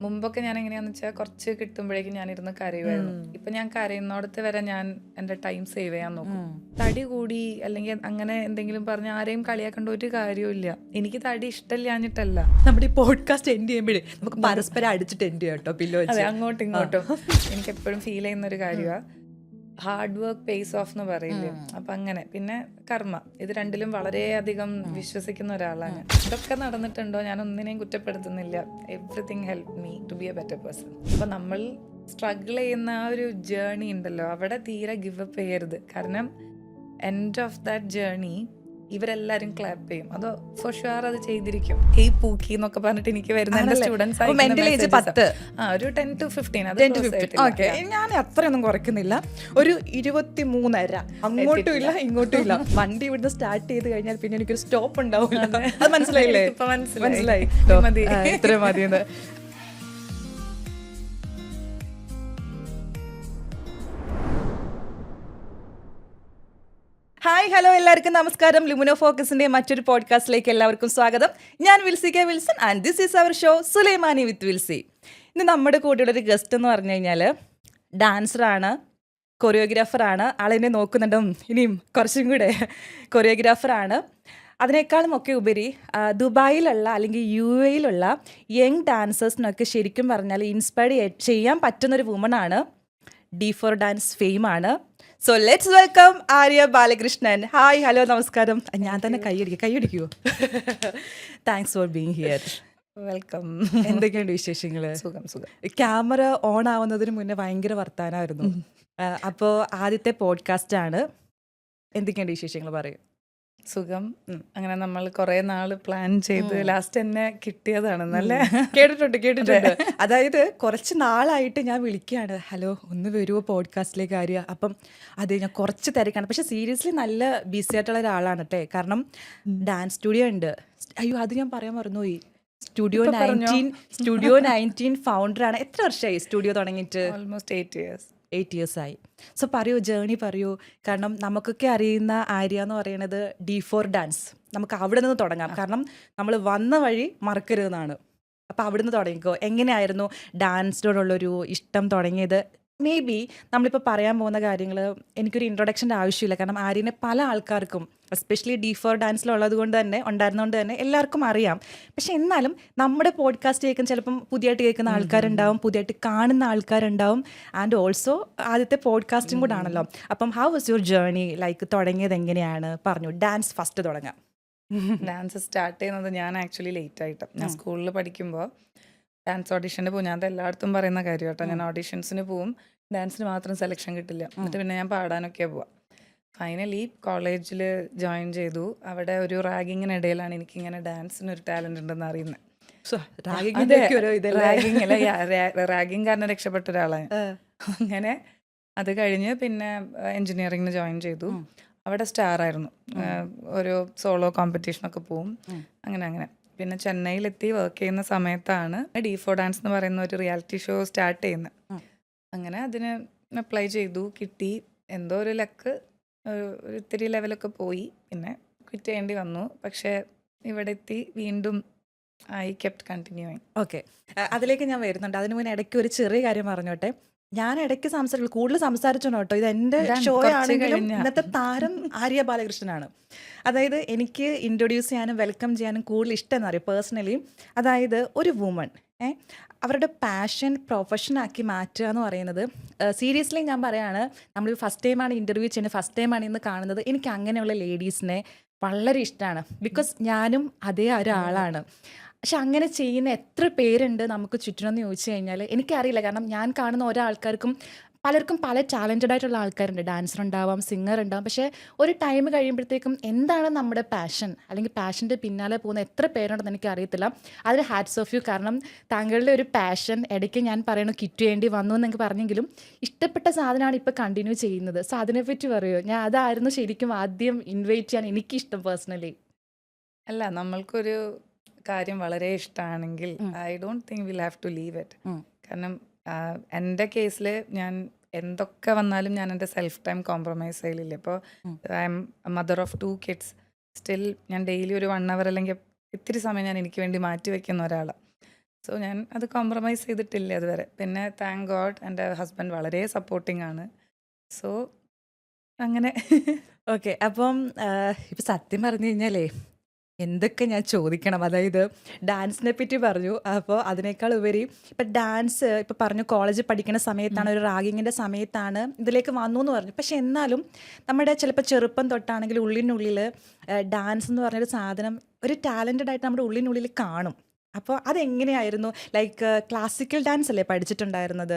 മുമ്പൊക്കെ ഞാൻ എങ്ങനെയാന്ന് വെച്ചാൽ കുറച്ച് കിട്ടുമ്പോഴേക്കും ഞാനിരുന്ന് കരയുമായിരുന്നു. ഇപ്പൊ ഞാൻ കരയുന്നോടത്ത് വരെ ഞാൻ എൻ്റെ ടൈം സേവ് ചെയ്യാൻ നോക്കും. തടി കൂടി അല്ലെങ്കിൽ അങ്ങനെ എന്തെങ്കിലും പറഞ്ഞ് ആരെയും കളിയാക്കേണ്ട ഒരു കാര്യമില്ല. എനിക്ക് തടി ഇഷ്ടമില്ലാഞ്ഞിട്ടല്ല. നമ്മുടെ ഈ പോഡ്കാസ്റ്റ് എൻഡ് ചെയ്യുമ്പോഴേ നമുക്ക് പരസ്പരം അടിച്ചിട്ട് എൻഡ് ചെയ്യാം കേട്ടോ, പില്ലോ അതെ, അങ്ങോട്ടും ഇങ്ങോട്ടും എനിക്ക് എപ്പോഴും ഫീൽ ചെയ്യുന്ന ഒരു കാര്യമാണ്. ഹാർഡ് വർക്ക് പേസ് ഓഫ് എന്ന് പറയില്ലേ, അപ്പൊ അങ്ങനെ. പിന്നെ കർമ്മ, ഇത് രണ്ടിലും വളരെയധികം വിശ്വസിക്കുന്ന ഒരാളാണ്. ഇതൊക്കെ നടന്നിട്ടുണ്ടോ, ഞാൻ ഒന്നിനെയും കുറ്റപ്പെടുത്തുന്നില്ല. Everything help me to be a better person. അപ്പൊ നമ്മൾ സ്ട്രഗിൾ ചെയ്യുന്ന ആ ഒരു ജേർണി ഉണ്ടല്ലോ, അവിടെ തീരെ ഗിവ് അപ്പ് ചെയ്യരുത്. കാരണം എൻഡ് ഓഫ് ദാറ്റ് ജേർണി ഇവരെല്ലാരും ക്ലാപ്പ് ചെയ്യും. അതോ ഫോർ ഷുവർ അത് ചെയ്തിരിക്കും. ഹേയ് പൂക്കി എന്നൊക്കെ പറഞ്ഞിട്ട് എനിക്ക് വരുന്ന എന്റെ സ്റ്റുഡൻസ് ഒരു 10 to 15. ഓക്കെ, ഞാൻ അത്രയൊന്നും കുറയ്ക്കുന്നില്ല. ഒരു 23.5. അങ്ങോട്ടും ഇല്ല ഇങ്ങോട്ടും ഇല്ല. വണ്ടി ഇവിടുന്ന് സ്റ്റാർട്ട് ചെയ്ത് കഴിഞ്ഞാൽ പിന്നെ എനിക്കൊരു സ്റ്റോപ്പ് ഉണ്ടാവില്ല. അത് മനസ്സിലായില്ലേ? മനസ്സിലായി. ഇത്ര മതിയെന്ന്. ഹായ്, ഹലോ, എല്ലാവർക്കും നമസ്കാരം. ലുമിനോ ഫോക്കസിന്റെ മറ്റൊരു പോഡ്കാസ്റ്റിലേക്ക് എല്ലാവർക്കും സ്വാഗതം. ഞാൻ Wilsy K Wilson and this is our show Sulaimani with Wilsy. ഇന്ന് നമ്മുടെ കൂടെയുള്ളൊരു ഗസ്റ്റ് എന്ന് പറഞ്ഞു കഴിഞ്ഞാൽ ഡാൻസറാണ്, കൊറിയോഗ്രാഫറാണ്. ആളെന്നെ നോക്കുന്നുണ്ടോ ഇനിയും കുറച്ചും കൂടെ. കൊറിയോഗ്രാഫറാണ്. അതിനേക്കാളും ഒക്കെ ഉപരി ദുബായിലുള്ള അല്ലെങ്കിൽ UAE-യിലുള്ള യങ് ഡാൻസേഴ്സിനൊക്കെ ശരിക്കും പറഞ്ഞാൽ ഇൻസ്പയർ ചെയ്യാൻ പറ്റുന്നൊരു വുമണാണ്. D4 ഡാൻസ് ഫെയിമാണ്. So let's welcome Arya Balakrishnan. Hi, hello, നമസ്കാരം. ഞാൻ തന്നെ കൈയടിക്കുമോ? Thanks for being here. Welcome. എന്തൊക്കെയുണ്ട് വിശേഷങ്ങൾ? സുഖം സുഖം. ക്യാമറ ഓൺ ആവുന്നതിന് മുന്നേ ഭയങ്കര വർത്താനമായിരുന്നു. അപ്പോൾ ആദ്യത്തെ പോഡ്കാസ്റ്റ് ആണ്. എന്തൊക്കെയുണ്ട് വിശേഷങ്ങൾ? പറയൂ. സുഖം. അങ്ങനെ നമ്മൾ കുറെ നാള് പ്ലാൻ ചെയ്ത് ലാസ്റ്റ് എന്നെ കിട്ടിയതാണെന്നല്ലേ? കേട്ടിട്ടുണ്ട്. അതായത് കുറച്ച് നാളായിട്ട് ഞാൻ വിളിക്കുകയാണ്, ഹലോ ഒന്ന് വരുമോ പോഡ്കാസ്റ്റിലേക്ക് ആര്യ? അപ്പം അതെ, ഞാൻ കുറച്ച് തിരക്കാണ്. പക്ഷെ സീരിയസ്ലി നല്ല ബിസി ആയിട്ടുള്ള ഒരാളാണ് കേട്ടെ. കാരണം ഡാൻസ് സ്റ്റുഡിയോ ഉണ്ട്. അയ്യോ, അത് ഞാൻ പറയാൻ മറന്നുപോയി. സ്റ്റുഡിയോ 19 ഫൗണ്ടറാണ്. എത്ര വർഷമായി സ്റ്റുഡിയോ തുടങ്ങിയിട്ട്? ഓൾമോസ്റ്റ് 8 years ആയി. സോ പറയൂ, ജേർണി പറയൂ. കാരണം നമുക്കൊക്കെ അറിയുന്ന ആര്യ എന്ന് പറയുന്നത് D4 ഡാൻസ്. നമുക്ക് അവിടെ നിന്ന് തുടങ്ങാം. കാരണം നമ്മൾ വന്ന വഴി മറക്കരുതെന്നാണ്. അപ്പോൾ അവിടെ നിന്ന് തുടങ്ങിക്കോ. എങ്ങനെയായിരുന്നു ഡാൻസിനോടുള്ളൊരു ഇഷ്ടം തുടങ്ങിയത്? മേ ബി നമ്മളിപ്പോൾ പറയാൻ പോകുന്ന കാര്യങ്ങൾ എനിക്കൊരു ഇൻട്രൊഡക്ഷൻ്റെ ആവശ്യമില്ല. കാരണം ആര്യനെ പല ആൾക്കാർക്കും, എസ്പെഷ്യലി D4 ഡാൻസിലുള്ളത് കൊണ്ട് തന്നെ, ഉണ്ടായിരുന്നതുകൊണ്ട് തന്നെ എല്ലാവർക്കും അറിയാം. പക്ഷെ എന്നാലും നമ്മുടെ പോഡ്കാസ്റ്റ് കേൾക്കുന്ന ചിലപ്പം പുതിയതായിട്ട് കേൾക്കുന്ന ആൾക്കാരുണ്ടാവും, പുതിയതായിട്ട് കാണുന്ന ആൾക്കാരുണ്ടാവും. ആൻഡ് ഓൾസോ ആദ്യത്തെ പോഡ്കാസ്റ്റും കൂടെ ആണല്ലോ. അപ്പം how was your journey? Like തുടങ്ങിയത് എങ്ങനെയാണ്? പറഞ്ഞു. ഡാൻസ് ഫസ്റ്റ് തുടങ്ങാം. ഡാൻസ് സ്റ്റാർട്ട് ചെയ്യുന്നത് ഞാൻ ആക്ച്വലി ലേറ്റ് ആയിട്ട്. ഞാൻ സ്കൂളിൽ പഠിക്കുമ്പോൾ ഡാൻസ് ഓഡിഷന് പോകും. ഞാൻ എല്ലായിടത്തും പറയുന്ന കാര്യം കേട്ടോ. ഞാൻ ഓഡിഷൻസിന് പോവും, ഡാൻസിന് മാത്രം സെലക്ഷൻ കിട്ടില്ല. എന്നിട്ട് പിന്നെ ഞാൻ പാടാനൊക്കെയാണ് പോവാം. ഫൈനലി കോളേജിൽ ജോയിൻ ചെയ്തു. അവിടെ ഒരു റാഗിങ്ങിനിടയിലാണ് എനിക്കിങ്ങനെ ഡാൻസിനൊരു ടാലൻ്റ് ഉണ്ടെന്ന് അറിയുന്നത്. റാഗിങ് കാരണം രക്ഷപ്പെട്ട ഒരാളാണ്. അങ്ങനെ അത് കഴിഞ്ഞ് പിന്നെ എൻജിനീയറിങ്ങിന് ജോയിൻ ചെയ്തു. അവിടെ സ്റ്റാർ ആയിരുന്നു. ഒരു സോളോ കോമ്പറ്റീഷനൊക്കെ പോവും. അങ്ങനെ പിന്നെ ചെന്നൈയിലെത്തി വർക്ക് ചെയ്യുന്ന സമയത്താണ് D4 ഡാൻസ് എന്ന് പറയുന്ന ഒരു റിയാലിറ്റി ഷോ സ്റ്റാർട്ട് ചെയ്യുന്നത്. അങ്ങനെ അതിന് അപ്ലൈ ചെയ്തു, കിട്ടി. എന്തോ ഒരു ലക്ക്, ഒരു ഇത്തിരി ലെവലൊക്കെ പോയി. പിന്നെ ക്വിറ്റ് ചെയ്യേണ്ടി വന്നു. പക്ഷേ ഇവിടെ എത്തി വീണ്ടും ഐ കെപ്റ്റ് കണ്ടിന്യൂയിങ്. ഓക്കെ, അതിലേക്ക് ഞാൻ വരുന്നുണ്ട്. അതിന് മുന്നേ ഇടയ്ക്ക് ഒരു ചെറിയ കാര്യം പറഞ്ഞോട്ടെ. ഞാൻ ഇടയ്ക്ക് കൂടുതൽ സംസാരിച്ചോ കേട്ടോ. ഇത് എൻ്റെ ഷോ ആണെങ്കിലും ഇന്നത്തെ താരം ആര്യ ബാലകൃഷ്ണനാണ്. അതായത് എനിക്ക് ഇൻട്രൊഡ്യൂസ് ചെയ്യാനും വെൽക്കം ചെയ്യാനും കൂടുതൽ ഇഷ്ടം എന്നറിയാം പേഴ്സണലി. അതായത് ഒരു വുമൺ അവരുടെ പാഷൻ പ്രൊഫഷനാക്കി മാറ്റുക എന്ന് പറയുന്നത്, സീരിയസ്ലി ഞാൻ പറയുകയാണ്, നമ്മൾ ഫസ്റ്റ് ടൈമാണ് ഇൻ്റർവ്യൂ ചെയ്യുന്നത്, ഫസ്റ്റ് ടൈമാണ് ഇന്ന് കാണുന്നത്. എനിക്ക് അങ്ങനെയുള്ള ലേഡീസിനെ വളരെ ഇഷ്ടമാണ്. ബിക്കോസ് ഞാനും അതേ ഒരാളാണ്. പക്ഷെ അങ്ങനെ ചെയ്യുന്ന എത്ര പേരുണ്ട് നമുക്ക് ചുറ്റിനെന്ന് ചോദിച്ചു കഴിഞ്ഞാൽ എനിക്കറിയില്ല. കാരണം ഞാൻ കാണുന്ന ഓരോ ആൾക്കാർക്കും പലർക്കും പല ടാലൻറ്റഡ് ആയിട്ടുള്ള ആൾക്കാരുണ്ട്. ഡാൻസർ ഉണ്ടാവാം, സിംഗർ ഉണ്ടാവാം. പക്ഷേ ഒരു ടൈം കഴിയുമ്പോഴത്തേക്കും എന്താണ് നമ്മുടെ പാഷൻ, അല്ലെങ്കിൽ പാഷൻ്റെ പിന്നാലെ പോകുന്ന എത്ര പേരുണ്ടെന്ന് എനിക്ക് അറിയത്തില്ല. അതിന് ഹാറ്റ്സ് ഓഫ് യു. കാരണം താങ്കളുടെ ഒരു പാഷൻ ഇടയ്ക്ക് ഞാൻ പറയണു കിറ്റ് ചെയ്യേണ്ടി വന്നു എന്നൊക്കെ പറഞ്ഞെങ്കിലും ഇഷ്ടപ്പെട്ട സാധനമാണ് ഇപ്പോൾ കണ്ടിന്യൂ ചെയ്യുന്നത്. സോ അതിനെപ്പറ്റി പറയുമോ? ഞാൻ അതായിരുന്നു ശരിക്കും ആദ്യം ഇൻവൈറ്റ് ചെയ്യാൻ എനിക്കിഷ്ടം പേഴ്സണലി. അല്ല, നമ്മൾക്കൊരു കാര്യം വളരെ ഇഷ്ടമാണെങ്കിൽ I don't think will have to leave it. കാരണം എൻ്റെ കേസിൽ ഞാൻ എന്തൊക്കെ വന്നാലും ഞാൻ എൻ്റെ സെൽഫ് ടൈം കോംപ്രമൈസ് ചെയ്യലില്ല. ഇപ്പോൾ I am mother of 2 kids. Still ഞാൻ ഡെയിലി ഒരു 1 hour അല്ലെങ്കിൽ ഇത്തിരി സമയം ഞാൻ എനിക്ക് വേണ്ടി മാറ്റി വയ്ക്കുന്ന ഒരാളാണ്. സോ ഞാൻ അത് കോംപ്രമൈസ് ചെയ്തിട്ടില്ല അതുവരെ. പിന്നെ താങ്ക് ഗോഡ് എൻ്റെ ഹസ്ബൻഡ് വളരെ സപ്പോർട്ടിംഗ് ആണ്. സോ അങ്ങനെ ഓക്കെ. അപ്പം ഇപ്പം സത്യം പറഞ്ഞു കഴിഞ്ഞാലേ എന്തൊക്കെ ഞാൻ ചോദിക്കണം. അതായത് ഡാൻസിനെ പറ്റി പറഞ്ഞു. അപ്പോൾ അതിനേക്കാൾ ഉപരി ഇപ്പം ഡാൻസ് ഇപ്പം പറഞ്ഞു കോളേജിൽ പഠിക്കുന്ന സമയത്താണ്, ഒരു റാഗിങ്ങിൻ്റെ സമയത്താണ് ഇതിലേക്ക് വന്നു എന്ന് പറഞ്ഞു. പക്ഷെ എന്നാലും നമ്മുടെ ചിലപ്പോൾ ചെറുപ്പം തൊട്ടാണെങ്കിൽ ഉള്ളിനുള്ളിൽ ഡാൻസ് എന്ന് പറഞ്ഞൊരു സാധനം ഒരു ടാലൻറ്റഡ് ആയിട്ട് നമ്മുടെ ഉള്ളിനുള്ളിൽ കാണും. അപ്പോൾ അതെങ്ങനെയായിരുന്നു? ലൈക്ക് ക്ലാസിക്കൽ ഡാൻസ് അല്ലേ പഠിച്ചിട്ടുണ്ടായിരുന്നത്?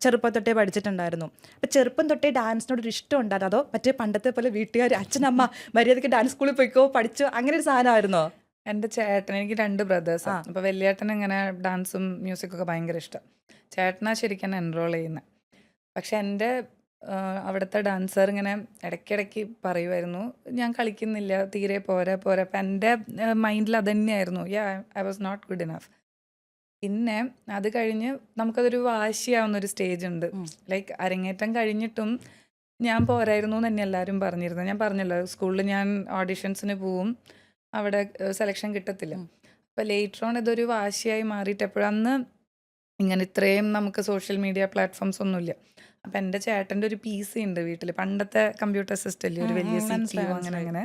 ചെറുപ്പം തൊട്ടേ പഠിച്ചിട്ടുണ്ടായിരുന്നു. അപ്പോൾ ചെറുപ്പം തൊട്ടേ ഡാൻസിനോടൊരു ഇഷ്ടം ഉണ്ടായിരുന്നു, അതോ മറ്റേ പണ്ടത്തെ പോലെ വീട്ടുകാർ അച്ഛനമ്മ മര്യാദയ്ക്ക് ഡാൻസ് സ്കൂളിൽ പോയിക്കോ പഠിച്ചോ അങ്ങനെ ഒരു സാധനമായിരുന്നോ? എൻ്റെ ചേട്ടൻ, എനിക്ക് 2 ബ്രദേഴ്സാണ്. അപ്പോൾ വലിയേട്ടൻ ഇങ്ങനെ ഡാൻസും മ്യൂസിക്കൊക്കെ ഭയങ്കര ഇഷ്ടം. ചേട്ടനാ ശരിക്കും എന്നെ എൻറോൾ ചെയ്യുന്നത്. പക്ഷെ എൻ്റെ അവിടുത്തെ ഡാൻസർ ഇങ്ങനെ ഇടയ്ക്കിടയ്ക്ക് പറയുമായിരുന്നു ഞാൻ കളിക്കുന്നില്ല, തീരെ പോരാ പോരാ. അപ്പം എൻ്റെ മൈൻഡിൽ അത് തന്നെയായിരുന്നു, I was not good enough. പിന്നെ അത് കഴിഞ്ഞ് നമുക്കതൊരു വാശിയാവുന്ന ഒരു സ്റ്റേജ് ഉണ്ട്. ലൈക്ക് അരങ്ങേറ്റം കഴിഞ്ഞിട്ടും ഞാൻ പോരായിരുന്നു എന്ന് തന്നെ എല്ലാവരും പറഞ്ഞിരുന്നു. ഞാൻ പറഞ്ഞല്ലോ സ്കൂളിൽ ഞാൻ ഓഡിഷൻസിന് പോവും, അവിടെ സെലക്ഷൻ കിട്ടത്തില്ല. അപ്പോൾ ലേറ്റർ ഓൺ ഇതൊരു വാശിയായി മാറിയിട്ട് എപ്പോഴന്ന് ഇങ്ങനെ ഇത്രയും നമുക്ക് സോഷ്യൽ മീഡിയ പ്ലാറ്റ്ഫോംസ് ഒന്നുമില്ല. അപ്പം എൻ്റെ ചേട്ടൻ്റെ ഒരു PC ഉണ്ട് വീട്ടിൽ, പണ്ടത്തെ കമ്പ്യൂട്ടർ സിസ്റ്റം ഇല്ലേ, ഒരു വലിയ CPU അങ്ങനെ അങ്ങനെ.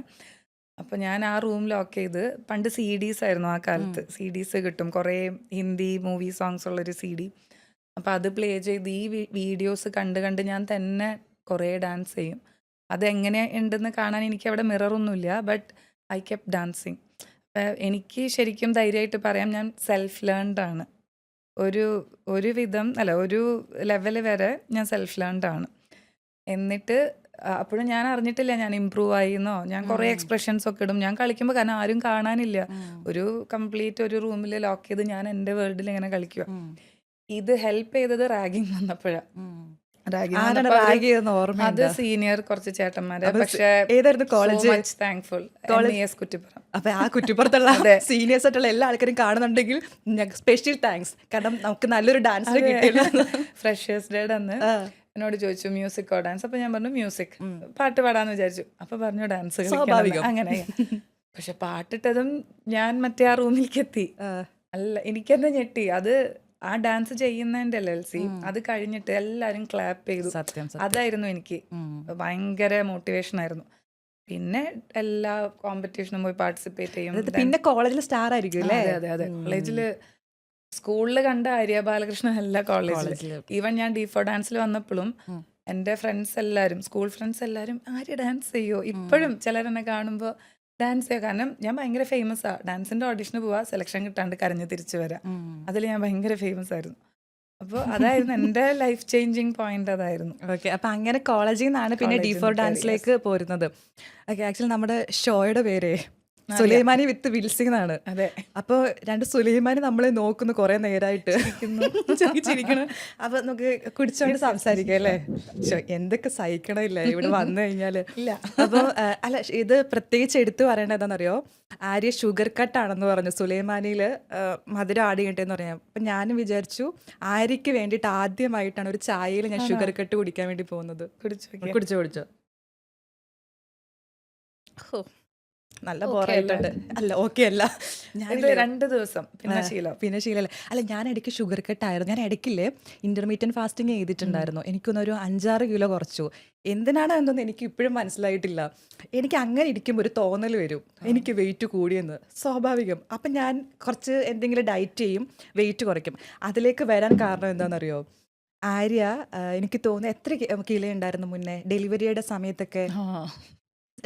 അപ്പോൾ ഞാൻ ആ റൂം ലോക്ക് ചെയ്ത്, പണ്ട് CDs ആയിരുന്നു ആ കാലത്ത്, CDs കിട്ടും കുറേ ഹിന്ദി മൂവി സോങ്സ് ഉള്ളൊരു CD. അപ്പോൾ അത് പ്ലേ ചെയ്ത് ഈ വീഡിയോസ് കണ്ട് കണ്ട് ഞാൻ തന്നെ കുറേ ഡാൻസ് ചെയ്യും. അതെങ്ങനെ ഉണ്ടെന്ന് കാണാൻ എനിക്ക് അവിടെ മിററൊന്നുമില്ല, ബട്ട് ഐ കെപ്റ്റ് ഡാൻസിങ്. എനിക്ക് ശരിക്കും ധൈര്യമായിട്ട് പറയാം ഞാൻ സെൽഫ് ലേൺഡ് ആണ്. ഒരു വിധം അല്ല, ഒരു ലെവൽ വരെ ഞാൻ സെൽഫ് ലേൺഡ് ആണ്. എന്നിട്ട് അപ്പോഴും ഞാൻ അറിഞ്ഞിട്ടില്ല ഞാൻ ഇമ്പ്രൂവ് ആയിന്നോ. ഞാൻ കുറേ എക്സ്പ്രഷൻസ് ഒക്കെ ഇടും ഞാൻ കളിക്കുമ്പോൾ, കാരണം ആരും കാണാനില്ല. ഒരു കംപ്ലീറ്റ് ഒരു റൂമിൽ ലോക്ക് ചെയ്ത് ഞാൻ എൻ്റെ വേൾഡിൽ ഇങ്ങനെ കളിക്കുക. ഇത് ഹെൽപ്പ് ചെയ്തത് റാഗിങ് വന്നപ്പോഴാണ്. അത് സീനിയർ കുറച്ച് ചേട്ടന്മാരെ. പക്ഷേ കോളേജ് താങ്ക്ഫുൾ കുറ്റിപ്പുറം. അപ്പൊ ആ കുറ്റിപ്പുറത്തുള്ള സീനിയേഴ്സ് ആയിട്ടുള്ള എല്ലാ ആൾക്കാരും കാണുന്നുണ്ടെങ്കിൽ സ്പെഷ്യൽ താങ്ക്സ്. കാരണം നമുക്ക് നല്ലൊരു ഡാൻസ് കിട്ടിയില്ല. ഫ്രഷേഴ്സ് ഡേ അന്ന് എന്നോട് ചോദിച്ചു മ്യൂസിക്കോ ഡാൻസ്. അപ്പൊ ഞാൻ പറഞ്ഞു മ്യൂസിക്, പാട്ട് പാടാന്ന് വിചാരിച്ചു. അപ്പൊ പറഞ്ഞു ഡാൻസ് അങ്ങനെ. പക്ഷെ പാട്ടിട്ടതും ഞാൻ മറ്റേ ആ റൂമിലേക്ക് എത്തി. അല്ല, എനിക്കെന്നെ ഞെട്ടി. അത് ആ ഡാൻസ് ചെയ്യുന്നതിന്റെ LLC അത് കഴിഞ്ഞിട്ട് എല്ലാരും ക്ലാപ്പ് ചെയ്തു. അതായിരുന്നു എനിക്ക് ഭയങ്കര മോട്ടിവേഷൻ ആയിരുന്നു. പിന്നെ എല്ലാ കോമ്പറ്റീഷനും പോയി പാർട്ടിസിപ്പേറ്റ് ചെയ്യും. പിന്നെ കോളേജിൽ സ്റ്റാർ ആയിരിക്കും അല്ലേ? അതെ. കോളേജില് സ്കൂളിൽ കണ്ട ആര്യ ബാലകൃഷ്ണൻ അല്ല കോളേജിൽ. ഈവൻ ഞാൻ D4 ഡാൻസിൽ വന്നപ്പോഴും എൻ്റെ ഫ്രണ്ട്സ് എല്ലാവരും, സ്കൂൾ ഫ്രണ്ട്സ് എല്ലാവരും ആര്യ ഡാൻസ് ചെയ്യോ. ഇപ്പോഴും ചിലരെന്നെ കാണുമ്പോൾ ഡാൻസ് ചെയ്യുക. കാരണം ഞാൻ ഭയങ്കര ഫേമസ് ആണ്. ഡാൻസിന്റെ ഓഡിഷന് പോവാ, സെലക്ഷൻ കിട്ടാണ്ട് കരഞ്ഞ് തിരിച്ചു വരാം. അതിൽ ഞാൻ ഭയങ്കര ഫേമസ് ആയിരുന്നു. അപ്പോൾ അതായിരുന്നു എൻ്റെ ലൈഫ് ചേഞ്ചിങ് പോയിന്റ്. അതായിരുന്നു. ഓക്കെ. അപ്പം അങ്ങനെ കോളേജിൽ നിന്നാണ് പിന്നെ D4 ഡാൻസിലേക്ക് പോരുന്നത്. ഓക്കെ. ആക്ച്വലി നമ്മുടെ ഷോയുടെ പേര് സുലൈമാനി വിത്ത് വിൽസിംഗ് എന്നാണ്. അതെ. അപ്പോൾ 2 സുലൈമാനി നമ്മളെ നോക്കുന്നു കുറേ നേരമായിട്ട് ചിരിക്കണം. അപ്പൊ നമുക്ക് കുടിച്ചോണ്ട് സംസാരിക്കാം അല്ലേ? എന്തൊക്കെ സഹിക്കണമില്ല ഇവിടെ വന്നു കഴിഞ്ഞാല്. അപ്പോൾ അല്ല, ഇത് പ്രത്യേകിച്ച് എടുത്തു പറയേണ്ടത് എന്താണെന്നറിയോ? ആര്യ ഷുഗർ കട്ടാണെന്ന് പറഞ്ഞു സുലൈമാനിയിൽ മധുരം ആഡ് ചെയ്യട്ടെന്ന് പറയാം. അപ്പം ഞാനും വിചാരിച്ചു ആര്യയ്ക്ക് വേണ്ടിയിട്ട് ആദ്യമായിട്ടാണ് ഒരു ചായയിൽ ഞാൻ ഷുഗർ കട്ട് കുടിക്കാൻ വേണ്ടി പോകുന്നത്. കുടിച്ചോ. നല്ല ബോറായിട്ടുണ്ട്. അല്ല, ഓക്കെ അല്ല, ഞാൻ 2 ദിവസം പിന്നെ ശീലമല്ല. അല്ല, ഞാൻ ഇടയ്ക്ക് ഷുഗർ കട്ടായിരുന്നു. ഞാൻ ഇടയ്ക്കില്ലേ ഇന്റർമീഡിയറ്റ് ഫാസ്റ്റിംഗ് ചെയ്തിട്ടുണ്ടായിരുന്നു. എനിക്കൊന്നൊരു 5-6 കിലോ കുറച്ചു. എന്തിനാണ് എന്തൊന്നും എനിക്ക് ഇപ്പോഴും മനസ്സിലായിട്ടില്ല. എനിക്ക് അങ്ങനെ ഇരിക്കുമ്പോൾ ഒരു തോന്നൽ വരും എനിക്ക് വെയിറ്റ് കൂടിയെന്ന്. സ്വാഭാവികം. അപ്പം ഞാൻ കുറച്ച് എന്തെങ്കിലും ഡയറ്റ് ചെയ്യും, വെയിറ്റ് കുറയ്ക്കും. അതിലേക്ക് വരാൻ കാരണം എന്താണെന്നറിയോ? ആര്യ എനിക്ക് തോന്നുന്നു എത്ര കിലോ ഉണ്ടായിരുന്നു മുന്നേ ഡെലിവറിയുടെ സമയത്തൊക്കെ?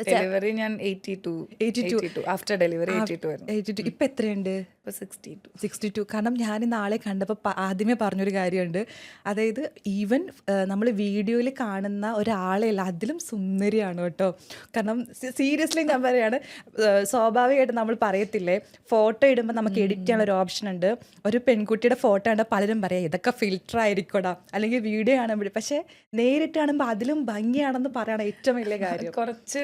ഡെലിവറി ഞാൻ 82 ആഫ്റ്റർ ഡെലിവറി 82. ഇപ്പൊ എത്രയുണ്ട്? 62. കാരണം ഞാൻ നാളെ കണ്ടപ്പോൾ ആദ്യമേ പറഞ്ഞൊരു കാര്യമുണ്ട്. അതായത് ഈവൻ നമ്മൾ വീഡിയോയിൽ കാണുന്ന ഒരാളെയല്ല, അതിലും സുന്ദരിയാണ് കേട്ടോ. കാരണം സീരിയസ്ലി ഞാൻ പറയാണ്, സ്വാഭാവികമായിട്ട് നമ്മൾ പറയത്തില്ലേ ഫോട്ടോ ഇടുമ്പോൾ നമുക്ക് എഡിറ്റ് ചെയ്യാനുള്ള ഒരു ഓപ്ഷൻ ഉണ്ട്. ഒരു പെൺകുട്ടിയുടെ ഫോട്ടോ കണ്ടാൽ പലരും പറയാം ഇതൊക്കെ ഫിൽറ്റർ ആയിരിക്കോടാ, അല്ലെങ്കിൽ വീഡിയോ കാണുമ്പോൾ. പക്ഷെ നേരിട്ട് കാണുമ്പോൾ അതിലും ഭംഗിയാണെന്ന് പറയണം ഏറ്റവും വലിയ കാര്യം. കുറച്ച്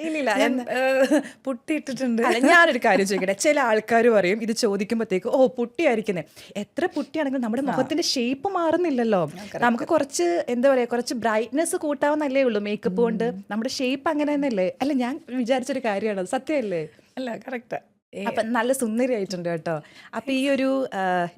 ഇല്ലില്ല, പുട്ടിയിട്ടിട്ടുണ്ട്. ഞാനൊരു കാര്യം ചോദിക്കട്ടെ, ചില ആൾക്കാർ പറയും ഇത് ചോദിക്കുമ്പോഴത്തേക്ക് പുട്ടിയായിരിക്കുന്നേ. എത്ര പുട്ടിയാണെങ്കിലും നമ്മുടെ മുഖത്തിന്റെ ഷേപ്പ് മാറുന്നില്ലല്ലോ. നമുക്ക് കുറച്ച് എന്താ പറയാ, കുറച്ച് ബ്രൈറ്റ്നെസ് കൂട്ടാവുന്നല്ലേ ഉള്ളൂ മേക്കപ്പ് കൊണ്ട്. നമ്മുടെ ഷേപ്പ് അങ്ങനെ തന്നെയല്ലേ? അല്ല, ഞാൻ വിചാരിച്ചൊരു കാര്യമാണ്, സത്യമല്ലേ? അല്ല, കറക്റ്റാ. അപ്പൊ നല്ല സുന്ദരിയായിട്ടുണ്ട് കേട്ടോ. അപ്പൊ ഈ ഒരു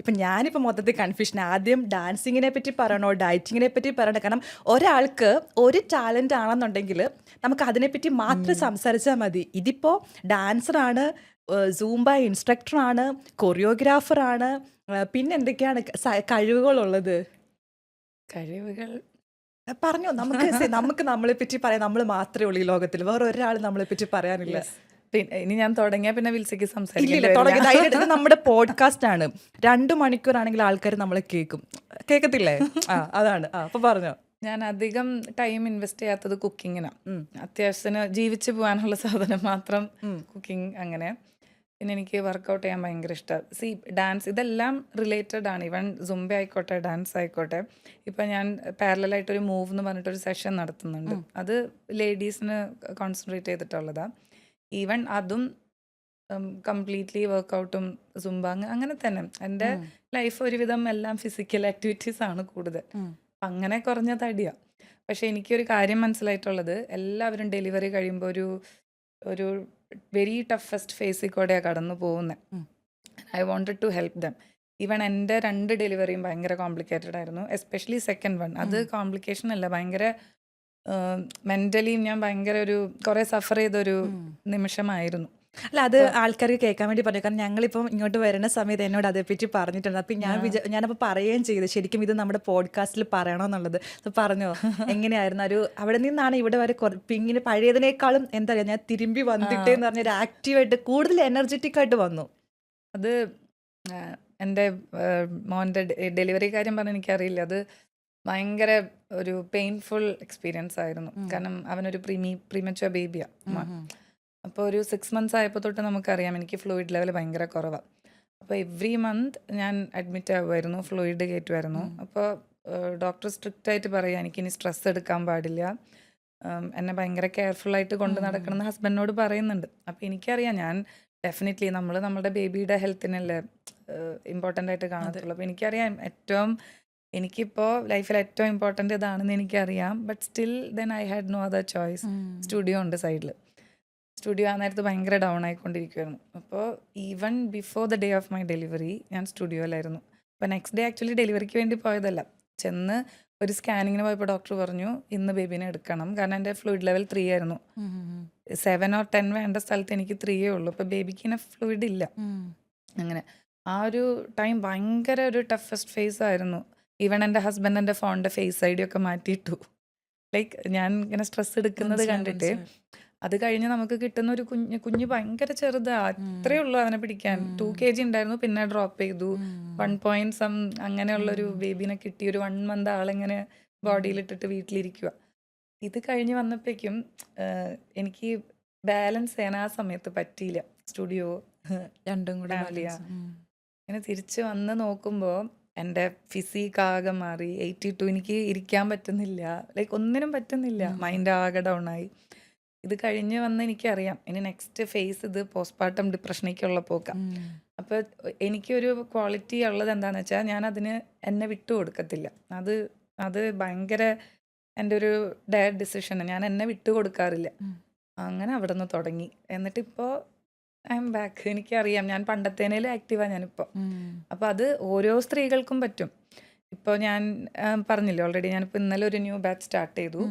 ഇപ്പൊ ഞാനിപ്പോ മൊത്തത്തിൽ കൺഫ്യൂഷൻ. ആദ്യം ഡാൻസിങ്ങിനെ പറ്റി പറയണോ ഡയറ്റിങ്ങിനെ പറ്റി പറയണോ? കാരണം ഒരാൾക്ക് ഒരു ടാലന്റ് ആണെന്നുണ്ടെങ്കിൽ നമുക്ക് അതിനെപ്പറ്റി മാത്രം സംസാരിച്ചാൽ മതി. ഇതിപ്പോ ഡാൻസറാണ്, സൂംബ ഇൻസ്ട്രക്ടറാണ്, കൊറിയോഗ്രാഫറാണ്, പിന്നെ എന്തൊക്കെയാണ് കഴിവുകളുള്ളത്? കഴിവുകൾ പറഞ്ഞോ, നമുക്ക് നമ്മളെ പറ്റി പറയാം. നമ്മൾ മാത്രമേ ഉള്ളൂ ഈ ലോകത്തിൽ, വേറെ ഒരാൾ നമ്മളെ പറ്റി പറയാനില്ല. പിന്നെ ഇനി ഞാൻ തുടങ്ങിയ പിന്നെ വിൽസയ്ക്ക് ഇല്ലില്ല, സംസാരിക്കില്ല. തുടങ്ങി ധൈര്യം. ഇത് നമ്മുടെ പോഡ്കാസ്റ്റ് ആണ്. 2 മണിക്കൂറാണെങ്കിൽ ആൾക്കാർ നമ്മളെ കേൾക്കത്തില്ലേ? അതാണ്. അപ്പൊ പറഞ്ഞോ. ഞാൻ അധികം ടൈം ഇൻവെസ്റ്റ് ചെയ്യാത്തത് കുക്കിങ്ങിനാണ്. അത്യാവശ്യത്തിന് ജീവിച്ചു പോകാനുള്ള സാധനം മാത്രം കുക്കിംഗ്. അങ്ങനെ പിന്നെ എനിക്ക് വർക്കൗട്ട് ചെയ്യാൻ ഭയങ്കര ഇഷ്ടമാണ്. ഡാൻസ് ഇതെല്ലാം റിലേറ്റഡ് ആണ്. ഈവൻ സുംബ ആയിക്കോട്ടെ, ഡാൻസ് ആയിക്കോട്ടെ. ഇപ്പം ഞാൻ പാരലായിട്ടൊരു മൂവ് എന്ന് പറഞ്ഞിട്ടൊരു സെഷൻ നടത്തുന്നുണ്ട്. അത് ലേഡീസിന് കോൺസെൻട്രേറ്റ് ചെയ്തിട്ടുള്ളതാണ്. ഈവൻ അതും കംപ്ലീറ്റ്ലി വർക്കൗട്ടും സുംബാങ് അങ്ങനെ തന്നെ. എൻ്റെ ലൈഫ് ഒരുവിധം എല്ലാം ഫിസിക്കൽ ആക്ടിവിറ്റീസ് ആണ് കൂടുതൽ. അങ്ങനെ കുറഞ്ഞ തടിയാണ്. പക്ഷെ എനിക്കൊരു കാര്യം മനസ്സിലായിട്ടുള്ളത്, എല്ലാവരും ഡെലിവറി കഴിയുമ്പോൾ ഒരു വെരി ടഫസ്റ്റ് ഫേസിൽ കൂടെയാണ് കടന്നു പോകുന്നത്. I wanted to help them. Even എൻ്റെ 2 ഡെലിവറിയും ഭയങ്കര കോംപ്ലിക്കേറ്റഡ് ആയിരുന്നു. Especially second one. അത് കോംപ്ലിക്കേഷൻ അല്ല, ഭയങ്കര മെൻ്റലി ഞാൻ ഭയങ്കര കുറേ സഫർ ചെയ്തൊരു നിമിഷമായിരുന്നു. അല്ല, അത് ആൾക്കാർക്ക് കേൾക്കാൻ വേണ്ടി പറഞ്ഞു. കാരണം ഞങ്ങളിപ്പം ഇങ്ങോട്ട് വരുന്ന സമയത്ത് എന്നോട് അതേപ്പറ്റി പറഞ്ഞിട്ടുണ്ട്. അപ്പം ഞാനപ്പോൾ പറയുകയും ചെയ്തു, ശരിക്കും ഇത് നമ്മുടെ പോഡ്കാസ്റ്റിൽ പറയണമെന്നുള്ളത്. അപ്പോൾ പറഞ്ഞോ, എങ്ങനെയായിരുന്നു അവിടെ നിന്നാണ് ഇവിടെ വരെ ഇങ്ങനെ പഴയതിനേക്കാളും എന്താ പറയുക, ഞാൻ തിരുമ്പി വന്നിട്ടേന്ന് പറഞ്ഞൊരു ആക്റ്റീവായിട്ട് കൂടുതൽ എനർജറ്റിക് ആയിട്ട് വന്നു. അത് എൻ്റെ മോൻ്റെ ഡെലിവറി കാര്യം പറഞ്ഞാൽ എനിക്കറിയില്ല. അത് ഭയങ്കര ഒരു പെയിൻഫുൾ എക്സ്പീരിയൻസ് ആയിരുന്നു. കാരണം അവനൊരു പ്രീമച്വർ ബേബിയാണ്. അപ്പോൾ ഒരു 6 months ആയപ്പോൾ തൊട്ട് നമുക്കറിയാം എനിക്ക് ഫ്ലൂയിഡ് ലെവൽ ഭയങ്കര കുറവാണ്. അപ്പോൾ എവ്രി മന്ത് ഞാൻ അഡ്മിറ്റ് ആകുമായിരുന്നു, ഫ്ലൂയിഡ് കയറ്റുമായിരുന്നു. അപ്പോൾ ഡോക്ടർ സ്ട്രിക്റ്റ് ആയിട്ട് പറയുക എനിക്കിനി സ്ട്രെസ് എടുക്കാൻ പാടില്ല, എന്നെ ഭയങ്കര കെയർഫുള്ളായിട്ട് കൊണ്ട് നടക്കണമെന്ന് ഹസ്ബൻഡിനോട് പറയുന്നുണ്ട്. അപ്പോൾ എനിക്കറിയാം ഞാൻ ഡെഫിനറ്റ്ലി നമ്മുടെ ബേബിയുടെ ഹെൽത്തിനല്ലേ ഇമ്പോർട്ടൻ്റ് ആയിട്ട് കാണത്തുള്ളൂ. അപ്പോൾ എനിക്കറിയാം എനിക്കിപ്പോൾ ലൈഫിൽ ഏറ്റവും ഇമ്പോർട്ടൻ്റ് ഇതാണെന്ന് എനിക്കറിയാം. But still then I had no other choice. Studio ഉണ്ട് സൈഡിൽ. സ്റ്റുഡിയോ ആ നേരത്ത് ഭയങ്കര ഡൗൺ ആയിക്കൊണ്ടിരിക്കുമായിരുന്നു. അപ്പോൾ even before the day of my delivery ഞാൻ സ്റ്റുഡിയോയിലായിരുന്നു. അപ്പോൾ നെക്സ്റ്റ് ഡേ ആക്ച്വലി ഡെലിവറിക്ക് വേണ്ടി പോയതല്ല. ചെന്ന് ഒരു സ്കാനിങ്ങിന് പോയപ്പോൾ ഡോക്ടർ പറഞ്ഞു ഇന്ന് ബേബീനെ എടുക്കണം. കാരണം എൻ്റെ ഫ്ലൂയിഡ് ലെവൽ 3 ആയിരുന്നു. 7 or 10 വേണ്ട സ്ഥലത്ത് എനിക്ക് 3 ഉള്ളൂ. അപ്പോൾ ബേബിക്ക് ഇങ്ങനെ ഫ്ലൂയിഡ് ഇല്ല. അങ്ങനെ ആ ഒരു ടൈം ഭയങ്കര ഒരു ടഫസ്റ്റ് ഫേസ് ആയിരുന്നു. ഈവൻ എൻ്റെ ഹസ്ബൻഡ് എൻ്റെ ഫോണിൻ്റെ ഫേസ് ഐ ഡി ഒക്കെ മാറ്റിയിട്ടു. ലൈക്ക് ഞാൻ ഇങ്ങനെ സ്ട്രെസ് എടുക്കുന്നത് കണ്ടിട്ട്. അത് കഴിഞ്ഞ് നമുക്ക് കിട്ടുന്ന ഒരു കുഞ്ഞ് ഭയങ്കര ചെറുതാ, അത്രയേ ഉള്ളൂ അവനെ പിടിക്കാൻ. 2 kg ഉണ്ടായിരുന്നു, പിന്നെ ഡ്രോപ്പ് ചെയ്തു. 1 അങ്ങനെയുള്ളൊരു ബേബീനെ കിട്ടി. ഒരു 1 month ആളിങ്ങനെ ബോഡിയിലിട്ടിട്ട് വീട്ടിലിരിക്കുക. ഇത് കഴിഞ്ഞ് വന്നപ്പോഴേക്കും എനിക്ക് ബാലൻസ് ചെയ്യാൻ ആ സമയത്ത് പറ്റിയില്ല. സ്റ്റുഡിയോ രണ്ടും കൂടെ ഫാമിലിയാ. ഇങ്ങനെ തിരിച്ച് വന്ന് നോക്കുമ്പോൾ എൻ്റെ ഫിസിക് ആകെ മാറി. 82, എനിക്ക് ഇരിക്കാൻ പറ്റുന്നില്ല, ലൈക്ക് ഒന്നിനും പറ്റുന്നില്ല. മൈൻഡ് ആകെ ഡൗൺ ആയി. ഇത് കഴിഞ്ഞ് വന്ന് എനിക്കറിയാം ഇനി നെക്സ്റ്റ് ഫേസ് ഇത് പോസ്റ്റ്പാർട്ടം ഡിപ്രഷനിലേക്കുള്ള പോക്കാം. അപ്പോൾ എനിക്കൊരു ക്വാളിറ്റി ഉള്ളത് എന്താണെന്ന് വെച്ചാൽ ഞാൻ അതിന് എന്നെ വിട്ടു കൊടുക്കത്തില്ല. അത് ഭയങ്കര എൻ്റെ ഒരു ഡയറക്റ്റ് ഡിസിഷൻ. ഞാൻ എന്നെ വിട്ടു കൊടുക്കാറില്ല. അങ്ങനെ അവിടെ നിന്ന് തുടങ്ങി. എന്നിട്ടിപ്പോൾ ഐ എം ബാക്ക്. എനിക്കറിയാം ഞാൻ പണ്ടത്തേനേലും ആക്റ്റീവാണ് ഞാനിപ്പോൾ. അപ്പോൾ അത് ഓരോ സ്ത്രീകൾക്കും പറ്റും. ഇപ്പോൾ ഞാൻ പറഞ്ഞില്ലേ ഓൾറെഡി, ഞാനിപ്പോൾ ഇന്നലെ ഒരു ന്യൂ ബാച്ച് സ്റ്റാർട്ട് ചെയ്തു.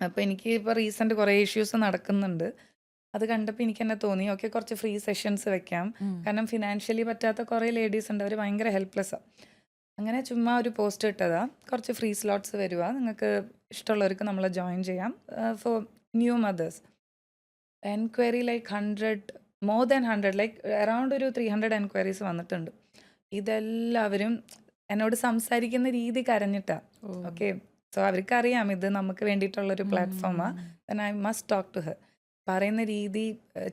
അപ്പോൾ എനിക്ക് ഇപ്പോൾ റീസെൻ്റ് കുറേ ഇഷ്യൂസ് നടക്കുന്നുണ്ട്. അത് കണ്ടപ്പോൾ എനിക്ക് തന്നെ തോന്നി ഓക്കെ കുറച്ച് ഫ്രീ സെഷൻസ് വെക്കാം. കാരണം ഫിനാൻഷ്യലി പറ്റാത്ത കുറേ ലേഡീസ് ഉണ്ട്, അവർ ഭയങ്കര ഹെൽപ്ലെസ്സാണ്. അങ്ങനെ ചുമ്മാ ഒരു പോസ്റ്റ് ഇട്ടതാ, കുറച്ച് ഫ്രീ സ്ലോട്ട്സ് വരുക, നിങ്ങൾക്ക് ഇഷ്ടമുള്ളവർക്ക് നമ്മളെ ജോയിൻ ചെയ്യാം for new mothers. Enquiry like 100, more than 100, like around ഒരു 300 എൻക്വയറീസ് വന്നിട്ടുണ്ട്. ഇതെല്ലാവരും എന്നോട് സംസാരിക്കുന്ന രീതി കരഞ്ഞിട്ടാണ്. ഓക്കെ, സോ അവർക്കറിയാം ഇത് നമുക്ക് വേണ്ടിയിട്ടുള്ളൊരു പ്ലാറ്റ്ഫോമാണ്. Then I must talk to her. പറയുന്ന രീതി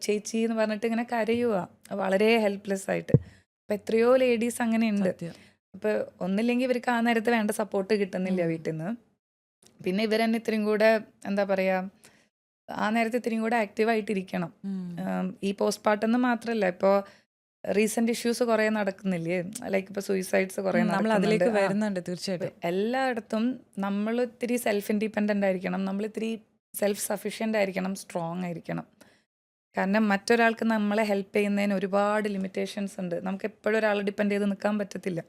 ചേച്ചി എന്ന് പറഞ്ഞിട്ട് ഇങ്ങനെ കരയുക, വളരെ ഹെൽപ്ലെസ് ആയിട്ട്. അപ്പം എത്രയോ ലേഡീസ് അങ്ങനെ ഉണ്ട്. അപ്പോൾ ഒന്നില്ലെങ്കിൽ ഇവർക്ക് ആ നേരത്ത് വേണ്ട സപ്പോർട്ട് കിട്ടുന്നില്ല വീട്ടിൽ നിന്ന്. പിന്നെ ഇവരെന്നെ ഇത്രയും കൂടെ എന്താ പറയുക, ആ നേരത്തെ ഇത്രയും കൂടെ ആക്റ്റീവായിട്ടിരിക്കണം. ഈ പോസ്റ്റ്പാർട്ടം എന്ന് മാത്രമല്ല, ഇപ്പോൾ റീസെന്റ് ഇഷ്യൂസ് കുറേ നടക്കുന്നില്ലേ, ലൈക്ക് ഇപ്പോൾ സൂയിസൈഡ്സ് കുറേ അതിലേക്ക് വരുന്നുണ്ട്. തീർച്ചയായിട്ടും എല്ലായിടത്തും നമ്മൾ ഇത്തിരി സെൽഫ് ഇൻഡിപെൻഡൻ്റ് ആയിരിക്കണം, നമ്മൾ ഇത്തിരി സെൽഫ് സഫിഷ്യൻ്റ് ആയിരിക്കണം, സ്ട്രോങ് ആയിരിക്കണം. കാരണം മറ്റൊരാൾക്ക് നമ്മളെ ഹെൽപ്പ് ചെയ്യുന്നതിന് ഒരുപാട് ലിമിറ്റേഷൻസ് ഉണ്ട്. നമുക്ക് എപ്പോഴും ഒരാളെ ഡിപ്പെൻഡ് ചെയ്ത് നിൽക്കാൻ പറ്റത്തില്ല.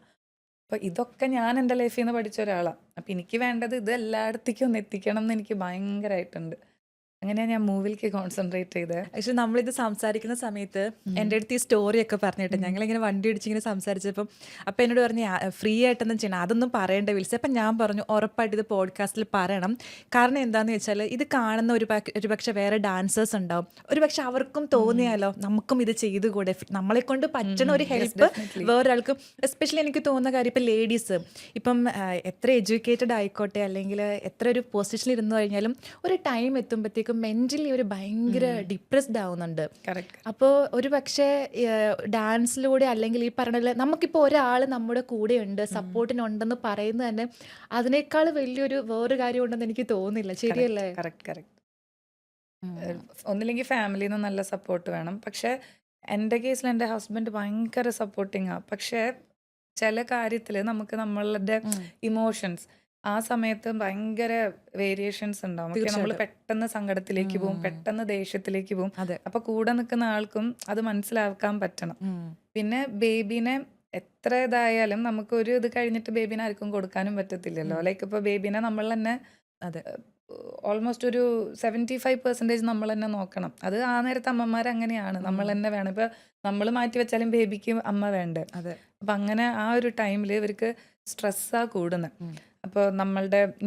അപ്പോൾ ഇതൊക്കെ ഞാൻ എൻ്റെ ലൈഫിൽ നിന്ന് പഠിച്ച ഒരാളാണ്. അപ്പോൾ എനിക്ക് വേണ്ടത് ഇത് എല്ലായിടത്തേക്കും ഒന്ന് എത്തിക്കണം എന്ന് എനിക്ക് ഭയങ്കരമായിട്ടുണ്ട്. അങ്ങനെയാണ് ഞാൻ മൂവിലേക്ക് കോൺസെൻട്രേറ്റ് ചെയ്തത്. ആക്ച്വലി നമ്മളിത് സംസാരിക്കുന്ന സമയത്ത് എൻ്റെ അടുത്ത് ഈ സ്റ്റോറിയൊക്കെ പറഞ്ഞിട്ട് ഞങ്ങളിങ്ങനെ വണ്ടി ഇടിച്ചിങ്ങനെ സംസാരിച്ചപ്പം അപ്പം എന്നോട് പറഞ്ഞ് ഫ്രീ ആയിട്ടൊന്നും ചെയ്യണം, അതൊന്നും പറയേണ്ട വിളിച്ചത്. അപ്പം ഞാൻ പറഞ്ഞു ഉറപ്പായിട്ട് ഇത് പോഡ്കാസ്റ്റിൽ പറയണം. കാരണം എന്താണെന്ന് വെച്ചാൽ ഇത് കാണുന്ന ഒരു പക്ഷെ വേറെ ഡാൻസേഴ്സ് ഉണ്ടാവും, ഒരു പക്ഷെ അവർക്കും തോന്നിയാലോ നമുക്കും ഇത് ചെയ്തുകൂടെ, നമ്മളെ കൊണ്ട് പറ്റുന്ന ഒരു ഹെൽപ്പ് വേറൊരാൾക്കും. എസ്പെഷ്യലി എനിക്ക് തോന്നുന്ന കാര്യം ഇപ്പം ലേഡീസ് ഇപ്പം എത്ര എഡ്യൂക്കേറ്റഡ് ആയിക്കോട്ടെ അല്ലെങ്കിൽ എത്ര ഒരു പൊസിഷനിൽ ഇരുന്ന് കഴിഞ്ഞാലും ഒരു ടൈം എത്തുമ്പോഴത്തേക്കും മെന്റലി ഒരു ഭയങ്കര ഡിപ്രസ്ഡ് ആവുന്നുണ്ട്. അപ്പോൾ ഒരു പക്ഷേ ഡാൻസിലൂടെ അല്ലെങ്കിൽ ഈ പറഞ്ഞ നമുക്കിപ്പോൾ ഒരാൾ നമ്മുടെ കൂടെ ഉണ്ട്, സപ്പോർട്ടിനുണ്ടെന്ന് പറയുന്നത് തന്നെ അതിനേക്കാൾ വലിയൊരു വേറൊരു കാര്യം ഉണ്ടെന്ന് എനിക്ക് തോന്നുന്നില്ല. ശരിയല്ലേ? കറക്റ്റ്. ഒന്നില്ലെങ്കിൽ ഫാമിലിയിൽ നിന്ന് നല്ല സപ്പോർട്ട് വേണം. പക്ഷെ എൻ്റെ കേസിൽ എൻ്റെ ഹസ്ബൻഡ് ഭയങ്കര സപ്പോർട്ടിങ്ങാണ്. പക്ഷേ ചില കാര്യത്തിൽ നമുക്ക് നമ്മളുടെ ഇമോഷൻസ് ആ സമയത്ത് ഭയങ്കര വേരിയേഷൻസ് ഉണ്ടാവും. നമ്മൾ പെട്ടെന്ന് സങ്കടത്തിലേക്ക് പോകും, പെട്ടെന്ന് ദേഷ്യത്തിലേക്ക് പോകും. അപ്പൊ കൂടെ നിൽക്കുന്ന ആൾക്കും അത് മനസ്സിലാക്കാൻ പറ്റണം. പിന്നെ ബേബീനെ എത്ര ഇതായാലും നമുക്ക് ഒരു ഇത് കഴിഞ്ഞിട്ട് ബേബീനെ ആർക്കും കൊടുക്കാനും പറ്റത്തില്ലല്ലോ. ലൈക്ക് ഇപ്പൊ ബേബീനെ നമ്മൾ തന്നെ ഓൾമോസ്റ്റ് ഒരു 75% നമ്മൾ തന്നെ നോക്കണം. അത് ആ നേരത്തെ അമ്മമാർ അങ്ങനെയാണ്, നമ്മൾ തന്നെ വേണം. ഇപ്പൊ നമ്മൾ മാറ്റി വെച്ചാലും ബേബിക്ക് അമ്മ വേണ്ടേ. അപ്പൊ അങ്ങനെ ആ ഒരു ടൈമിൽ ഇവർക്ക് സ്ട്രെസ്സാ കൂടുന്നത്. അപ്പോൾ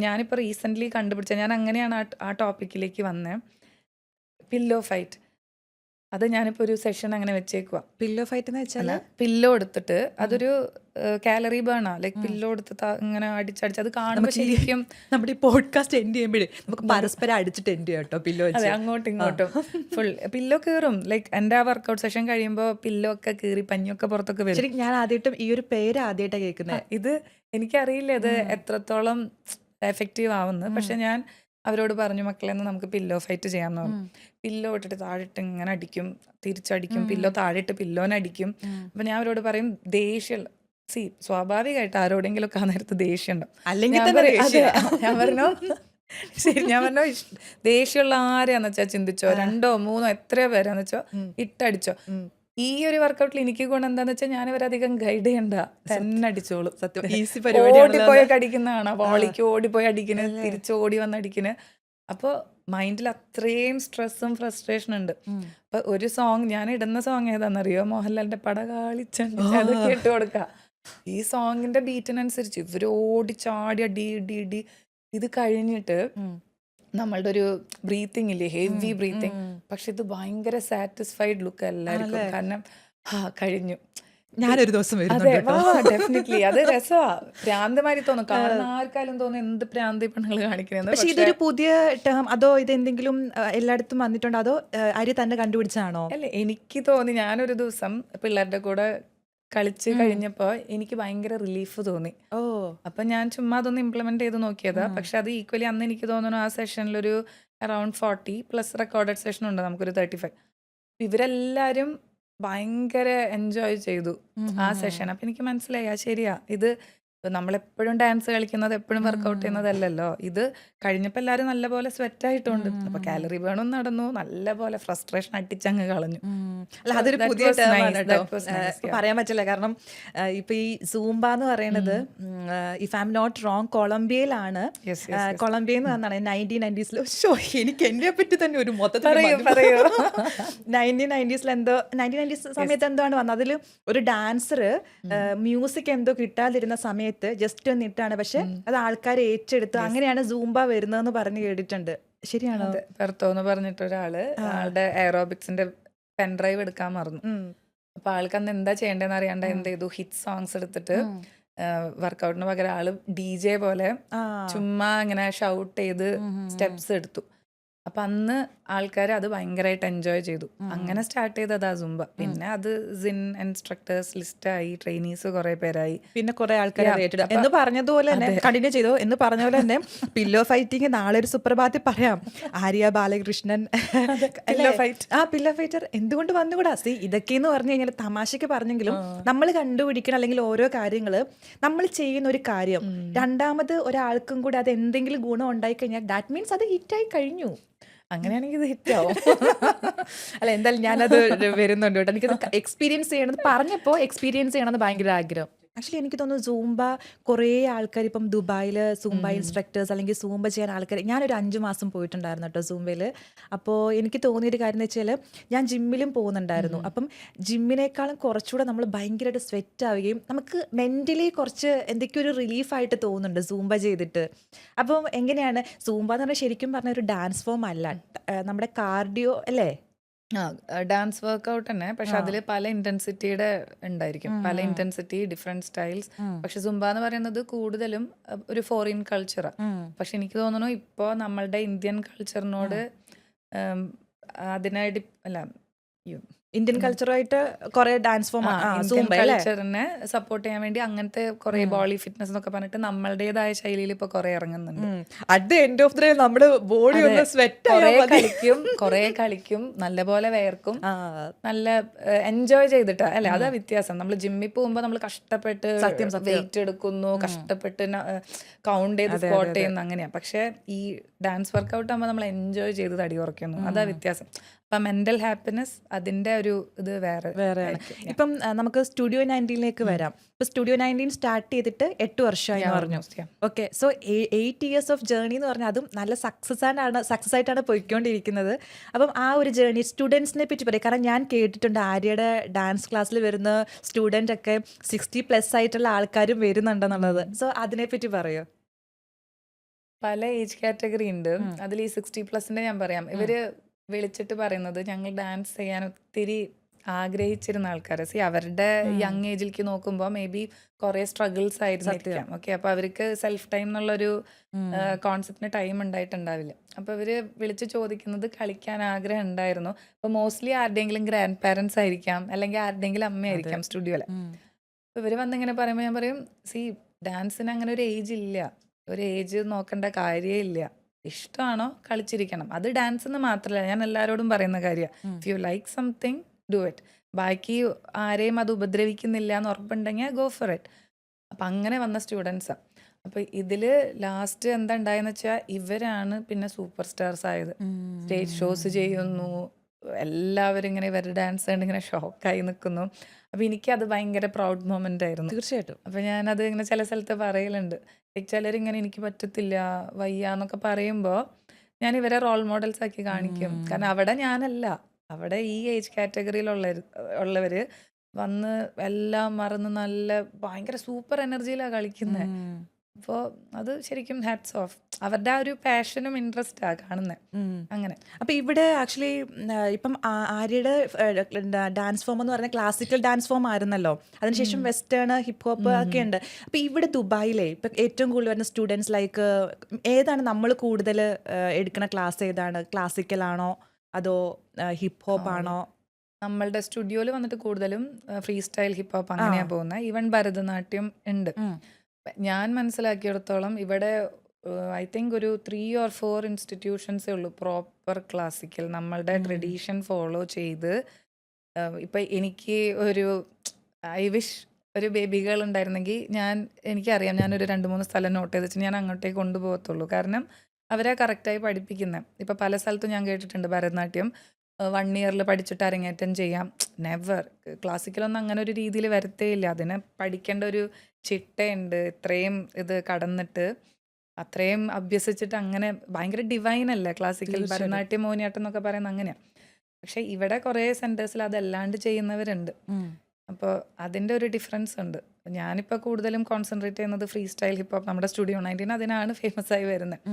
ഞാനിപ്പോൾ റീസെൻ്റ്ലി കണ്ടുപിടിച്ച, ഞാൻ അങ്ങനെയാണ് ആ ടോപ്പിക്കിലേക്ക് വന്നത്, പില്ലോ ഫൈറ്റ്. അത് ഞാനിപ്പോൾ ഒരു സെഷൻ അങ്ങനെ വെച്ചേക്കുക. പില്ലോ ഫൈറ്റ് എന്ന് വെച്ചാൽ പില്ലോ എടുത്തിട്ട് അതൊരു കാലറി ബേണാ. ലൈക്ക് പില്ലോ എടുത്ത് ഇങ്ങനെ അടിച്ചടിച്ച് അത് കാണുമ്പോൾ ശരിക്കും നമ്മുടെ ഈ പോഡ്കാസ്റ്റ് എൻഡ് ചെയ്യുമ്പോഴേ നമുക്ക് പരസ്പരം അടിച്ചിട്ട് എൻഡ് ചെയ്യാം കേട്ടോ. പില്ലോ അതെ, അങ്ങോട്ടും ഇങ്ങോട്ടും ഫുൾ പില്ലോ കീറും. ലൈക്ക് എൻ്റെ ആ വർക്കൗട്ട് സെഷൻ കഴിയുമ്പോൾ പില്ലോ ഒക്കെ കീറി പഞ്ഞൊക്കെ പുറത്തൊക്കെ വരും. ശരി, ഞാൻ ആദ്യമായിട്ടും ഈ ഒരു പേര് ആദ്യമായിട്ടാണ് കേൾക്കുന്നത്. ഇത് എനിക്കറിയില്ല ഇത് എത്രത്തോളം എഫക്റ്റീവ് ആവുന്നത്. പക്ഷെ ഞാൻ അവരോട് പറഞ്ഞു, മക്കളെന്ന് നമുക്ക് പില്ലോ ഫൈറ്റ് ചെയ്യാമെന്ന് പറഞ്ഞു. പില്ലോ ഇട്ടിട്ട് താഴിട്ട് ഇങ്ങനെ അടിക്കും, തിരിച്ചടിക്കും, പില്ലോ താഴിട്ട് പില്ലോനെ അടിക്കും. അപ്പം ഞാൻ അവരോട് പറയും ദേഷ്യം സ്വാഭാവികമായിട്ട് ആരോടെങ്കിലും ഒക്കെ ആ നേരത്ത് ദേഷ്യം ഉണ്ടാവും. ഞാൻ പറഞ്ഞു ശരി, ഞാൻ പറഞ്ഞു ദേഷ്യമുള്ള ആരെയാന്ന് വെച്ചാൽ ചിന്തിച്ചോ, 2 3 എത്രയോ പേരാന്ന് വെച്ചോ ഇട്ടടിച്ചോ. ഈ ഒരു വർക്കൗട്ടിൽ എനിക്ക് ഗുണം എന്താന്ന് വെച്ചാൽ ഞാൻ ഇവരധികം ഗൈഡ് ചെയ്യണ്ട, തന്നെ അടിച്ചോളും. സത്യം, ഈസി ഓടിപ്പോയൊക്കെ അടിക്കുന്നതാണ്. വോളിക്ക് ഓടിപ്പോയി അടിക്കുന്നത്, തിരിച്ച് ഓടി വന്ന് അടിക്കുന്നത്. അപ്പോൾ മൈൻഡിൽ അത്രയും സ്ട്രെസ്സും ഫ്രസ്ട്രേഷൻ ഉണ്ട്. അപ്പൊ ഒരു സോങ് ഞാൻ ഇടുന്ന സോങ് ഏതാണെന്നറിയോ? മോഹൻലാലിന്റെ പടകാളിച്ചണ്ട്. അതൊക്കെ ഇട്ട് കൊടുക്കുക. ഈ സോങ്ങിന്റെ ബീറ്റിനനുസരിച്ച് ഇവര് ഓടിച്ചാടി അടി. ഇത് കഴിഞ്ഞിട്ട് നമ്മളുടെ ഒരു ബ്രീത്തിങ് ഇല്ലേ, ഹെവി ബ്രീത്തിങ്. പക്ഷെ ഇത് ഭയങ്കര സാറ്റിസ്ഫൈഡ് ലുക്ക് എല്ലാവർക്കും. കാരണം കഴിഞ്ഞു, ഞാനൊരു ദിവസം ഡെഫിനറ്റ്ലി അത് രസമാ. ഭ്രാന്തമാരി തോന്നും, കാരണം ആർക്കാലും തോന്നും എന്ത് ഭ്രാന്തി പെണ്ണുകൾ കാണിക്കുന്നത്. പക്ഷെ ഇതൊരു പുതിയ ടേം അതോ ഇതെന്തെങ്കിലും എല്ലായിടത്തും വന്നിട്ടുണ്ടോ, അതോ ആര്യ തന്നെ കണ്ടുപിടിച്ചാണോ? അല്ല, എനിക്ക് തോന്നി ഞാനൊരു ദിവസം പിള്ളേരുടെ കൂടെ കളിച്ച് കഴിഞ്ഞപ്പോൾ എനിക്ക് ഭയങ്കര റിലീഫ് തോന്നി. അപ്പൊ ഞാൻ ചുമ്മാ അതൊന്ന് ഇംപ്ലിമെന്റ് ചെയ്ത് നോക്കിയതാ. പക്ഷെ അത് ഈക്വലി അന്ന് എനിക്ക് തോന്നുന്നു ആ സെഷനിലൊരു അറൌണ്ട് 40 പ്ലസ് റെക്കോർഡഡ് സെഷൻ ഉണ്ട്, നമുക്കൊരു 35. ഇവരെല്ലാരും ഭയങ്കര എൻജോയ് ചെയ്തു ആ സെഷൻ. അപ്പൊ എനിക്ക് മനസ്സിലായി ശരിയാ, ഇത് നമ്മളെപ്പോഴും ഡാൻസ് കളിക്കുന്നത് എപ്പോഴും വർക്കൗട്ട് ചെയ്യുന്നതല്ലല്ലോ. ഇത് കഴിഞ്ഞപ്പോൾ എല്ലാവരും നല്ലപോലെ സ്വെറ്റ് ആയിട്ടുണ്ട്. അപ്പൊ കാലറി ബേണും നടന്നു, നല്ലപോലെ ഫ്രസ്ട്രേഷൻ അടിച്ചങ്ങ് കളഞ്ഞു. അല്ല, അതൊരു പുതിയ പറയാൻ പറ്റില്ല. കാരണം ഇപ്പൊ ഈ സൂംബ എന്ന് പറയുന്നത്, if I am not wrong, കൊളംബിയയിലാണ്. കൊളംബിയ എന്ന് പറഞ്ഞാണ് 1990s. എനിക്ക് എന്നെ പറ്റി തന്നെ ഒരു മൊത്തത്തിൽ 1990s എന്തോ 1990s സമയത്ത് എന്താണ് വന്നത്, അതിൽ ഒരു ഡാൻസർ മ്യൂസിക് എന്തോ കിട്ടാതിരുന്ന സമയത്ത് ജസ്റ്റ് ഒന്ന് ഇട്ടാണ്, പക്ഷെ അത് ആൾക്കാർ ഏറ്റെടുത്തു. അങ്ങനെയാണ് സൂംബ വരുന്നതെന്ന് പറഞ്ഞു കേട്ടിട്ടുണ്ട്. ശരിയാണോ? പെർത്തോ എന്ന് പറഞ്ഞിട്ട് ഒരാള് ആളുടെ എയറോബിക്സിന്റെ പെൻഡ്രൈവ് എടുക്കാൻ മറന്നു. അപ്പൊ ആൾക്ക് അന്ന് എന്താ ചെയ്യേണ്ടതെന്ന് അറിയാണ്ട് എന്ത് ചെയ്തു, ഹിറ്റ് സോങ്സ് എടുത്തിട്ട് വർക്കൗട്ടിന് പകരം ആള് DJ പോലെ ചുമ്മാ ഇങ്ങനെ ഷൗട്ട് ചെയ്ത് സ്റ്റെപ്സ് എടുത്തു. അപ്പൊ അന്ന് ആൾക്കാർ അത് ഭയങ്കരമായിട്ട് എൻജോയ് ചെയ്തു. അങ്ങനെ സ്റ്റാർട്ട് ചെയ്തതാ സുംബ. പിന്നെ അത് സിൻ ഇൻസ്ട്രക്ടേഴ്സ് ലിസ്റ്റായി, ട്രെയിനീസ് കുറെ പേരായി, പിന്നെ കുറെ ആൾക്കാർ എന്ന് പറഞ്ഞതുപോലെ തന്നെ കണ്ടിന്യൂ ചെയ്തു. എന്ന് പറഞ്ഞ പോലെ തന്നെ പില്ലോ ഫൈറ്റിങ് നാളെ ഒരു സുപ്രഭാതത്തിൽ പറയാം. ആര്യ ബാലകൃഷ്ണൻ പില്ലോ ഫൈറ്റർ എന്തുകൊണ്ട് വന്നുകൂടാ? ഇതൊക്കെ എന്ന് പറഞ്ഞു കഴിഞ്ഞാൽ തമാശക്ക് പറഞ്ഞെങ്കിലും നമ്മൾ കണ്ടുപിടിക്കണം, അല്ലെങ്കിൽ ഓരോ കാര്യങ്ങള് നമ്മൾ ചെയ്യുന്ന ഒരു കാര്യം രണ്ടാമത് ഒരാൾക്കും കൂടി അത് എന്തെങ്കിലും ഗുണം ഉണ്ടായി കഴിഞ്ഞാൽ ദാറ്റ് മീൻസ് അത് ഹിറ്റായി കഴിഞ്ഞു. അങ്ങനെയാണെങ്കിൽ ഇത് ഹിറ്റ് ആവും. അല്ല എന്തായാലും ഞാനത് വരുന്നുണ്ട് കേട്ടോ. എനിക്കത് എക്സ്പീരിയൻസ് ചെയ്യണമെന്ന് പറഞ്ഞപ്പോൾ എക്സ്പീരിയൻസ് ചെയ്യണമെന്ന് ഭയങ്കര ആഗ്രഹം. ആക്ച്വലി എനിക്ക് തോന്നുന്നു സൂംബ കുറേ ആൾക്കാർ ഇപ്പം ദുബായിൽ സൂംബ ഇൻസ്ട്രക്ടേഴ്സ് അല്ലെങ്കിൽ സൂംബ ചെയ്യാൻ ആൾക്കാർ, ഞാനൊരു 5 മാസം പോയിട്ടുണ്ടായിരുന്നു കേട്ടോ സൂംബയിൽ. അപ്പോൾ എനിക്ക് തോന്നിയൊരു കാര്യം എന്ന് വെച്ചാൽ ഞാൻ ജിമ്മിലും പോകുന്നുണ്ടായിരുന്നു. അപ്പം ജിമ്മിനേക്കാളും കുറച്ചുകൂടെ നമ്മൾ ഭയങ്കരമായിട്ട് സ്വെറ്റ് ആവുകയും നമുക്ക് മെൻ്റലി കുറച്ച് എന്തൊക്കെയോ ഒരു റിലീഫായിട്ട് തോന്നുന്നുണ്ട് സൂംബ ചെയ്തിട്ട്. അപ്പം എങ്ങനെയാണ് സൂംബ എന്ന് പറഞ്ഞാൽ ശരിക്കും പറഞ്ഞ ഒരു ഡാൻസ് ഫോം അല്ല, നമ്മുടെ കാർഡിയോ അല്ലേ? ഡാൻസ് വർക്കൗട്ട് തന്നെ, പക്ഷെ ആ. അതിൽ പല ഇന്റൻസിറ്റിയുടെ ഉണ്ടായിരിക്കും, പല ഇന്റൻസിറ്റി, ഡിഫറെന്റ് സ്റ്റൈൽസ്. പക്ഷെ സുംബ എന്ന് പറയുന്നത് കൂടുതലും ഒരു ഫോറിൻ കൾച്ചറാണ്. പക്ഷെ എനിക്ക് തോന്നുന്നു ഇപ്പോൾ നമ്മളുടെ ഇന്ത്യൻ കൾച്ചറിനോട് അതിനായിട്ട് അല്ല ഇന്ത്യൻ കൾച്ചറുമായിട്ട് കുറെ ഡാൻസ് ഫോം ഇന്ത്യൻ സൂംബ അല്ലേ? കൾച്ചറിനെ സപ്പോർട്ട് ചെയ്യാൻ വേണ്ടി അങ്ങനത്തെ കുറെ ബോഡി ഫിറ്റ്നസ് എന്നൊക്കെ പറഞ്ഞിട്ട് നമ്മളുടേതായ ശൈലിയിൽ ഇപ്പൊ കുറെ ഇറങ്ങുന്നുണ്ട്. At the end of the day നമ്മുടെ ബോഡി ഒന്ന് സ്വെറ്റ് കൊറേ കളിക്കും, നല്ലപോലെ വേർക്കും, നല്ല എൻജോയ് ചെയ്തിട്ടാ അല്ലെ. അതാ വ്യത്യാസം. നമ്മൾ ജിമ്മിൽ പോകുമ്പോ നമ്മൾ കഷ്ടപ്പെട്ട് വെയിറ്റ് എടുക്കുന്നു, കഷ്ടപ്പെട്ട് കൗണ്ട് ചെയ്ത് സ്പോട്ട് ചെയ്യുന്നു, അങ്ങനെയാ. പക്ഷെ ഈ ഡാൻസ് വർക്കൗട്ട് ആകുമ്പോൾ നമ്മൾ എൻജോയ് ചെയ്ത് തടി കുറയ്ക്കുന്നു, അതാ വ്യത്യാസം. അപ്പൊ മെന്റൽ ഹാപ്പിനെസ് അതിന്റെ ഒരു ഇത് വേറെ ആയിരിക്കും. ഇപ്പം നമുക്ക് സ്റ്റുഡിയോ 19ലേക്ക് വരാം. ഇപ്പൊ സ്റ്റുഡിയോ 19 സ്റ്റാർട്ട് ചെയ്തിട്ട് 8 വർഷമായി പറഞ്ഞു. Okay, so 8 years of journey എന്ന് പറഞ്ഞാൽ അതും നല്ല സക്സസ് ആയിട്ടാണ് പോയിക്കൊണ്ടിരിക്കുന്നത്. അപ്പം ആ ഒരു ജേർണി സ്റ്റുഡൻസിനെ പറ്റി പറയും. കാരണം ഞാൻ കേട്ടിട്ടുണ്ട് ആര്യയുടെ ഡാൻസ് ക്ലാസ്സിൽ വരുന്ന സ്റ്റുഡൻ്റ് ഒക്കെ 60+ ആയിട്ടുള്ള ആൾക്കാരും വരുന്നുണ്ടെന്നുള്ളത്. സോ അതിനെപ്പറ്റി പറയോ? പല ഏജ് കാറ്റഗറി ഉണ്ട്. അതിൽ ഈ 60+ ഞാൻ പറയാം. ഇവര് വിളിച്ചിട്ട് പറയുന്നത് ഞങ്ങൾ ഡാൻസ് ചെയ്യാൻ ഒത്തിരി ആഗ്രഹിച്ചിരുന്ന ആൾക്കാരെ. അവരുടെ യങ് ഏജിലേക്ക് നോക്കുമ്പോൾ മേ ബി കുറെ സ്ട്രഗിൾസ് ആയിരുന്നിരിക്കാം. ഓക്കെ, അപ്പൊ അവർക്ക് സെൽഫ് ടൈം എന്നുള്ളൊരു കോൺസെപ്റ്റിന് ടൈം ഉണ്ടായിട്ടുണ്ടാവില്ല. അപ്പൊ ഇവര് വിളിച്ച് ചോദിക്കുന്നത് കളിക്കാൻ ആഗ്രഹം ഉണ്ടായിരുന്നു. അപ്പൊ മോസ്റ്റ്ലി ആരുടെയെങ്കിലും ഗ്രാൻഡ് പാരൻസ് ആയിരിക്കാം, അല്ലെങ്കിൽ ആരുടെയെങ്കിലും അമ്മയായിരിക്കാം സ്റ്റുഡിയോയില്. അപ്പൊ ഇവര് വന്നിങ്ങനെ പറയുമ്പോൾ ഞാൻ പറയും, ഡാൻസിന് അങ്ങനെ ഒരു ഏജ് ഇല്ല, ഒരു ഏജ് നോക്കേണ്ട കാര്യമില്ല. ഇഷ്ടമാണോ കളിച്ചിരിക്കണം. അത് ഡാൻസ് എന്ന് മാത്രമല്ല, ഞാൻ എല്ലാവരോടും പറയുന്ന കാര്യമാണ്. If you like something do it. ബാക്കി ആരെയും അത് ഉപദ്രവിക്കുന്നില്ല എന്ന് ഉറപ്പുണ്ടെങ്കിൽ ഗോ ഫോർ ഇറ്റ്. അപ്പം അങ്ങനെ വന്ന സ്റ്റുഡൻസാണ്. അപ്പം ഇതിൽ ലാസ്റ്റ് എന്താ ഉണ്ടായെന്ന് വെച്ചാൽ ഇവരാണ് പിന്നെ സൂപ്പർ സ്റ്റാർസ് ആയത്. സ്റ്റേജ് ഷോസ് ചെയ്യുന്നു, എല്ലാവരും ഇങ്ങനെ ഇവരുടെ ഡാൻസ് കണ്ട് ഇങ്ങനെ ഷോക്കായി നിൽക്കുന്നു. അപ്പം എനിക്കത് ഭയങ്കര പ്രൗഡ് മൊമെൻ്റ് ആയിരുന്നു. തീർച്ചയായിട്ടും. അപ്പം ഞാനത് ഇങ്ങനെ ചില സ്ഥലത്ത് പറയലുണ്ട്. ചിലരിങ്ങനെ എനിക്ക് പറ്റത്തില്ല, വയ്യ എന്നൊക്കെ പറയുമ്പോൾ ഞാൻ ഇവരെ റോൾ മോഡൽസ് ആക്കി കാണിക്കും. കാരണം അവിടെ ഞാനല്ല, അവിടെ ഈ ഏജ് കാറ്റഗറിയിലുള്ളവര് വന്ന് എല്ലാം മറന്ന് നല്ല ഭയങ്കര സൂപ്പർ എനർജിയിലാണ് കളിക്കുന്നത്. അപ്പോൾ അത് ശരിക്കും ഹാറ്റ്സ് ഓഫ്. അവരുടെ ആ ഒരു പാഷനും ഇൻട്രസ്റ്റാ കാണുന്നത്. അങ്ങനെ. അപ്പൊ ഇവിടെ ആക്ച്വലി ഇപ്പം ആര്യയുടെ ഡാൻസ് ഫോം എന്ന് പറഞ്ഞാൽ ക്ലാസിക്കൽ ഡാൻസ് ഫോം ആയിരുന്നല്ലോ. അതിനുശേഷം വെസ്റ്റേൺ, ഹിപ്പ് ഹോപ്പ് ഒക്കെ ഉണ്ട്. അപ്പൊ ഇവിടെ ദുബായിലെ ഇപ്പൊ ഏറ്റവും കൂടുതൽ വരുന്ന സ്റ്റുഡൻസ് ലൈക്ക് ഏതാണ് നമ്മൾ കൂടുതൽ എടുക്കുന്ന ക്ലാസ്? ഏതാണ്? ക്ലാസിക്കൽ ആണോ അതോ ഹിപ്പ് ഹോപ്പ് ആണോ? നമ്മളുടെ സ്റ്റുഡിയോയിൽ വന്നിട്ട് കൂടുതലും ഫ്രീ സ്റ്റൈൽ ഹിപ്പ് ഹോപ്പ് അങ്ങനെയാ പോകുന്നത്. ഈവൻ ഭരതനാട്യം ഉണ്ട്. ഞാൻ മനസ്സിലാക്കിയിടത്തോളം ഇവിടെ ഐ തിങ്ക് ഒരു 3 or 4 ഇൻസ്റ്റിറ്റ്യൂഷൻസേ ഉള്ളൂ പ്രോപ്പർ ക്ലാസിക്കൽ നമ്മളുടെ ട്രഡീഷൻ ഫോളോ ചെയ്ത്. ഇപ്പം എനിക്ക് ഒരു ഐ വിഷ് ഒരു ബേബി ഗേൾ ഉണ്ടായിരുന്നെങ്കിൽ എനിക്കറിയാം, ഞാനൊരു 2-3 സ്ഥലം നോട്ട് ചെയ്ത് വെച്ച് ഞാൻ അങ്ങോട്ടേക്ക് കൊണ്ടുപോകത്തുള്ളൂ. കാരണം അവരെ കറക്റ്റായി പഠിപ്പിക്കുന്നത്. ഇപ്പം പല സ്ഥലത്തും ഞാൻ കേട്ടിട്ടുണ്ട് ഭരതനാട്യം 1 year പഠിച്ചിട്ട് അരങ്ങേറ്റം ചെയ്യാം. നെവർ. ക്ലാസിക്കലൊന്നും അങ്ങനെ ഒരു രീതിയിൽ വരത്തേയില്ല. അതിനെ പഠിക്കേണ്ട ഒരു ചിട്ടയുണ്ട്. ഇത്രയും ഇത് കടന്നിട്ട് അത്രയും അഭ്യസിച്ചിട്ട് അങ്ങനെ ഭയങ്കര ഡിവൈൻ അല്ലേ ക്ലാസിക്കൽ. ഭരതനാട്യം, മോഹിനിയാട്ടം എന്നൊക്കെ പറയുന്നത് അങ്ങനെയാണ്. പക്ഷെ ഇവിടെ കുറേ സെൻറ്റേഴ്സിൽ അതല്ലാണ്ട് ചെയ്യുന്നവരുണ്ട്. അപ്പോൾ അതിൻ്റെ ഒരു ഡിഫറൻസ് ഉണ്ട്. ഞാനിപ്പോൾ കൂടുതലും കോൺസെൻട്രേറ്റ് ചെയ്യുന്നത് ഫ്രീ സ്റ്റൈൽ ഹിപ്പ് ഹോപ്പ്, നമ്മുടെ സ്റ്റുഡിയോ 19 അതിനാണ് ഫേമസ് ആയി വരുന്നത്.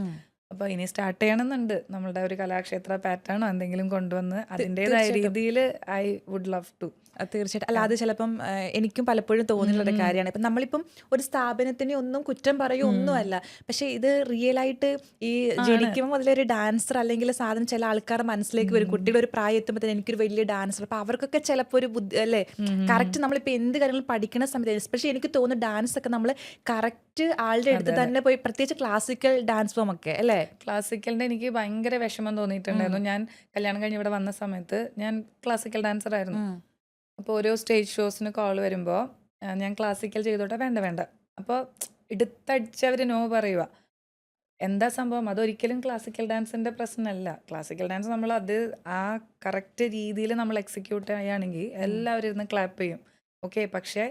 അപ്പോൾ ഇനി സ്റ്റാർട്ട് ചെയ്യണമെന്നുണ്ട് നമ്മളുടെ ഒരു കലാക്ഷേത്ര പാറ്റേണോ എന്തെങ്കിലും കൊണ്ടുവന്ന് അതിൻ്റെതായ രീതിയിൽ ഐ വുഡ് ലവ് ടു. തീർച്ചയായിട്ടും. അല്ല, അത് ചിലപ്പം എനിക്കും പലപ്പോഴും തോന്നിയിട്ടുള്ള കാര്യമാണ്. ഇപ്പം നമ്മളിപ്പം ഒരു സ്ഥാപനത്തിനെ ഒന്നും കുറ്റം പറയുക ഒന്നുമല്ല, പക്ഷെ ഇത് റിയലായിട്ട് ഈ ജനിക്കുമ്പോൾ അതിലൊരു ഡാൻസർ അല്ലെങ്കിൽ സാധനം ചില ആൾക്കാരുടെ മനസ്സിലേക്ക് വരും. കുട്ടിയുടെ ഒരു പ്രായം എത്തുമ്പോൾ തന്നെ എനിക്കൊരു വലിയ ഡാൻസർ. അപ്പം അവർക്കൊക്കെ ചിലപ്പോൾ ഒരു ബുദ്ധി അല്ലേ, കറക്റ്റ് നമ്മളിപ്പോൾ എന്ത് കാര്യങ്ങളും പഠിക്കുന്ന സമയത്ത് എസ്പെഷ്യലി എനിക്ക് തോന്നുന്നു ഡാൻസ് ഒക്കെ നമ്മൾ കറക്റ്റ് ആളുടെ അടുത്ത് തന്നെ പോയി, പ്രത്യേകിച്ച് ക്ലാസിക്കൽ ഡാൻസ് ഫോം ഒക്കെ അല്ലേ. ക്ലാസിക്കലിൻ്റെ എനിക്ക് ഭയങ്കര വിഷമം തോന്നിയിട്ടുണ്ടായിരുന്നു. ഞാൻ കല്യാണം കഴിഞ്ഞ് ഇവിടെ വന്ന സമയത്ത് ഞാൻ ക്ലാസിക്കൽ ഡാൻസർ ആയിരുന്നു. അപ്പോൾ ഓരോ സ്റ്റേജ് ഷോസിന് കോൾ വരുമ്പോൾ ഞാൻ ക്ലാസിക്കൽ ചെയ്തോട്ടെ, വേണ്ട. അപ്പോൾ എടുത്തടിച്ചവർ നോ പറയുക. എന്താ സംഭവം, അതൊരിക്കലും ക്ലാസിക്കൽ ഡാൻസിന്റെ പ്രശ്നമല്ല. ക്ലാസിക്കൽ ഡാൻസ് നമ്മൾ അത് ആ കറക്റ്റ് രീതിയിൽ നമ്മൾ എക്സിക്യൂട്ട് ചെയ്യുകയാണെങ്കിൽ എല്ലാവരും ഇരുന്ന് ക്ലാപ്പ് ചെയ്യും. ഓക്കെ, പക്ഷേ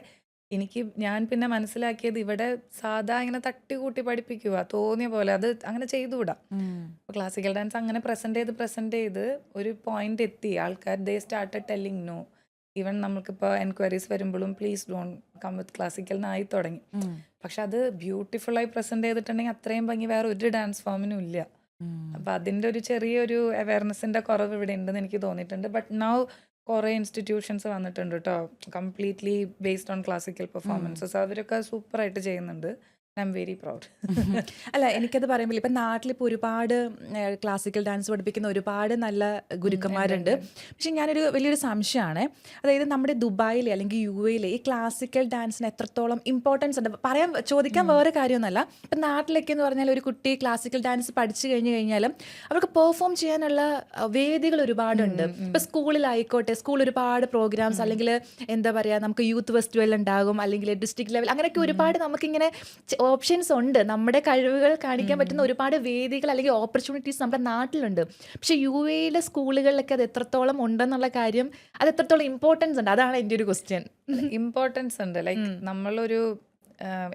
ഞാൻ പിന്നെ മനസ്സിലാക്കിയത് ഇവിടെ സാധാ ഇങ്ങനെ തട്ടിക്കൂട്ടി പഠിപ്പിക്കുക തോന്നിയ പോലെ അത് അങ്ങനെ ചെയ്തുകൂടാ. ക്ലാസിക്കൽ ഡാൻസ് അങ്ങനെ പ്രസന്റ് ചെയ്ത് ഒരു പോയിന്റ് എത്തി, ആൾക്കാർ they started telling no. Even നമുക്കിപ്പോൾ എൻക്വയറീസ് വരുമ്പോഴും please don't come with classical എന്നായി തുടങ്ങി. പക്ഷെ അത് ബ്യൂട്ടിഫുള്ളായി പ്രസന്റ് ചെയ്തിട്ടുണ്ടെങ്കിൽ അത്രയും ഭംഗി വേറെ ഒരു ഡാൻസ് ഫോമിനും ഇല്ല. അപ്പം അതിൻ്റെ ഒരു ചെറിയൊരു അവയർനെസ്സിൻ്റെ കുറവ് ഇവിടെ ഉണ്ടെന്ന് എനിക്ക് തോന്നിയിട്ടുണ്ട്. ബട്ട് നൗ കുറേ ഇൻസ്റ്റിറ്റ്യൂഷൻസ് വന്നിട്ടുണ്ട് കേട്ടോ, completely based on classical performances. അവരൊക്കെ സൂപ്പറായിട്ട് ചെയ്യുന്നുണ്ട്. I am very proud. അല്ല, എനിക്കത് പറയുമ്പോൾ ഇപ്പം നാട്ടിലിപ്പോൾ ഒരുപാട് ക്ലാസിക്കൽ ഡാൻസ് പഠിപ്പിക്കുന്ന ഒരുപാട് നല്ല ഗുരുക്കന്മാരുണ്ട്. പക്ഷെ ഞാനൊരു വലിയൊരു സംശയമാണ്, അതായത് നമ്മുടെ ദുബായിലെ അല്ലെങ്കിൽ UAE ഈ ക്ലാസിക്കൽ ഡാൻസിന് എത്രത്തോളം ഇമ്പോർട്ടൻസ് ഉണ്ട് ചോദിക്കാൻ വേറെ കാര്യമൊന്നുമല്ല. ഇപ്പം നാട്ടിലൊക്കെ എന്ന് പറഞ്ഞാൽ ഒരു കുട്ടി ക്ലാസിക്കൽ ഡാൻസ് പഠിച്ചു കഴിഞ്ഞാലും അവർക്ക് പെർഫോം ചെയ്യാനുള്ള വേദികൾ ഒരുപാടുണ്ട്. ഇപ്പം സ്കൂളിലായിക്കോട്ടെ, സ്കൂൾ ഒരുപാട് പ്രോഗ്രാംസ്, അല്ലെങ്കിൽ എന്താ പറയുക, നമുക്ക് യൂത്ത് ഫെസ്റ്റിവൽ ഉണ്ടാകും, അല്ലെങ്കിൽ ഡിസ്ട്രിക്ട് ലെവൽ, അങ്ങനെയൊക്കെ ഒരുപാട് നമുക്കിങ്ങനെ ഓപ്ഷൻസ് ഉണ്ട്. നമ്മുടെ കഴിവുകൾ കാണിക്കാൻ പറ്റുന്ന ഒരുപാട് വേദികൾ അല്ലെങ്കിൽ ഓപ്പർച്യൂണിറ്റീസ് നമ്മുടെ നാട്ടിലുണ്ട്. പക്ഷെ UAE സ്കൂളുകളിലൊക്കെ അത് എത്രത്തോളം ഉണ്ടെന്നുള്ള കാര്യം, അത് എത്രത്തോളം ഇമ്പോർട്ടൻസ് ഉണ്ട്, അതാണ് എൻ്റെ ഒരു ക്വസ്റ്റ്യൻ. ഇമ്പോർട്ടൻസ് ഉണ്ട്. ലൈക്ക് നമ്മളൊരു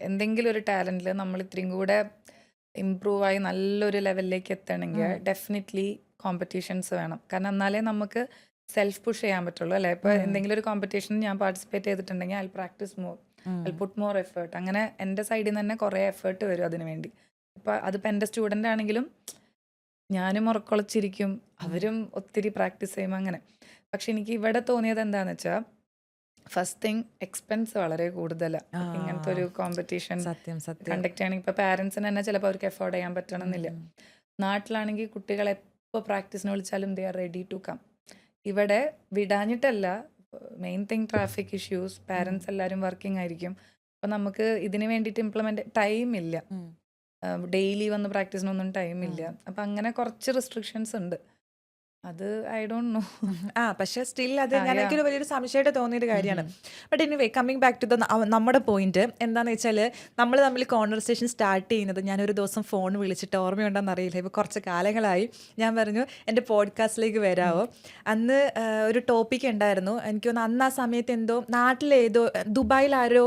എന്തെങ്കിലും ഒരു ടാലന്റിൽ നമ്മൾ ഇത്രയും കൂടെ ഇമ്പ്രൂവ് ആയി നല്ലൊരു ലെവലിലേക്ക് എത്തണമെങ്കിൽ ഡെഫിനറ്റ്ലി കോമ്പറ്റീഷൻസ് വേണം. കാരണം എന്നാലേ നമുക്ക് സെൽഫ് പുഷ് ചെയ്യാൻ പറ്റുള്ളൂ അല്ലേ. ഇപ്പോൾ എന്തെങ്കിലും ഒരു കോമ്പറ്റീഷനിൽ ഞാൻ പാർട്ടിസിപ്പേറ്റ് ചെയ്തിട്ടുണ്ടെങ്കിൽ I practice more, I put more effort. അങ്ങനെ എൻ്റെ സൈഡിൽ നിന്ന് തന്നെ കുറേ എഫേർട്ട് വരും അതിന് വേണ്ടി. ഇപ്പോൾ അതിപ്പോൾ എൻ്റെ സ്റ്റുഡൻ്റ് ആണെങ്കിലും ഞാനും ഉറക്കൊളച്ചിരിക്കും, അവരും ഒത്തിരി പ്രാക്ടീസ് ചെയ്യും അങ്ങനെ. പക്ഷെ എനിക്ക് ഇവിടെ തോന്നിയത് എന്താണെന്ന് വെച്ചാൽ, ഫസ്റ്റ് തിങ് എക്സ്പെൻസ് വളരെ കൂടുതലാണ് ഇങ്ങനത്തെ ഒരു കോമ്പറ്റീഷൻ കണ്ടക്ട് ചെയ്യണമെങ്കിൽ. ഇപ്പോൾ പാരൻസിന് തന്നെ ചിലപ്പോൾ അവർക്ക് എഫോർഡ് ചെയ്യാൻ പറ്റണമെന്നില്ല. നാട്ടിലാണെങ്കിൽ കുട്ടികൾ എപ്പോൾ പ്രാക്ടീസിന് വിളിച്ചാലും they are ready to come. ഇവിടെ വിടാഞ്ഞിട്ടല്ല, main thing traffic issues, parents എല്ലാവരും വർക്കിംഗ് ആയിരിക്കും. അപ്പം നമുക്ക് ഇതിന് വേണ്ടിയിട്ട് ഇംപ്ലിമെൻ്റ് ടൈമില്ല, ഡെയിലി വന്ന് പ്രാക്ടീസിനൊന്നും ടൈമില്ല. അപ്പം അങ്ങനെ കുറച്ച് റെസ്ട്രിക്ഷൻസ് ഉണ്ട്. അത് ഐ ഡോണ്ട് നോ. പക്ഷേ സ്റ്റിൽ അത് എനിക്കൊരു വലിയൊരു സംശയമായിട്ട് തോന്നിയൊരു കാര്യമാണ്. But anyway, coming back to the നമ്മുടെ പോയിന്റ് എന്താണെന്ന് വെച്ചാൽ, നമ്മൾ തമ്മിൽ കോൺവെർസേഷൻ സ്റ്റാർട്ട് ചെയ്യുന്നത്, ഞാനൊരു ദിവസം ഫോൺ വിളിച്ചിട്ട്, ഓർമ്മയുണ്ടെന്ന് അറിയില്ല, ഇപ്പോൾ കുറച്ച് കാലങ്ങളായി, ഞാൻ പറഞ്ഞു എൻ്റെ പോഡ്കാസ്റ്റിലേക്ക് വരാമോ. അന്ന് ഒരു ടോപ്പിക് ഉണ്ടായിരുന്നു, എനിക്ക് തോന്നുന്നു അന്ന് ആ സമയത്ത് എന്തോ നാട്ടിലേതോ ദുബായിൽ ആരോ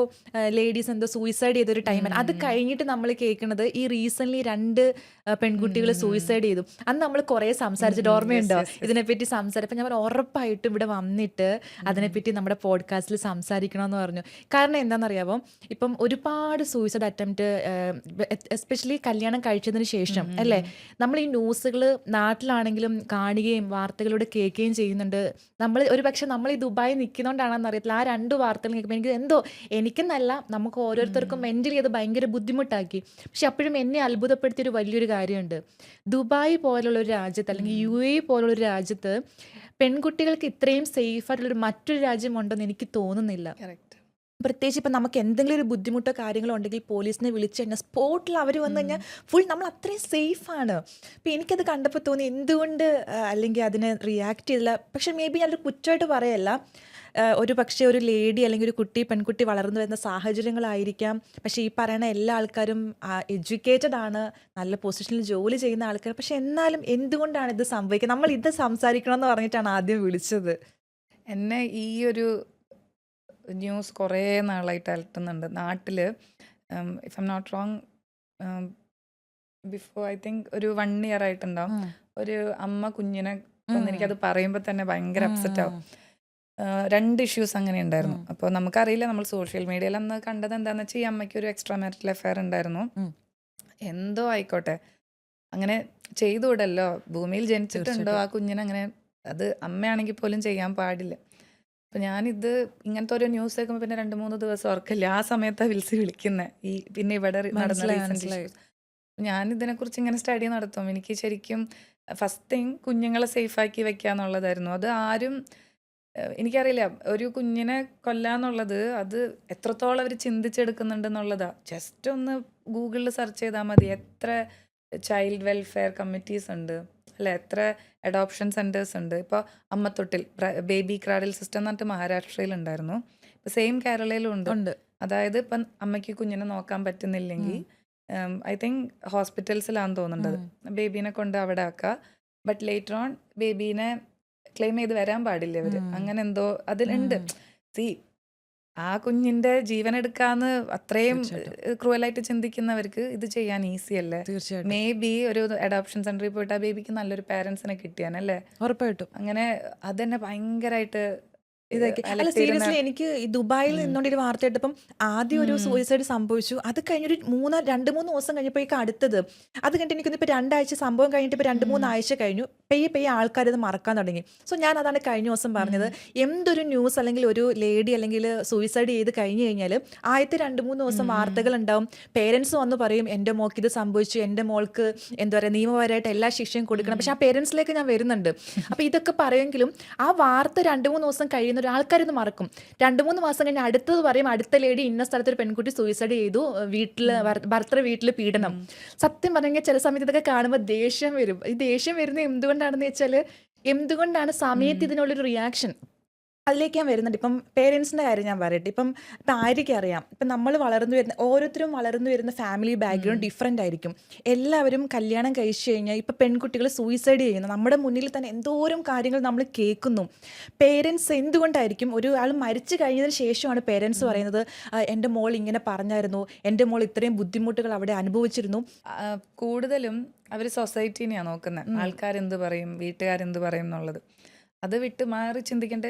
ലേഡീസ് എന്തോ സൂയിസൈഡ് ചെയ്തൊരു ടൈമാണ്. അത് കഴിഞ്ഞിട്ട് നമ്മൾ കേൾക്കുന്നത് ഈ റീസെൻ്റ്ലി 2 പെൺകുട്ടികൾ സൂയിസൈഡ് ചെയ്തു. അന്ന് നമ്മൾ കുറേ സംസാരിച്ചിട്ട് ഓർമ്മയുണ്ടോ ഇതിനെപ്പറ്റി സംസാരിച്ചപ്പോൾ ഞാൻ ഉറപ്പായിട്ടും ഇവിടെ വന്നിട്ട് അതിനെപ്പറ്റി നമ്മുടെ പോഡ്കാസ്റ്റിൽ സംസാരിക്കണമെന്ന് പറഞ്ഞു. കാരണം എന്താണെന്നറിയാമോ, ഇപ്പം ഒരുപാട് സൂയിസൈഡ് അറ്റംപ്റ്റ്, എസ്പെഷ്യലി കല്യാണം കഴിച്ചതിന് ശേഷം അല്ലേ, നമ്മൾ ഈ ന്യൂസുകൾ നാട്ടിലാണെങ്കിലും കാണുകയും വാർത്തകളിലൂടെ കേൾക്കുകയും ചെയ്യുന്നുണ്ട്. നമ്മൾ ഒരുപക്ഷെ നമ്മൾ ഈ ദുബായി നിൽക്കുന്നതുകൊണ്ടാണെന്ന് അറിയത്തില്ല, ആ 2 വാർത്തകൾ കേൾക്കുമ്പോൾ എനിക്ക് എന്തോ, എനിക്കെന്നല്ല നമുക്ക് ഓരോരുത്തർക്കും മെൻ്റലി അത് ഭയങ്കര ബുദ്ധിമുട്ടാക്കി. പക്ഷെ അപ്പോഴും എന്നെ അത്ഭുതപ്പെടുത്തിയൊരു വലിയൊരു കാര്യമുണ്ട്. ദുബായ് പോലുള്ളൊരു രാജ്യത്ത് അല്ലെങ്കിൽ UAE പോലുള്ളൊരു രാജ്യത്ത് പെൺകുട്ടികൾക്ക് ഇത്രയും സേഫ് ആയിട്ടുള്ളൊരു മറ്റൊരു രാജ്യമുണ്ടെന്ന് എനിക്ക് തോന്നുന്നില്ല. പ്രത്യേകിച്ച് ഇപ്പം നമുക്ക് എന്തെങ്കിലും ഒരു ബുദ്ധിമുട്ടോ കാര്യങ്ങളോ ഉണ്ടെങ്കിൽ പോലീസിനെ വിളിച്ചു കഴിഞ്ഞാൽ സ്പോട്ടിൽ അവർ വന്നു കഴിഞ്ഞാൽ ഫുൾ നമ്മൾ അത്രയും സേഫാണ്. അപ്പം എനിക്കത് കണ്ടപ്പോൾ തോന്നി എന്തുകൊണ്ട് അല്ലെങ്കിൽ അതിനെ റിയാക്ട് ചെയ്തില്ല. പക്ഷെ മേ ബി ഞാനൊരു കുറ്റമായിട്ട് പറയല്ല, ഒരു പക്ഷേ ഒരു ലേഡി അല്ലെങ്കിൽ ഒരു പെൺകുട്ടി വളർന്നു വരുന്ന സാഹചര്യങ്ങളായിരിക്കാം. പക്ഷേ ഈ പറയുന്ന എല്ലാ ആൾക്കാരും എഡ്യൂക്കേറ്റഡ് ആണ്, നല്ല പൊസിഷനിൽ ജോലി ചെയ്യുന്ന ആൾക്കാർ. പക്ഷെ എന്നാലും എന്തുകൊണ്ടാണ് ഇത് സംഭവിക്കുന്നത്? നമ്മൾ ഇത് സംസാരിക്കണം എന്ന് പറഞ്ഞിട്ടാണ് ആദ്യം വിളിച്ചത്. എന്നെ ഈ ഒരു ന്യൂസ് കുറേ നാളായിട്ട് അലട്ടുന്നുണ്ട് നാട്ടിൽ. If I am not wrong, before I think ഒരു 1 year ആയിട്ടുണ്ടാവും, ഒരു അമ്മ കുഞ്ഞിനെ എനിക്കത് പറയുമ്പോൾ തന്നെ ഭയങ്കര അപ്സെറ്റ് ആവും. 2 ഇഷ്യൂസ് അങ്ങനെ ഉണ്ടായിരുന്നു. അപ്പോൾ നമുക്കറിയില്ല, നമ്മൾ സോഷ്യൽ മീഡിയയിൽ അന്ന് കണ്ടത് എന്താണെന്ന് വെച്ചാൽ, ഈ അമ്മയ്ക്ക് ഒരു എക്സ്ട്രാ മാരിറ്റൽ അഫെയർ ഉണ്ടായിരുന്നു. എന്തോ ആയിക്കോട്ടെ, അങ്ങനെ ചെയ്തുകൂടല്ലോ, ഭൂമിയിൽ ജനിച്ചിട്ടുണ്ടോ ആ കുഞ്ഞിനെ അങ്ങനെ, അത് അമ്മയാണെങ്കിൽ പോലും ചെയ്യാൻ പാടില്ല. അപ്പം ഞാനിത് ഇങ്ങനത്തെ ഒരു ന്യൂസ് കേൾക്കുമ്പോൾ പിന്നെ 2-3 ദിവസം ഓർക്കില്ല. ആ സമയത്താണ് വിളിക്കുന്നത് ഈ പിന്നെ ഇവിടെ നടന്ന റീസെന്റ് ഇഷ്യൂസ്. ഞാനിതിനെക്കുറിച്ച് ഇങ്ങനെ സ്റ്റഡി നടത്തും. എനിക്ക് ശരിക്കും ഫസ്റ്റ് തിങ് കുഞ്ഞുങ്ങളെ സേഫാക്കി വെക്കുക എന്നുള്ളതായിരുന്നു. അത് ആരും എനിക്കറിയില്ല, ഒരു കുഞ്ഞിനെ കൊല്ലാന്നുള്ളത് അത് എത്രത്തോളം അവർ ചിന്തിച്ചെടുക്കുന്നുണ്ടെന്നുള്ളതാ. ജസ്റ്റ് ഒന്ന് ഗൂഗിളിൽ സെർച്ച് ചെയ്താൽ മതി, എത്ര ചൈൽഡ് വെൽഫെയർ കമ്മിറ്റീസ് ഉണ്ട് അല്ലെ, എത്ര അഡോപ്ഷൻ സെൻറ്റേഴ്സ് ഉണ്ട്. ഇപ്പോൾ അമ്മത്തൊട്ടിൽ, ബേബി ക്രാഡിൽ സിസ്റ്റം എന്ന് പറഞ്ഞിട്ട് മഹാരാഷ്ട്രയിലുണ്ടായിരുന്നു. ഇപ്പോൾ സെയിം കേരളയിലും ഉണ്ട്. അതായത് ഇപ്പം അമ്മയ്ക്ക് കുഞ്ഞിനെ നോക്കാൻ പറ്റുന്നില്ലെങ്കിൽ ഐ തിങ്ക് ഹോസ്പിറ്റൽസിലാണെന്ന് തോന്നുന്നുണ്ട് ബേബീനെ കൊണ്ട് അവിടെ ആക്കുക. ബട്ട് ലേറ്റർ ഓൺ ബേബീനെ ക്ലെയിം ചെയ്ത് വരാൻ പാടില്ല അവര്. അങ്ങനെ എന്തോ അതിലുണ്ട്. സി ആ കുഞ്ഞിന്റെ ജീവൻ എടുക്കാന്ന് അത്രയും ക്രൂവലായിട്ട് ചിന്തിക്കുന്നവർക്ക് ഇത് ചെയ്യാൻ ഈസി അല്ലേ? തീർച്ചയായിട്ടും മേ ബി ഒരു അഡോപ്ഷൻ സെന്ററിൽ പോയിട്ട് ആ ബേബിക്ക് നല്ലൊരു പാരന്റ്സിനെ കിട്ടിയാനല്ലേ? ഉറപ്പായിട്ടും അങ്ങനെ അതന്നെ ഭയങ്കരമായിട്ട് ഇതൊക്കെ അല്ല സീരിയസ്ലി എനിക്ക് ഈ ദുബായിൽ നിന്നുകൊണ്ട് ഒരു വാർത്ത കേട്ടപ്പം ആദ്യം ഒരു സൂയിസൈഡ് സംഭവിച്ചു. അത് കഴിഞ്ഞൊരു 2-3 ദിവസം കഴിഞ്ഞപ്പോഴേക്കും അടുത്തത്. അത് കഴിഞ്ഞിട്ട് എനിക്കൊന്നിപ്പോൾ 2 ആഴ്ച സംഭവം കഴിഞ്ഞിട്ട് ഇപ്പോൾ 2-3 ആഴ്ച കഴിഞ്ഞു. പെയ്യെ ആൾക്കാർ ഇത് മറക്കാൻ തുടങ്ങി. സോ ഞാൻ അതാണ് കഴിഞ്ഞ ദിവസം പറഞ്ഞത്. എന്തൊരു ന്യൂസ് അല്ലെങ്കിൽ ഒരു ലേഡി അല്ലെങ്കിൽ സൂയിസൈഡ് ചെയ്ത് കഴിഞ്ഞ് കഴിഞ്ഞാൽ ആദ്യത്തെ 2-3 ദിവസം വാർത്തകൾ ഉണ്ടാവും. പേരൻസ് വന്ന് പറയും എൻ്റെ മോൾക്ക് ഇത് സംഭവിച്ചു, എൻ്റെ മോൾക്ക് എന്താ പറയുക നിയമപരമായിട്ട് എല്ലാ ശിക്ഷയും കൊടുക്കണം. പക്ഷെ ആ പേരൻസിലേക്ക് ഞാൻ വരുന്നുണ്ട്. അപ്പോൾ ഇതൊക്കെ പറയുമെങ്കിലും ആ വാർത്ത 2-3 ദിവസം കഴിയുന്ന ആൾക്കാരിത് മറക്കും. 2-3 മാസം കഴിഞ്ഞ് അടുത്തത് പറയും അടുത്ത ലേഡി ഇന്ന സ്ഥലത്ത് ഒരു പെൺകുട്ടി സൂയിസൈഡ് ചെയ്തു, വീട്ടില് ഭർത്തൃ വീട്ടിൽ പീഡനം. സത്യം പറഞ്ഞാൽ ചില സമയത്ത് ഇതൊക്കെ കാണുമ്പോൾ ദേഷ്യം വരും. ഈ ദേഷ്യം വരുന്നത് എന്തുകൊണ്ടാണെന്ന് വെച്ചാൽ എന്തുകൊണ്ടാണ് സമയത്ത് ഇതിനുള്ളൊരു റിയാക്ഷൻ അതിലേക്ക് ഞാൻ വരുന്നുണ്ട്. ഇപ്പം പേരൻസിൻ്റെ കാര്യം ഞാൻ പറയട്ടെ. ഇപ്പം ആര്യയ്ക്ക് അറിയാം, ഇപ്പം നമ്മൾ വളർന്നു വരുന്ന ഓരോരുത്തരും വളർന്നു വരുന്ന ഫാമിലി ബാക്ക്ഗ്രൗണ്ട് ഡിഫറെൻ്റ് ആയിരിക്കും. എല്ലാവരും കല്യാണം കഴിച്ചു കഴിഞ്ഞാൽ ഇപ്പം പെൺകുട്ടികൾ സൂയിസൈഡ് ചെയ്യുന്നു. നമ്മുടെ മുന്നിൽ തന്നെ എന്തോരം കാര്യങ്ങൾ നമ്മൾ കേൾക്കുന്നു. പേരൻസ് എന്തുകൊണ്ടായിരിക്കും ഒരു ആൾ മരിച്ചു കഴിഞ്ഞതിന് ശേഷമാണ് പേരൻസ് പറയുന്നത് എൻ്റെ മോൾ ഇങ്ങനെ പറഞ്ഞായിരുന്നു, എൻ്റെ മോൾ ഇത്രയും ബുദ്ധിമുട്ടുകൾ അവിടെ അനുഭവിച്ചിരുന്നു. കൂടുതലും അവർ സൊസൈറ്റീനെയാണ് നോക്കുന്നത്. ആൾക്കാരെന്ത് പറയും, വീട്ടുകാരെന്ത് പറയും എന്നുള്ളത്. അത് വിട്ട് മാറി ചിന്തിക്കേണ്ട.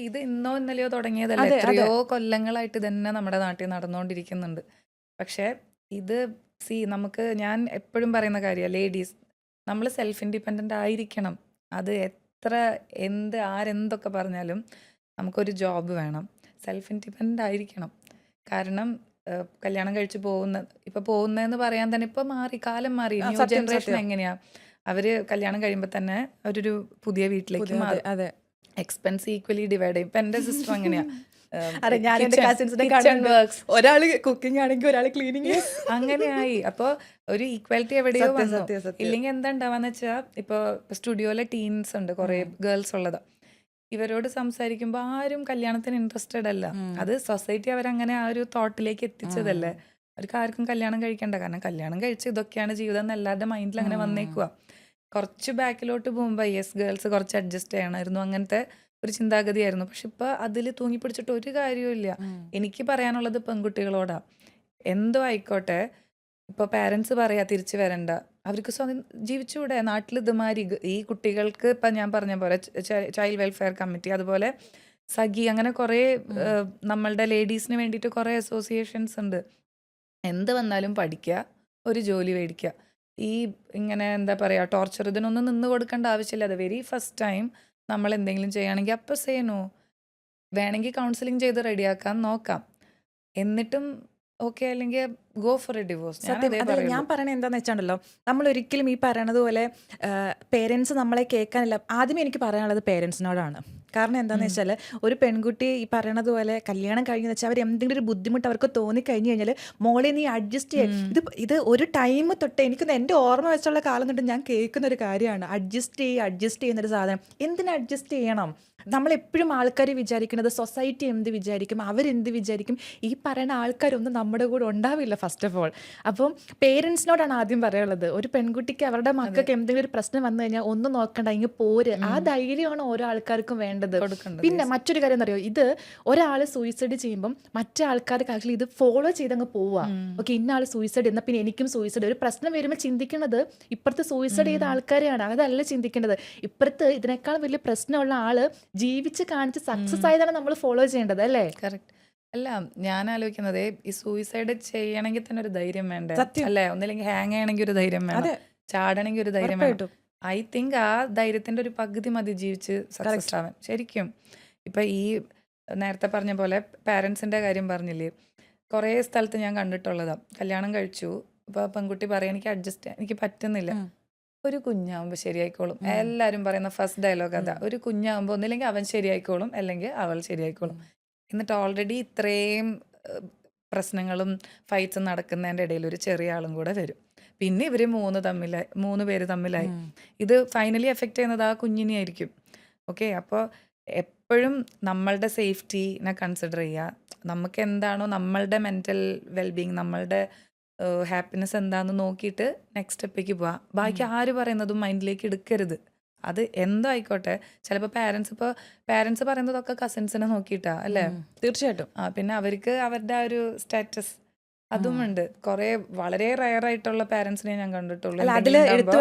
ഇത് ഇന്നോ ഇന്നലെയോ തുടങ്ങിയതല്ല, എത്രയോ കൊല്ലങ്ങളായിട്ട് തന്നെ നമ്മുടെ നാട്ടിൽ നടന്നുകൊണ്ടിരിക്കുന്നുണ്ട്. പക്ഷെ ഇത് നമുക്ക് ഞാൻ എപ്പോഴും പറയുന്ന കാര്യമാണ്, ലേഡീസ് നമ്മൾ സെൽഫ് ഇൻഡിപെൻഡൻ്റ് ആയിരിക്കണം. അത് എത്ര ആരെന്തൊക്കെ പറഞ്ഞാലും നമുക്കൊരു ജോബ് വേണം, സെൽഫ് ഇൻഡിപെൻഡൻ്റ് ആയിരിക്കണം. കാരണം കല്യാണം കഴിച്ച് പോകുന്നതെന്ന് പറയാൻ തന്നെ ഇപ്പൊ കാലം മാറി. ന്യൂ ജനറേഷൻ എങ്ങനെയാ, അവര് കല്യാണം കഴിയുമ്പോൾ തന്നെ അവരൊരു പുതിയ വീട്ടിലേക്ക് മാറും. എക്സ്പെൻസ് ഈക്വലി ഡിവൈഡ് ചെയ്യും. ഇപ്പൊ എന്റെ സിസ്റ്റർ അങ്ങനെയാ. ഒരാള് കുക്കിംഗ് ആണെങ്കിൽ ഒരാള് ക്ലീനിങ് അങ്ങനെയായി. അപ്പോൾ ഒരു ഈക്വാലിറ്റി എവിടെയോ വന്നു. ഇല്ലെങ്കിൽ എന്താ ഉണ്ടാവാന്ന് വെച്ചാൽ ഇപ്പൊ സ്റ്റുഡിയോയിലെ ടീൻസ് ഉണ്ട്, കുറെ ഗേൾസ് ഉള്ളത്. ഇവരോട് സംസാരിക്കുമ്പോൾ ആരും കല്യാണത്തിന് ഇൻട്രസ്റ്റഡ് അല്ല. അത് സൊസൈറ്റി അവരങ്ങനെ ആ ഒരു തോട്ടിലേക്ക് എത്തിച്ചതല്ലേ. അവർക്ക് ആർക്കും കല്യാണം കഴിക്കണ്ട, കാരണം കല്യാണം കഴിച്ച് ഇതൊക്കെയാണ് ജീവിതം എന്ന് എല്ലാവരുടെ മൈൻഡിൽ അങ്ങനെ വന്നേക്കുക. കുറച്ച് ബാക്കിലോട്ട് പോകുമ്പോൾ യെസ് ഗേൾസ് കുറച്ച് അഡ്ജസ്റ്റ് ചെയ്യണമായിരുന്നു, അങ്ങനത്തെ ഒരു ചിന്താഗതിയായിരുന്നു. പക്ഷെ ഇപ്പൊ അതിൽ തൂങ്ങിപ്പിടിച്ചിട്ട് ഒരു കാര്യമില്ല. എനിക്ക് പറയാനുള്ളത് പെൺകുട്ടികളോടാ, എന്തോ ആയിക്കോട്ടെ. ഇപ്പോൾ പാരൻസ് പറയാ തിരിച്ചു വരണ്ട, അവർക്ക് ജീവിച്ചുകൂടെ നാട്ടിൽ. ഇതുമാതിരി ഈ കുട്ടികൾക്ക് ഇപ്പം ഞാൻ പറഞ്ഞ പോലെ ചൈൽഡ് വെൽഫെയർ കമ്മിറ്റി, അതുപോലെ സഖി, അങ്ങനെ കുറേ നമ്മളുടെ ലേഡീസിന് വേണ്ടിയിട്ട് കുറേ അസോസിയേഷൻസ് ഉണ്ട്. എന്ത് വന്നാലും പഠിക്കുക, ഒരു ജോലി മേടിക്കുക. ഇങ്ങനെ എന്താ പറയുക, ടോർച്ചർ ഇതിനൊന്നും നിന്ന് കൊടുക്കേണ്ട ആവശ്യമില്ല. അത് വെരി ഫസ്റ്റ് ടൈം നമ്മൾ എന്തെങ്കിലും ചെയ്യുകയാണെങ്കിൽ അപ്പം സേനോ വേണമെങ്കിൽ കൗൺസിലിംഗ് ചെയ്ത് റെഡിയാക്കാൻ നോക്കാം. എന്നിട്ടും ഓക്കെ അല്ലെങ്കിൽ ഗോ ഫോർ എ ഡിവോഴ്സ്. ഞാൻ പറയണത് എന്താണെന്ന് വെച്ചാണ്ടല്ലോ, നമ്മൾ ഒരിക്കലും ഈ പറയണത് പോലെ പേരൻസ് നമ്മളെ കേൾക്കാനില്ല. ആദ്യമേ എനിക്ക് പറയാനുള്ളത് പേരൻസിനോടാണ്. കാരണം എന്താണെന്ന് വെച്ചാൽ ഒരു പെൺകുട്ടി ഈ പറയണത് പോലെ കല്യാണം കഴിഞ്ഞെന്ന് വെച്ചാൽ അവർ എന്തെങ്കിലും ഒരു ബുദ്ധിമുട്ട് അവർക്ക് തോന്നിക്കഴിഞ്ഞ് കഴിഞ്ഞാൽ മോളെ നീ അഡ്ജസ്റ്റ് ചെയ്യും. ഇത് ഒരു ടൈം തൊട്ട് എനിക്കൊന്ന് എൻ്റെ ഓർമ്മ വെച്ചുള്ള കാലം തൊട്ട് ഞാൻ കേൾക്കുന്ന ഒരു കാര്യമാണ്. അഡ്ജസ്റ്റ് ചെയ്യുന്നൊരു സാധനം. എന്തിനു അഡ്ജസ്റ്റ് ചെയ്യണം? നമ്മളെപ്പോഴും ആൾക്കാർ വിചാരിക്കുന്നത് സൊസൈറ്റി എന്ത് വിചാരിക്കും, അവരെന്ത് വിചാരിക്കും. ഈ പറയുന്ന ആൾക്കാരൊന്നും നമ്മുടെ കൂടെ ഉണ്ടാവില്ല ഫസ്റ്റ് ഓഫ് ഓൾ. അപ്പം പേരൻസിനോടാണ് ആദ്യം പറയാനുള്ളത്. ഒരു പെൺകുട്ടിക്ക് അവരുടെ മക്കൾക്ക് എന്തെങ്കിലും ഒരു പ്രശ്നം വന്നു കഴിഞ്ഞാൽ ഒന്നും നോക്കണ്ട, ഇങ്ങ് പോര്. ആ ധൈര്യമാണ് ഓരോ ആൾക്കാർക്കും വേണ്ടത്. പിന്നെ മറ്റൊരു കാര്യം എന്താ പറയുക, ഇത് ഒരാൾ സൂയിസൈഡ് ചെയ്യുമ്പം മറ്റേ ആൾക്കാർക്ക് ആക്ച്വലി ഇത് ഫോളോ ചെയ്തങ്ങ് പോവുക. ഓക്കെ, ഇന്ന ആൾ സൂയിസൈഡ് എന്നാൽ പിന്നെ എനിക്കും സൂയിസൈഡ്. ഒരു പ്രശ്നം വരുമ്പോൾ ചിന്തിക്കുന്നത് ഇപ്പുറത്ത് സൂയിസൈഡ് ചെയ്ത ആൾക്കാരെയാണ്, അതല്ല ചിന്തിക്കേണ്ടത്. ഇപ്പുറത്ത് ഇതിനേക്കാൾ വലിയ പ്രശ്നമുള്ള ആള് ജീവിച്ച് കാണിച്ച് സക്സസ് ആയതാണ് നമ്മൾ ഫോളോ ചെയ്യേണ്ടത്, അല്ലേ? കറക്റ്റ്. അല്ല, ഞാൻ ആലോചിക്കുന്നത് ഈ സൂയിസൈഡ് ചെയ്യണമെങ്കിൽ തന്നെ ഒരു ധൈര്യം വേണ്ടേ, അല്ലേ? ഒന്നില്ലെങ്കിൽ ഹാങ് ചെയ്യണമെങ്കിൽ ഒരു ധൈര്യം വേണം, ചാടണമെങ്കിൽ ഒരു ധൈര്യം വേണം. ഐ തിങ്ക് ആ ധൈര്യത്തിന്റെ ഒരു പകുതി മതി ജീവിച്ച് സക്സസ് ആവാൻ ശരിക്കും. ഇപ്പൊ ഈ നേരത്തെ പറഞ്ഞ പോലെ പാരൻസിന്റെ കാര്യം പറഞ്ഞില്ലേ, കുറേ സ്ഥലത്ത് ഞാൻ കണ്ടിട്ടുള്ളതാ. കല്യാണം കഴിച്ചു, ഇപ്പൊ പെൺകുട്ടി പറയാം എനിക്ക് അഡ്ജസ്റ്റ് ചെയ്യാൻ എനിക്ക് പറ്റുന്നില്ല. ഒരു കുഞ്ഞാവുമ്പോൾ ശരിയായിക്കോളും. എല്ലാവരും പറയുന്ന ഫസ്റ്റ് ഡയലോഗ് അതാ, ഒരു കുഞ്ഞാവുമ്പോൾ ഒന്നില്ലെങ്കിൽ അവൻ ശരിയായിക്കോളും അല്ലെങ്കിൽ അവൾ ശരിയായിക്കോളും. എന്നിട്ട് ഓൾറെഡി ഇത്രയും പ്രശ്നങ്ങളും ഫൈറ്റ്സും നടക്കുന്നതിൻ്റെ ഇടയിൽ ഒരു ചെറിയ ആളും കൂടെ വരും. പിന്നെ ഇവർ 3 പേര് തമ്മിലായി. ഇത് ഫൈനലി എഫക്റ്റ് ചെയ്യുന്നത് ആ കുഞ്ഞിനെ ആയിരിക്കും. ഓക്കെ, അപ്പോൾ എപ്പോഴും നമ്മളുടെ സേഫ്റ്റിനെ കൺസിഡർ ചെയ്യുക. നമുക്ക് എന്താണോ നമ്മളുടെ മെൻ്റൽ വെൽബീങ്, നമ്മളുടെ ഹാപ്പിനെസ് എന്താന്ന് നോക്കിയിട്ട് നെക്സ്റ്റ് സ്റ്റെപ്പിലേക്ക് പോവാം. ബാക്കി ആര് പറയുന്നതും മൈൻഡിലേക്ക് എടുക്കരുത്. അത് എന്തോ ആയിക്കോട്ടെ. ചിലപ്പോൾ പാരൻസ് പറയുന്നതൊക്കെ കസിൻസിനെ നോക്കിയിട്ടാ അല്ലേ? തീർച്ചയായിട്ടും. പിന്നെ അവർക്ക് അവരുടെ ആ ഒരു സ്റ്റാറ്റസ് അതുമുണ്ട്. കുറെ വളരെ റയർ ആയിട്ടുള്ള പാരന്റ്സിനെ ഞാൻ കണ്ടിട്ടുള്ളൂ. അല്ല, അതിൽ എടുത്തു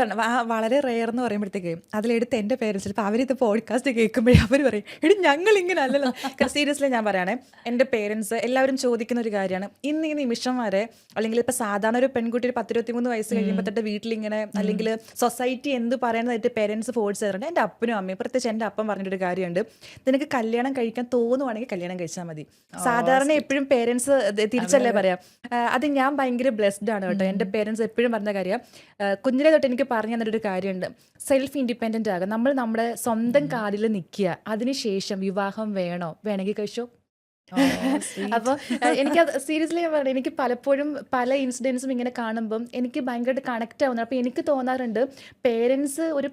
വളരെ റെയർ എന്ന് പറയുമ്പോഴത്തേക്ക് അതിലെടുത്ത് എൻ്റെ പേരൻസ് ചിലപ്പോൾ അവരിത് പോഡ്കാസ്റ്റ് കേൾക്കുമ്പോഴേ അവർ പറയും, എടി ഞങ്ങൾ ഇങ്ങനെ അല്ലല്ലോ. സീരിയസ്ലി ഞാൻ പറയുകയാണെ, എൻ്റെ പേരൻസ് എല്ലാവരും ചോദിക്കുന്ന ഒരു കാര്യമാണ്. ഇന്ന് ഈ നിമിഷം വരെ, അല്ലെങ്കിൽ ഇപ്പം സാധാരണ ഒരു പെൺകുട്ടി ഒരു 10-23 വയസ്സ് കഴിയുമ്പോൾ തൊട്ട് വീട്ടിലിങ്ങനെ, അല്ലെങ്കിൽ സൊസൈറ്റി എന്ത് പറയുന്നതായിട്ട് പേരൻസ് ഫോഴ്സ് ചെയ്തിട്ടുണ്ട്. എൻ്റെ അപ്പനും അമ്മയും, പ്രത്യേകിച്ച് എൻ്റെ അപ്പം പറഞ്ഞൊരു കാര്യമുണ്ട്, നിനക്ക് കല്യാണം കഴിക്കാൻ തോന്നുവാണെങ്കിൽ കല്യാണം കഴിച്ചാൽ മതി. സാധാരണ എപ്പോഴും പേരൻസ് തിരിച്ചല്ലേ പറയാം. അത് ഞാൻ ഭയങ്കര ബ്ലെസ്ഡ് ആണ് കേട്ടോ. എൻ്റെ പേരൻസ് എപ്പോഴും പറഞ്ഞ കാര്യം, കുഞ്ഞിലെ തൊട്ട് എനിക്ക് പറഞ്ഞു തന്നൊരു കാര്യമുണ്ട്, സെൽഫ് ഇൻഡിപെൻഡൻ്റ് ആകുക. നമ്മൾ നമ്മുടെ സ്വന്തം കാലിൽ നിൽക്കുക, അതിനുശേഷം വിവാഹം വേണമെങ്കിൽ കഴിച്ചോ. അപ്പോൾ എനിക്കത് സീരിയസ്ലി ഞാൻ പറയുന്നത്, എനിക്ക് പലപ്പോഴും പല ഇൻസിഡൻസും ഇങ്ങനെ കാണുമ്പം എനിക്ക് ഭയങ്കരമായിട്ട് കണക്റ്റ് ആവുന്നത്. അപ്പോൾ എനിക്ക് തോന്നാറുണ്ട് പേരൻസ് ഒരു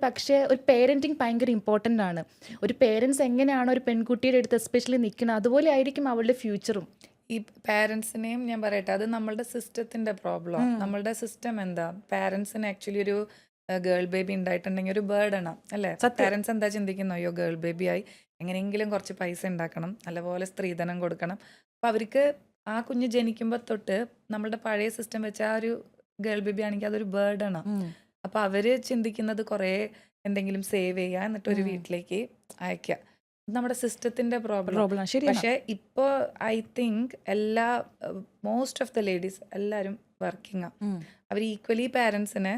പേരൻറ്റിങ് ഭയങ്കര ഇമ്പോർട്ടൻ്റ് ആണ്. ഒരു പേരൻസ് എങ്ങനെയാണോ ഒരു പെൺകുട്ടിയുടെ അടുത്ത് എസ്പെഷ്യലി നിൽക്കുന്നത്, അതുപോലെ ആയിരിക്കും അവളുടെ ഫ്യൂച്ചറും. ഈ പാരൻസിനെയും ഞാൻ പറയട്ടെ, അത് നമ്മളുടെ സിസ്റ്റത്തിന്റെ പ്രോബ്ലം. നമ്മളുടെ സിസ്റ്റം എന്താ, പാരൻസിന് ആക്ച്വലി ഒരു ഗേൾ ബേബി ഉണ്ടായിട്ടുണ്ടെങ്കിൽ ഒരു ബേർഡനാ അല്ലേ? പാരൻസ് എന്താ ചിന്തിക്കുന്നു, അയ്യോ ഗേൾ ബേബി ആയി, എങ്ങനെയെങ്കിലും കുറച്ച് പൈസ ഉണ്ടാക്കണം, നല്ലപോലെ സ്ത്രീധനം കൊടുക്കണം. അപ്പം അവർക്ക് ആ കുഞ്ഞ് ജനിക്കുമ്പോൾ തൊട്ട് നമ്മളുടെ പഴയ സിസ്റ്റം വെച്ച് ആ ഒരു ഗേൾ ബേബി ആണെങ്കിൽ അതൊരു ബേർഡനാ. അപ്പം അവര് ചിന്തിക്കുന്നത് കുറേ എന്തെങ്കിലും സേവ് ചെയ്യുക, എന്നിട്ട് ഒരു വീട്ടിലേക്ക് അയക്കുക. നമ്മുടെ സിസ്റ്റത്തിന്റെ പ്രോബ്ലം. പക്ഷെ ഇപ്പോ I think most of the ladies എല്ലാരും വർക്കിംഗ് ആ. അവർ ഈക്വലി പാരന്റ്സിനെ,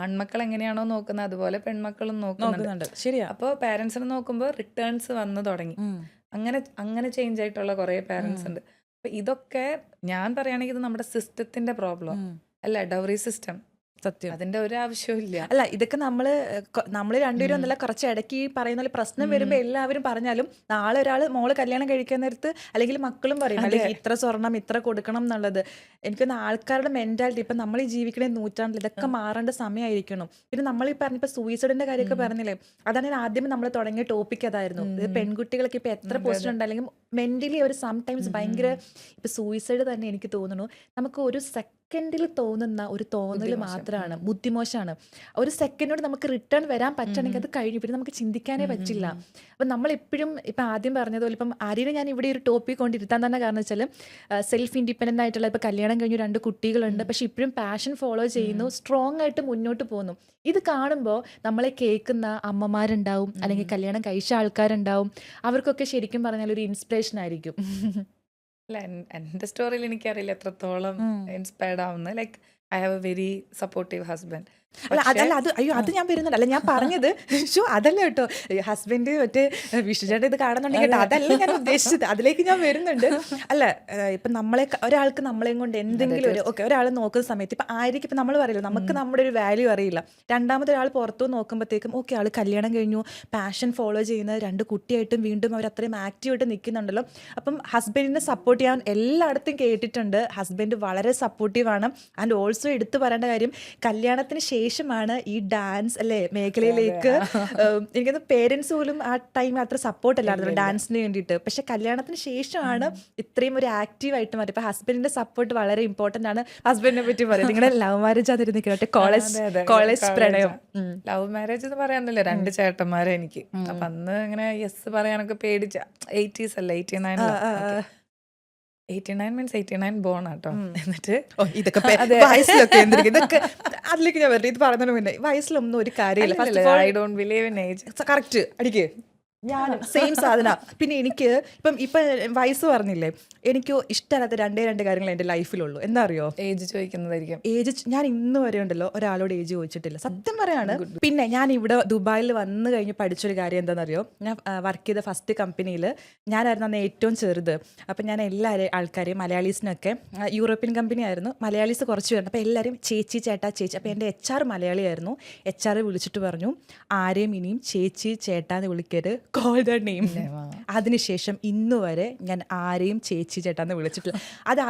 ആൺമക്കൾ എങ്ങനെയാണോ നോക്കുന്നത് അതുപോലെ പെൺമക്കളും നോക്കുന്നുണ്ട്. അപ്പോൾ പാരന്റ്സിനെ നോക്കുമ്പോൾ റിട്ടേൺസ് വന്നു തുടങ്ങി. അങ്ങനെ ചേഞ്ച് ആയിട്ടുള്ള കുറെ പാരന്റ്സ് ഉണ്ട്. അപ്പൊ ഇതൊക്കെ ഞാൻ പറയുകയാണെങ്കിൽ ഇത് നമ്മുടെ സിസ്റ്റത്തിന്റെ പ്രോബ്ലം അല്ല, ഡൗറി സിസ്റ്റം. സത്യം, അതിന്റെ ഒരു ആവശ്യമില്ല. അല്ല, ഇതൊക്കെ നമ്മള് രണ്ടുപേരും ഒന്നല്ല, കുറച്ച് ഇടയ്ക്ക് ഈ പറയുന്ന പോലെ പ്രശ്നം വരുമ്പോൾ എല്ലാവരും പറഞ്ഞാലും നാളെ ഒരാൾ മോള് കല്യാണം കഴിക്കാൻ നേരത്ത് അല്ലെങ്കിൽ മക്കളും പറയും, അല്ലെങ്കിൽ ഇത്ര സ്വർണം ഇത്ര കൊടുക്കണം എന്നുള്ളത്. എനിക്കൊന്ന് ആൾക്കാരുടെ മെന്റാലിറ്റി ഇപ്പം നമ്മൾ ഈ ജീവിക്കണ നൂറ്റാണ്ടിൽ ഇതൊക്കെ മാറേണ്ട സമയമായിരിക്കണം. പിന്നെ നമ്മൾ ഈ പറഞ്ഞപ്പോൾ സൂയിസൈഡിന്റെ കാര്യമൊക്കെ പറഞ്ഞില്ലേ, അതാണ് ഞാൻ ആദ്യം നമ്മൾ തുടങ്ങിയ ടോപ്പിക്. അതായിരുന്നു ഇത് പെൺകുട്ടികൾക്ക് ഇപ്പം എത്ര പോസ്റ്റ് ഉണ്ട്, അല്ലെങ്കിൽ മെന്റലി അവർ സംടൈംസ് ഭയങ്കര, ഇപ്പം സൂയിസൈഡ് തന്നെ എനിക്ക് തോന്നുന്നു നമുക്ക് ഒരു സെക്കൻഡിൽ തോന്നുന്ന ഒരു തോന്നൽ മാത്രമാണ്, ബുദ്ധിമോശമാണ്. ഒരു സെക്കൻഡോട് നമുക്ക് റിട്ടേൺ വരാൻ പറ്റണമെങ്കിൽ അത് കഴിഞ്ഞു, പിന്നെ നമുക്ക് ചിന്തിക്കാനേ പറ്റില്ല. അപ്പം നമ്മളെപ്പോഴും ഇപ്പം ആദ്യം പറഞ്ഞതുപോലെ, ഇപ്പം ആരെയും ഞാൻ ഇവിടെ ഒരു ടോപ്പിക് കൊണ്ടിരുത്താൻ തന്നെ കാരണം വെച്ചാൽ സെൽഫ് ഇൻഡിപെൻഡൻ്റ് ആയിട്ടുള്ള, ഇപ്പം കല്യാണം കഴിഞ്ഞു 2 കുട്ടികളുണ്ട്, പക്ഷെ ഇപ്പോഴും പാഷൻ ഫോളോ ചെയ്യുന്നു, സ്ട്രോങ് ആയിട്ട് മുന്നോട്ട് പോകുന്നു. ഇത് കാണുമ്പോൾ നമ്മളെ കേൾക്കുന്ന അമ്മമാരുണ്ടാവും, അല്ലെങ്കിൽ കല്യാണം കഴിച്ച ആൾക്കാരുണ്ടാവും, അവർക്കൊക്കെ ശരിക്കും പറഞ്ഞാൽ ഒരു ഇൻസ്പിറേഷൻ ആയിരിക്കും. അല്ല, എൻ്റെ സ്റ്റോറിയിൽ എനിക്കറിയില്ല എത്രത്തോളം ഇൻസ്പയർഡ് ആവുന്നത്. Like I have A very supportive husband. അത് ഞാൻ വരുന്നുണ്ട്. അല്ല, ഞാൻ പറഞ്ഞത് അതല്ല കേട്ടോ, ഹസ്ബൻഡ് മറ്റേ വിഷ്ണുചേട്ടൻ ഇത് കാണുന്നുണ്ടെങ്കിൽ കേട്ടോ, അതല്ല ഞാൻ ഉദ്ദേശിച്ചത്, അതിലേക്ക് ഞാൻ വരുന്നുണ്ട്. അല്ല, ഇപ്പം ഒരാൾക്ക് നമ്മളെയും കൊണ്ട് എന്തെങ്കിലും ഒരാൾ നോക്കുന്ന സമയത്ത് ഇപ്പം ആയിരിക്കും, ഇപ്പം നമ്മൾ പറയില്ല, നമുക്ക് നമ്മുടെ ഒരു വാല്യൂ അറിയില്ല. രണ്ടാമതൊരാൾ പുറത്തു നോക്കുമ്പോഴത്തേക്കും ഓക്കെ, ആൾ കല്യാണം കഴിഞ്ഞു, പാഷൻ ഫോളോ ചെയ്യുന്ന 2 കുട്ടിയായിട്ടും വീണ്ടും അവർ അത്രയും ആക്റ്റീവായിട്ട് നിൽക്കുന്നുണ്ടല്ലോ. അപ്പം ഹസ്ബൻഡിനെ സപ്പോർട്ട് ചെയ്യാൻ എല്ലായിടത്തും കേട്ടിട്ടുണ്ട്. ഹസ്ബൻഡ് വളരെ സപ്പോർട്ടീവാണ്. ആൻഡ് ഓൾസോ എടുത്തു പറയേണ്ട കാര്യം, കല്യാണത്തിന് ശേഷമാണ് ഈ ഡാൻസ് മേഖലയിലേക്ക് എനിക്കത് പേരൻസ് പോലും ആ ടൈം അത്ര സപ്പോർട്ട് അല്ലായിരുന്നു ഡാൻസിന് വേണ്ടിയിട്ട്. പക്ഷെ കല്യാണത്തിന് ശേഷമാണ് ഇത്രയും ഒരു ആക്റ്റീവ് ആയിട്ട് മാറി. ഇപ്പൊ ഹസ്ബൻഡിന്റെ സപ്പോർട്ട് വളരെ ഇമ്പോർട്ടന്റ് ആണ്. ഹസ്ബൻഡിനെ പറ്റി പറയും, നിങ്ങളുടെ ലവ് മാരേജ് ആയിരുന്നിരിക്കട്ടെ, കോളേജ് പ്രണയം. ലവ് മാരേജ് എന്ന് പറയാനല്ലോ 2 ചേട്ടന്മാരെ എനിക്ക്. അപ്പൊ അന്ന് ഇങ്ങനെ യെസ് പറയാനൊക്കെ പേടിച്ച 80s അല്ല, 89 മീൻസ് 89 ബോൺ ആട്ടോ. എന്നിട്ട് ഇതൊക്കെ ഇതൊക്കെ അതിലേക്ക് ഞാൻ വരട്ടെ. ഇത് പറഞ്ഞതിന് മുന്നേ വയസ്സിലൊന്നും ഒരു കാര്യമില്ല. I don't believe in age. Correct അടിക്ക്, ഞാൻ സെയിം സാധന. പിന്നെ എനിക്ക് ഇപ്പം വയസ്സ് പറഞ്ഞില്ലേ, എനിക്ക് ഇഷ്ടമല്ലാത്ത 2 കാര്യങ്ങൾ എൻ്റെ ലൈഫിലുള്ളൂ. എന്താ അറിയോ? ഏജ് ചോദിക്കുന്നതായിരിക്കും. ഏജ് ഞാൻ ഇന്ന് വരെ ഉണ്ടല്ലോ ഒരാളോട് ഏജ് ചോദിച്ചിട്ടില്ല, സത്യം പറയാണ്. പിന്നെ ഞാൻ ഇവിടെ ദുബായിൽ വന്നു കഴിഞ്ഞ് പഠിച്ചൊരു കാര്യം എന്താണെന്നറിയോ, ഞാൻ വർക്ക് ചെയ്ത ഫസ്റ്റ് കമ്പനിയിൽ ഞാനായിരുന്നു അന്ന് ഏറ്റവും ചെറുത്. അപ്പം ഞാൻ ആൾക്കാരെയും മലയാളീസിനൊക്കെ, യൂറോപ്യൻ കമ്പനി ആയിരുന്നു, മലയാളീസ് കുറച്ച് പേരുണ്ട്. അപ്പോൾ എല്ലാവരും ചേച്ചി ചേട്ടാ ചേച്ചി. അപ്പോൾ എൻ്റെ HR മലയാളിയായിരുന്നു. HR വിളിച്ചിട്ട് പറഞ്ഞു, ആരെയും ഇനിയും ചേച്ചി ചേട്ടാന്ന് വിളിക്കരുത്, കോൾ ദ നെയിം. അതിനുശേഷം ഇന്ന് വരെ ഞാൻ ആരെയും ചേച്ചി ചേട്ടാന്ന് വിളിച്ചിട്ടില്ല.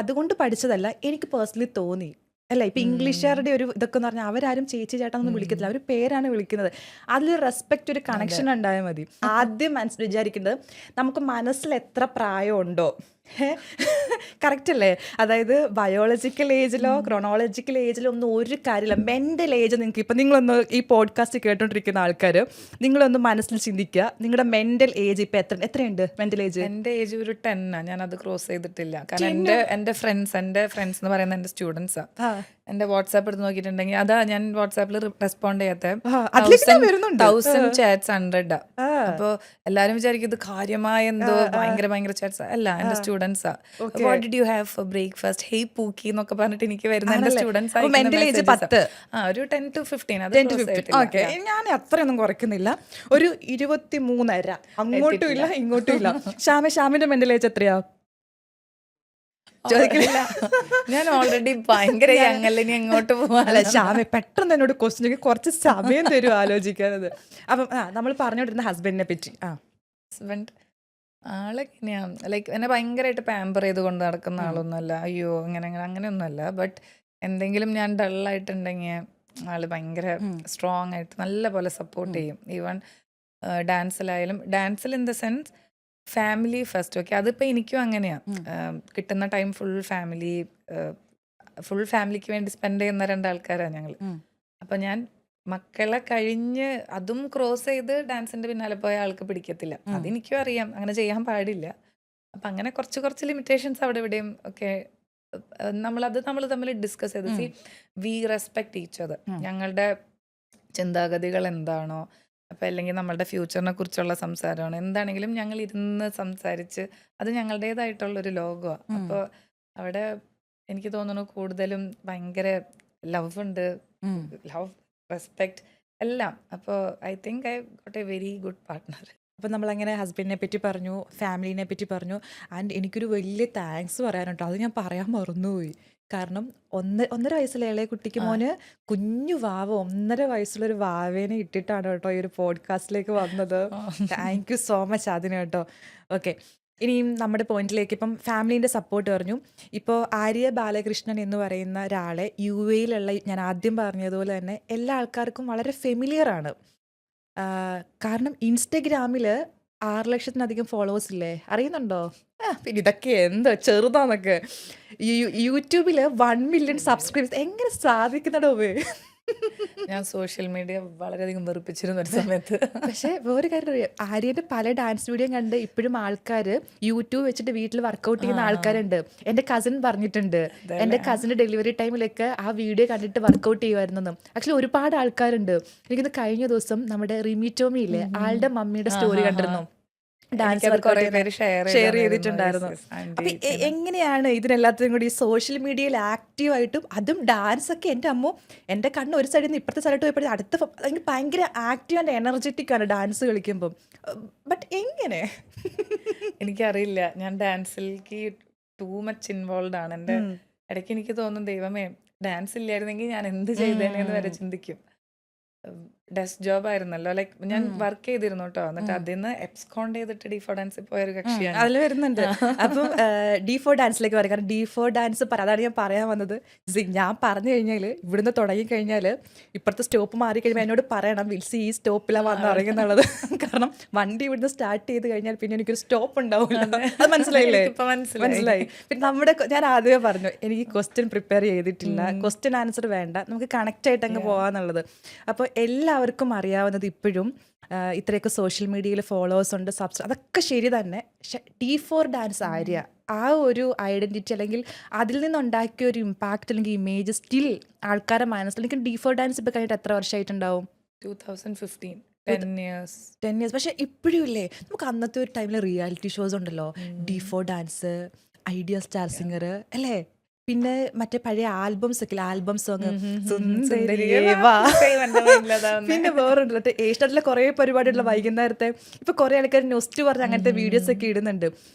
അതുകൊണ്ട് പഠിച്ചതല്ല, എനിക്ക് പേഴ്സണലി തോന്നി. അല്ല, ഇപ്പം ഇംഗ്ലീഷുകാരുടെ ഒരു ഇതൊക്കെ എന്ന് പറഞ്ഞാൽ അവരാരും ചേച്ചി ചേട്ടാന്നൊന്നും വിളിക്കത്തില്ല, അവർ പേരാണ് വിളിക്കുന്നത്. അതിലൊരു റെസ്പെക്റ്റ്, ഒരു കണക്ഷൻ ഉണ്ടായാൽ മതി. ആദ്യം വിചാരിക്കേണ്ടത്, നമുക്ക് മനസ്സിൽ എത്ര പ്രായമുണ്ടോ കറക്റ്റ് അല്ലേ? അതായത് ബയോളജിക്കൽ ഏജിലോ ക്രോണോളജിക്കൽ ഏജിലോ ഒന്നും ഒരു കാര്യമില്ല. മെൻ്റൽ ഏജ് നിങ്ങൾക്ക് ഇപ്പം നിങ്ങളൊന്ന് ഈ പോഡ്കാസ്റ്റ് കേട്ടോണ്ടിരിക്കുന്ന ആൾക്കാർ നിങ്ങളൊന്ന് മനസ്സിൽ ചിന്തിക്കുക, നിങ്ങളുടെ മെൻ്റൽ ഏജ് ഇപ്പം എത്രയുണ്ട് മെൻ്റൽ ഏജ്? എൻ്റെ ഏജ് ഒരു 10 ഞാൻ അത് ക്രോസ് ചെയ്തിട്ടില്ല. കാരണം എൻ്റെ ഫ്രണ്ട്സ് എന്ന് പറയുന്ന എൻ്റെ സ്റ്റുഡൻസാ. എൻ്റെ വാട്സാപ്പ് എടുത്ത് നോക്കിയിട്ടുണ്ടെങ്കിൽ അതാ ഞാൻ വാട്സാപ്പിൽ റെസ്പോണ്ട് ചെയ്യാത്ത അതിലേക്ക് ഞാൻ വരുന്നുണ്ട്. 1000 ചാറ്റ്സ് 100. അപ്പോൾ എല്ലാരും വിചാരിക്കും ഇത് കാര്യമായ എന്തോ ഭയങ്കര ചാറ്റ്സ് അല്ല, എൻ്റെ സ്റ്റുഡൻസാ. What did you have for breakfast, hey pookie എന്നൊക്കെ പറഞ്ഞിട്ട് എനിക്ക് വരുന്ന എൻ്റെ സ്റ്റുഡൻസ് മെൻ്റൽ ഏജ് 10 ഒരു 10 to 15 അത് 10 to 15. ഓക്കെ, ഞാൻ അത്രയൊന്നും കുറയ്ക്കുന്നില്ല. ഒരു 23.5 അങ്ങോട്ടും ഇല്ല ഇങ്ങോട്ടും ഇല്ല. ഷാമിന്റെ മെൻ്റൽ ഏജ് എത്രയാ? ചോദിക്കില്ല. ഞാൻ ഓൾറെഡി ഭയങ്കര ഞങ്ങളിനി എങ്ങോട്ട് പോവാ. അല്ല ഷാമി പെട്ടെന്ന് എന്നോട് ക്വസ്റ്റ്യൻ കുറച്ച് സമയം തരും ആലോചിക്കാനത്. അപ്പം നമ്മൾ പറഞ്ഞോണ്ടിരുന്ന ഹസ്ബൻഡിനെ പറ്റി. ഹസ്ബൻഡ് ആളെങ്ങനെയാ, ലൈക്ക് എന്നെ ഭയങ്കരമായിട്ട് പാമ്പർ ചെയ്ത് കൊണ്ട് നടക്കുന്ന ആളൊന്നുമല്ല. അയ്യോ അങ്ങനെയൊന്നുമല്ല. ബട്ട് എന്തെങ്കിലും ഞാൻ ഡള്ളായിട്ടുണ്ടെങ്കിൽ ആള് ഭയങ്കര സ്ട്രോങ് ആയിട്ട് നല്ല പോലെ സപ്പോർട്ട് ചെയ്യും. ഈവൻ ഡാൻസിൽ in the sense family first. Okay, അതിപ്പോൾ എനിക്കും അങ്ങനെയാണ്. കിട്ടുന്ന ടൈം ഫുൾ ഫാമിലിക്ക് വേണ്ടി സ്പെൻഡ് ചെയ്യുന്ന 2 ആൾക്കാരാണ് ഞങ്ങൾ. അപ്പം ഞാൻ മക്കളെ കഴിഞ്ഞ് അതും ക്രോസ് ചെയ്ത് ഡാൻസിൻ്റെ പിന്നാലെ പോയ ആൾക്ക് പിടിക്കത്തില്ല. അതെനിക്കും അറിയാം, അങ്ങനെ ചെയ്യാൻ പാടില്ല. അപ്പം അങ്ങനെ കുറച്ച് ലിമിറ്റേഷൻസ് അവിടെ ഇവിടെയും ഒക്കെ നമ്മൾ തമ്മിൽ ഡിസ്കസ് ചെയ്ത് വി റെസ്പെക്ട് ഈച്ച് അതർ. ഞങ്ങളുടെ ചിന്താഗതികൾ എന്താണോ, അപ്പം അല്ലെങ്കിൽ നമ്മളുടെ ഫ്യൂച്ചറിനെ കുറിച്ചുള്ള സംസാരമാണ് എന്താണെങ്കിലും ഞങ്ങൾ ഇരുന്ന് സംസാരിച്ച് അത് ഞങ്ങളുടേതായിട്ടുള്ളൊരു ലോകമാണ്. അപ്പോൾ അവിടെ എനിക്ക് തോന്നുന്നു കൂടുതലും ഭയങ്കര ലവ് ഉണ്ട്, ലവ്, റെസ്പെക്ട് എല്ലാം. അപ്പോൾ I think I got A very good partner. അപ്പം നമ്മളങ്ങനെ ഹസ്ബൻഡിനെ പറ്റി പറഞ്ഞു, ഫാമിലിനെ പറ്റി പറഞ്ഞു. ആൻഡ് എനിക്കൊരു വലിയ താങ്ക്സ് പറയാനുണ്ടോ, അത് ഞാൻ പറയാൻ മറന്നുപോയി. കാരണം 1.5 വയസ്സുള്ള ഇളയ കുട്ടിക്ക് മോന് കുഞ്ഞു വാവ 1.5 വയസ്സുള്ളൊരു വാവേനെ ഇട്ടിട്ടാണ് കേട്ടോ ഈ ഒരു പോഡ്കാസ്റ്റിലേക്ക് വന്നത്. താങ്ക് യു സോ മച്ച് അതിന് കേട്ടോ. ഓക്കെ, ഇനിയും നമ്മുടെ പോയിന്റിലേക്ക്. ഇപ്പം ഫാമിലീൻ്റെ സപ്പോർട്ട് പറഞ്ഞു. ഇപ്പോൾ ആര്യ ബാലകൃഷ്ണൻ എന്ന് പറയുന്ന ഒരാളെ UAE ഞാൻ ആദ്യം പറഞ്ഞതുപോലെ തന്നെ എല്ലാ ആൾക്കാർക്കും വളരെ ഫെമിലിയർ ആണ്. കാരണം ഇൻസ്റ്റഗ്രാമിൽ 6 ലക്ഷത്തിലധികം ഫോളോവേഴ്സ് ഇല്ലേ, അറിയുന്നുണ്ടോ? പിന്നെ ഇതൊക്കെ എന്തോ ചെറുതാന്നൊക്കെ. യൂട്യൂബിൽ 1 മില്യൺ സബ്സ്ക്രൈബേഴ്സ് എങ്ങനെ സാധിക്കുന്നടോ? ഞാൻ സോഷ്യൽ മീഡിയ വളരെയധികം വെറുപ്പിച്ചിരുന്ന ഒരു സമയത്ത്. പക്ഷേ വേറെ കാര്യം അറിയാം, ആര്യൻ്റെ പല ഡാൻസ് വീഡിയോ കണ്ട് ഇപ്പോഴും ആൾക്കാർ യൂട്യൂബ് വെച്ചിട്ട് വീട്ടിൽ വർക്കൗട്ട് ചെയ്യുന്ന ആൾക്കാരുണ്ട്. എൻ്റെ കസിൻ പറഞ്ഞിട്ടുണ്ട്, എൻ്റെ കസിൻ്റെ ഡെലിവറി ടൈമിലൊക്കെ ആ വീഡിയോ കണ്ടിട്ട് വർക്കൗട്ട് ചെയ്യുമായിരുന്നെന്നും. ആക്ച്വലി ഒരുപാട് ആൾക്കാരുണ്ട്. എനിക്കിത് കഴിഞ്ഞ ദിവസം നമ്മുടെ റിമി ടോമി ഇല്ലേ, ആളുടെ മമ്മിയുടെ സ്റ്റോറി കണ്ടിരുന്നു. ഡാൻസ് ഷെയർ ചെയ്തിട്ടുണ്ടായിരുന്നു. അപ്പൊ എങ്ങനെയാണ് ഇതിനെല്ലാത്തിനും കൂടി സോഷ്യൽ മീഡിയയിൽ ആക്റ്റീവായിട്ടും അതും ഡാൻസ് ഒക്കെ? എൻ്റെ അമ്മോ, എൻ്റെ കണ്ണ് ഒരു സൈഡിൽ നിന്ന് ഇപ്പുറത്തെ സൈഡിൽ പോയപ്പോഴും അടുത്ത ഭയങ്കര ആക്റ്റീവ് ആൻഡ് എനർജറ്റിക് ആണ് ഡാൻസ് കളിക്കുമ്പം. ബട്ട് എങ്ങനെ? എനിക്കറിയില്ല, ഞാൻ ഡാൻസിലേക്ക് ടൂ മച്ച് ഇൻവോൾവ് ആണ്. എൻ്റെ ഇടയ്ക്ക് എനിക്ക് തോന്നും, ദൈവമേ ഡാൻസ് ഇല്ലായിരുന്നെങ്കിൽ ഞാൻ എന്ത് ചെയ്തേനെന്ന് വരെ ചിന്തിക്കും. ഡെസ്ക് ജോബ് ആയിരുന്നല്ലോ, ലൈക്ക് ഞാൻ വർക്ക് ചെയ്തിരുന്നു കേട്ടോ. എന്നിട്ട് അതിന്ന് എബ്സ്കോണ്ട് ചെയ്തിട്ട് D4 ഡാൻസിൽ പോയൊരു കക്ഷിയാണ്. അതിൽ വരുന്നുണ്ട്. അപ്പം D4 ഡാൻസിലേക്ക് വരും. കാരണം D4 ഡാൻസ് അതാണ് ഞാൻ പറയാൻ വന്നത്. ഞാൻ പറഞ്ഞു കഴിഞ്ഞാൽ ഇവിടുന്ന് തുടങ്ങി കഴിഞ്ഞാൽ ഇപ്പുറത്തെ സ്റ്റോപ്പ് മാറി കഴിയുമ്പോൾ എന്നോട് പറയണം വിൽസി ഈ സ്റ്റോപ്പിലാണ് വന്ന് ഇറങ്ങുന്നുള്ളത്. കാരണം വണ്ടി ഇവിടുന്ന് സ്റ്റാർട്ട് ചെയ്ത് കഴിഞ്ഞാൽ പിന്നെ എനിക്കൊരു സ്റ്റോപ്പ് ഉണ്ടാവില്ല. അത് മനസ്സിലായില്ലേ? മനസ്സിലായി. പിന്നെ ഞാൻ ആദ്യമേ പറഞ്ഞു എനിക്ക് ക്വസ്റ്റ്യൻ പ്രിപ്പയർ ചെയ്തിട്ടില്ല, ക്വസ്റ്റ്യൻ ആൻസർ വേണ്ട, നമുക്ക് കണക്റ്റ് ആയിട്ട് അങ്ങ് പോകാന്നുള്ളത്. അപ്പോൾ എല്ലാവർക്കും അറിയാവുന്നത് ഇപ്പോഴും ഇത്രയൊക്കെ സോഷ്യൽ മീഡിയയിൽ ഫോളോവേഴ്സ് ഉണ്ട്, അതൊക്കെ ശരി തന്നെ. പക്ഷെ D4 ഡാൻസ് ആര്യ ആ ഒരു ഐഡൻറ്റിറ്റി അല്ലെങ്കിൽ അതിൽ നിന്നുണ്ടാക്കിയ ഒരു ഇമ്പാക്റ്റ് അല്ലെങ്കിൽ ഇമേജ് സ്റ്റിൽ ആൾക്കാരുടെ മനസ്സിൽ. എനിക്ക് D4 ഡാൻസ് ഇപ്പോൾ കഴിഞ്ഞിട്ട് എത്ര വർഷമായിട്ടുണ്ടാവും? 2015. 10 years. പക്ഷെ ഇപ്പോഴും ഇല്ലേ, നമുക്ക് അന്നത്തെ ഒരു ടൈമിൽ റിയാലിറ്റി ഷോസ് ഉണ്ടല്ലോ, D4 dance, idea star singer അല്ലേ, പിന്നെ മറ്റേ പഴയ ആൽബംസ് ഒക്കെ, ആൽബം സോങ് പിന്നെ വേറുണ്ടല്ലോ ഏഷ്യാനെറ്റിലെ കുറേ പരിപാടിയുള്ള വൈകുന്നേരത്തെ. ഇപ്പൊ കുറെ ആൾക്കാർ നെസ്റ്റ് പറഞ്ഞ് അങ്ങനത്തെ വീഡിയോസ് ഒക്കെ ഇടുന്നുണ്ട്.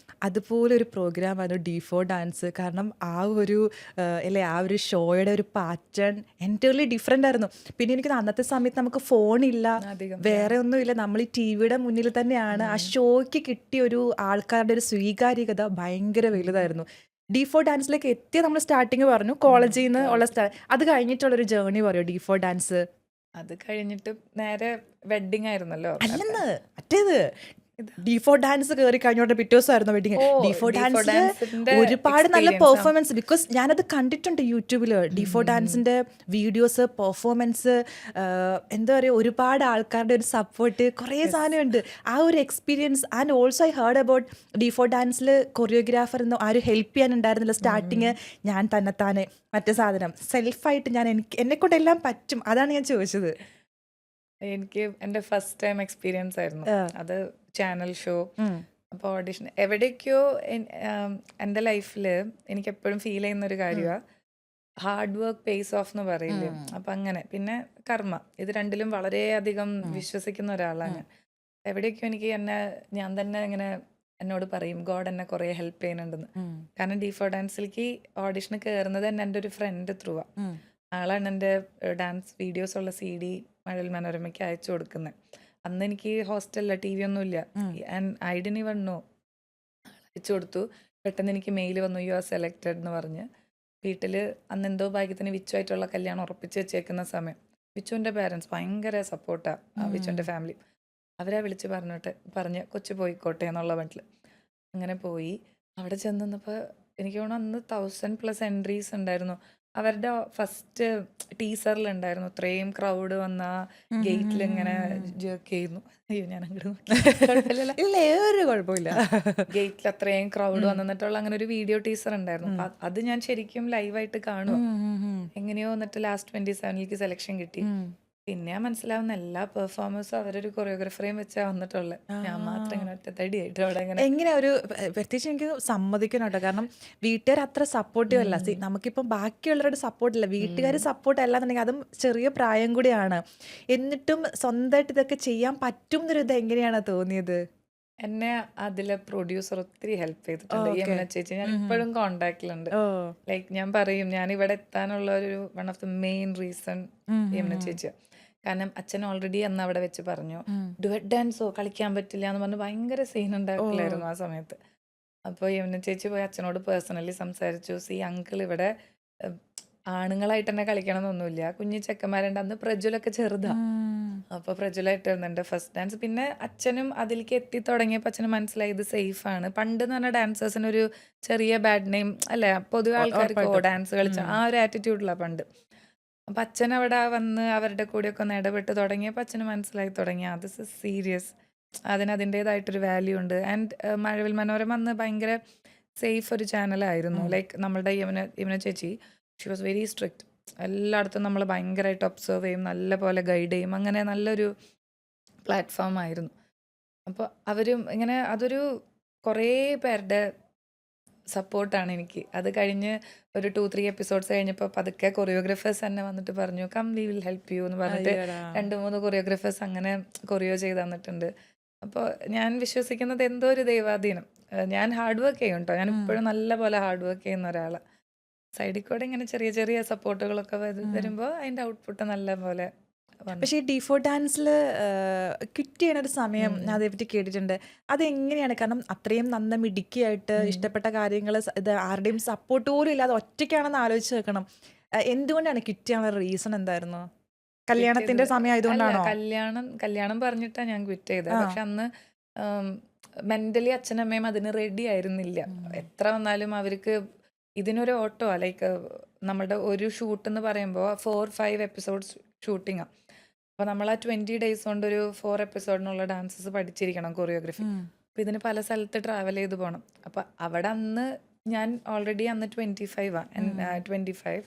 അതുപോലെ ഒരു പ്രോഗ്രാമാണ് D4 ഡാൻസ്. കാരണം ആ ഒരു ഷോയുടെ ഒരു പാറ്റേൺ എൻറ്റയർലി ഡിഫറെൻ്റ് ആയിരുന്നു. പിന്നെ എനിക്ക് അന്നത്തെ സമയത്ത് നമുക്ക് ഫോണില്ല, വേറെ ഒന്നുമില്ല, നമ്മൾ ഈ TV-യുടെ മുന്നിൽ തന്നെയാണ്. ആ ഷോയ്ക്ക് കിട്ടിയ ഒരു ആൾക്കാരുടെ ഒരു സ്വീകാര്യത ഭയങ്കര വലുതായിരുന്നു. D4 ഡാൻസിലേക്ക് എത്തിയ നമ്മൾ സ്റ്റാർട്ടിങ് പറഞ്ഞു, കോളേജിൽ നിന്ന് ഉള്ള അത് കഴിഞ്ഞിട്ടുള്ളൊരു ജേർണി പറയോ D4 ഡാൻസ്? അത് കഴിഞ്ഞിട്ട് നേരെ വെഡിങ് ആയിരുന്നല്ലോ. അല്ലെന്ന് മറ്റേത് ഡിഫോ ഡാൻസ് കയറി കഴിഞ്ഞോട്ടെ പിറ്റേ ദിവസമായിരുന്നു വെഡിങ്. ഓ ഡിഫോ ഡിഫോ ഡാൻസിൽ ഡാൻസിന്റെ ഒരുപാട് നല്ല എക്സ്പീരിയൻസ് പെർഫോമൻസ്, ബിക്കോസ് ഞാനത് കണ്ടിട്ടുണ്ട് യൂട്യൂബിൽ. ഡിഫോ ഡാൻസിന്റെ വീഡിയോസ്, പെർഫോമൻസ്, എന്താ പറയുക, ഒരുപാട് ആൾക്കാരുടെ ഒരു സപ്പോർട്ട്, കുറേ സാധനമുണ്ട്. ആ ഒരു experience. And also I heard about D four ഡാൻസിൽ കൊറിയോഗ്രാഫർ ഒന്നും ആരും ഹെൽപ്പ് ചെയ്യാനുണ്ടായിരുന്നില്ല സ്റ്റാർട്ടിങ്. ഞാൻ തന്നെത്താനെ മറ്റേ സാധനം സെൽഫായിട്ട് ഞാൻ എന്നെക്കൊണ്ടെല്ലാം പറ്റും. അതാണ് ഞാൻ ചോദിച്ചത്. എനിക്ക് എൻ്റെ ഫസ്റ്റ് ടൈം എക്സ്പീരിയൻസ് ആയിരുന്നു അത്, ചാനൽ ഷോ. ഉം. അപ്പോൾ ഓഡിഷൻ എവിടേക്കോ എൻ്റെ ലൈഫിൽ എനിക്ക് എപ്പോഴും ഫീൽ ചെയ്യുന്ന ഒരു കാര്യമാണ് ഹാർഡ് വർക്ക് പേസ് ഓഫ് എന്ന് പറയില്ലേ. അപ്പം അങ്ങനെ പിന്നെ കർമ്മ, ഇത് രണ്ടിലും വളരെയധികം വിശ്വസിക്കുന്ന ഒരാളാണ് ഞാൻ. എവിടേക്കോ എനിക്ക് ഞാൻ തന്നെ ഇങ്ങനെ എന്നോട് പറയും ഗോഡ് എന്നെ കുറേ ഹെൽപ്പ് ചെയ്യുന്നുണ്ടെന്ന്. കാരണം ഡിഫോ ഡാൻസിലേക്ക് ഓഡിഷന് കയറുന്നത് തന്നെ എൻ്റെ ഒരു ഫ്രണ്ട് ത്രൂവാ. ആളാണ് എൻ്റെ ഡാൻസ് വീഡിയോസ് ഉള്ള CD മഴവിൽ മനോരമയ്ക്ക് അയച്ചു കൊടുക്കുന്നത്. അന്ന് എനിക്ക് ഹോസ്റ്റലില്ല, TV ഒന്നുമില്ല. And I didn't even know. അയച്ചു കൊടുത്തു. പെട്ടെന്ന് എനിക്ക് മെയിൽ വന്നു, യു ആർ സെലക്റ്റഡ് എന്ന് പറഞ്ഞ്. വീട്ടിൽ അന്ന് എന്തോ ഭാഗ്യത്തിന് വിച്ചുവായിട്ടുള്ള കല്യാണം ഉറപ്പിച്ച് വെച്ചേക്കുന്ന സമയം. വിച്ചുവിൻ്റെ പാരൻസ് ഭയങ്കര സപ്പോർട്ടാണ്, വിച്ചുവിൻ്റെ ഫാമിലി. അവരെ വിളിച്ച് പറഞ്ഞ് കൊച്ചു പോയിക്കോട്ടെ എന്നുള്ള മട്ടിൽ അങ്ങനെ പോയി. അവിടെ ചെന്ന് നിന്നപ്പോൾ എനിക്ക് തോന്നുന്നു അന്ന് 1000+ എൻട്രീസ് ഉണ്ടായിരുന്നു. അവരുടെ ഫസ്റ്റ് ടീസറിലുണ്ടായിരുന്നു ഇത്രയും ക്രൗഡ് വന്ന ഗേറ്റിൽ ഇങ്ങനെ ജേർക്ക് ചെയ്യുന്നു. അയ്യോ ഞാൻ അങ്ങോട്ട് ഇല്ല, ഒരു കുഴപ്പമില്ല. ഗേറ്റിൽ അത്രയും ക്രൗഡ് വന്നിട്ടുള്ള അങ്ങനെ ഒരു വീഡിയോ ടീസർ ഉണ്ടായിരുന്നു. അപ്പൊ അത് ഞാൻ ശരിക്കും ലൈവായിട്ട് കാണുക. എങ്ങനെയോ എന്നിട്ട് ലാസ്റ്റ് 27 സെലക്ഷൻ കിട്ടി. പിന്നെ മനസ്സിലാവുന്ന എല്ലാ പെർഫോമൻസും അവരൊരു കൊറിയോഗ്രാഫറേയും വെച്ചാ വന്നിട്ടുള്ളത്. ഞാൻ മാത്രം ഇങ്ങനെ ഒറ്റത്തടിയായിട്ട് അവിടെ ഇങ്ങനെ. എങ്ങനെ ഒരു പ്രത്യേകിച്ച് എനിക്ക് സമ്മതിക്കണം കേട്ടോ. കാരണം വീട്ടുകാർ അത്ര സപ്പോർട്ടീവ് അല്ല. നമുക്കിപ്പം ബാക്കിയുള്ളവരുടെ സപ്പോർട്ടില്ല, വീട്ടുകാർ സപ്പോർട്ട് അല്ല എന്നുണ്ടെങ്കിൽ അതും ചെറിയ പ്രായം കൂടിയാണ്. എന്നിട്ടും സ്വന്തമായിട്ട് ഇതൊക്കെ ചെയ്യാൻ പറ്റും എന്നൊരു ഇത് എങ്ങനെയാണ് തോന്നിയത്? എന്നെ അതിലെ പ്രൊഡ്യൂസർ ഒത്തിരി ഹെൽപ്പ് ചെയ്തിട്ടുണ്ട്, യമുന ചേച്ചി. ഞാൻ ഇപ്പോഴും കോണ്ടാക്റ്റിലുണ്ട്. ലൈക്ക് ഞാൻ പറയും, ഞാൻ ഇവിടെ എത്താനുള്ള ഒരു one of the main reason Yamuna ചേച്ചി. കാരണം അച്ഛൻ ഓൾറെഡി അന്ന് അവിടെ വെച്ച് പറഞ്ഞു ഡുവറ്റ് ഡാൻസോ കളിക്കാൻ പറ്റില്ല എന്ന് പറഞ്ഞ് ഭയങ്കര സീൻ ഉണ്ടാക്കില്ലായിരുന്നു ആ സമയത്ത്. അപ്പോൾ യമുന ചേച്ചി പോയി അച്ഛനോട് പേഴ്സണലി സംസാരിച്ചു. അങ്കിൾ ഇവിടെ ആണുങ്ങളായിട്ട് തന്നെ കളിക്കണം എന്നൊന്നുമില്ല, കുഞ്ഞു ചെക്കന്മാരുണ്ട്. അന്ന് പ്രജുലൊക്കെ ചെറുതാ. അപ്പോൾ പ്രജുലായിട്ടായിരുന്നു എൻ്റെ ഫസ്റ്റ് ഡാൻസ്. പിന്നെ അച്ഛനും അതിലേക്ക് എത്തി തുടങ്ങിയപ്പോൾ അച്ഛന് മനസ്സിലായി ഇത് സേഫാണ്. പണ്ട് എന്ന് പറഞ്ഞാൽ ഡാൻസേഴ്സിന് ഒരു ചെറിയ ബാഡ് നെയിം അല്ലേ, പൊതുവെ ആൾക്കാർക്ക് ഡാൻസ് കളിച്ച ആ ഒരു ആറ്റിറ്റ്യൂഡിലാണ് പണ്ട്. അപ്പം അച്ഛൻ അവിടെ വന്ന് അവരുടെ കൂടെയൊക്കെ ഒന്ന് ഇടപെട്ട് തുടങ്ങിയപ്പോൾ അച്ഛന് മനസ്സിലായി തുടങ്ങി ദിസ് ഇസ് സീരിയസ്, അതിന് അതിൻ്റേതായിട്ടൊരു വാല്യൂ ഉണ്ട്. ആൻഡ് മഴവിൽ മനോരമ അന്ന് ഭയങ്കര സേഫ് ഒരു ചാനലായിരുന്നു. ലൈക്ക് നമ്മളുടെ യമുന ചേച്ചി, ഷി വാസ് വെരി സ്ട്രിക്റ്റ്. എല്ലായിടത്തും നമ്മൾ ഭയങ്കരമായിട്ട് ഒബ്സർവ് ചെയ്യും, നല്ല പോലെ ഗൈഡ് ചെയ്യും. അങ്ങനെ നല്ലൊരു പ്ലാറ്റ്ഫോം ആയിരുന്നു. അപ്പോൾ അവരും ഇങ്ങനെ അതൊരു കുറേ പേരുടെ സപ്പോർട്ടാണ് എനിക്ക്. അത് കഴിഞ്ഞ് ഒരു 2-3 എപ്പിസോഡ്സ് കഴിഞ്ഞപ്പോൾ പതുക്കെ കൊറിയോഗ്രാഫേഴ്സ് തന്നെ വന്നിട്ട് പറഞ്ഞു come we will help you എന്ന് പറഞ്ഞിട്ട് 2-3 കൊറിയോഗ്രാഫേഴ്സ് അങ്ങനെ കൊറിയോ ചെയ്ത് തന്നിട്ടുണ്ട്. അപ്പോൾ ഞാൻ വിശ്വസിക്കുന്നത് എന്തോ ഒരു ദൈവാധീനം. ഞാൻ ഹാർഡ് വർക്ക് ചെയ്യും കേട്ടോ, ഞാൻ ഇപ്പോഴും നല്ല പോലെ ഹാർഡ് വർക്ക് ചെയ്യുന്ന ഒരാളാണ്. സൈഡിൽ കൂടെ ഇങ്ങനെ ചെറിയ ചെറിയ സപ്പോർട്ടുകളൊക്കെ വരുമ്പോൾ അതിൻ്റെ ഔട്ട്പുട്ട് നല്ല പോലെ വന്നു. പക്ഷേ ഈ ഡിഫോ ഡാൻസിൽ ക്വിറ്റ് ചെയ്യണ ഒരു സമയം ഞാൻ അതേപറ്റി കേട്ടിട്ടുണ്ട്. അതെങ്ങനെയാണ്? കാരണം അത്രയും നന്ന മിടുക്കിയായിട്ട് ഇഷ്ടപ്പെട്ട കാര്യങ്ങൾ ഇത് ആരുടെയും സപ്പോർട്ട് പോലും ഇല്ലാതെ ഒറ്റയ്ക്കാണെന്ന് ആലോചിച്ച് വെക്കണം. എന്തുകൊണ്ടാണ് ക്വിറ്റ് ചെയ്യാനുള്ള റീസൺ എന്തായിരുന്നു? കല്യാണത്തിന്റെ സമയം അല്ല, ആയതുകൊണ്ടാണോ? കല്യാണം പറഞ്ഞിട്ടാണ് ഞാൻ ക്വിറ്റ് ചെയ്തത്. പക്ഷെ അന്ന് മെന്റലി അച്ഛനമ്മയും അതിന് റെഡി ആയിരുന്നില്ല. എത്ര വന്നാലും അവർക്ക് ഇതിനൊരു ഓട്ടോ ലൈക്ക് നമ്മുടെ ഒരു ഷൂട്ട് എന്ന് പറയുമ്പോൾ 4-5 എപ്പിസോഡ്സ് ഷൂട്ടിങ്ങാണ്. അപ്പോൾ നമ്മൾ ആ 20 days കൊണ്ട് ഒരു 4 എപ്പിസോഡിനുള്ള ഡാൻസസ് പഠിച്ചിരിക്കണം, കൊറിയോഗ്രഫി. അപ്പോൾ ഇതിന് പല സ്ഥലത്ത് ട്രാവൽ ചെയ്ത് പോകണം. അപ്പോൾ അവിടെ അന്ന് ഞാൻ ഓൾറെഡി അന്ന് 25.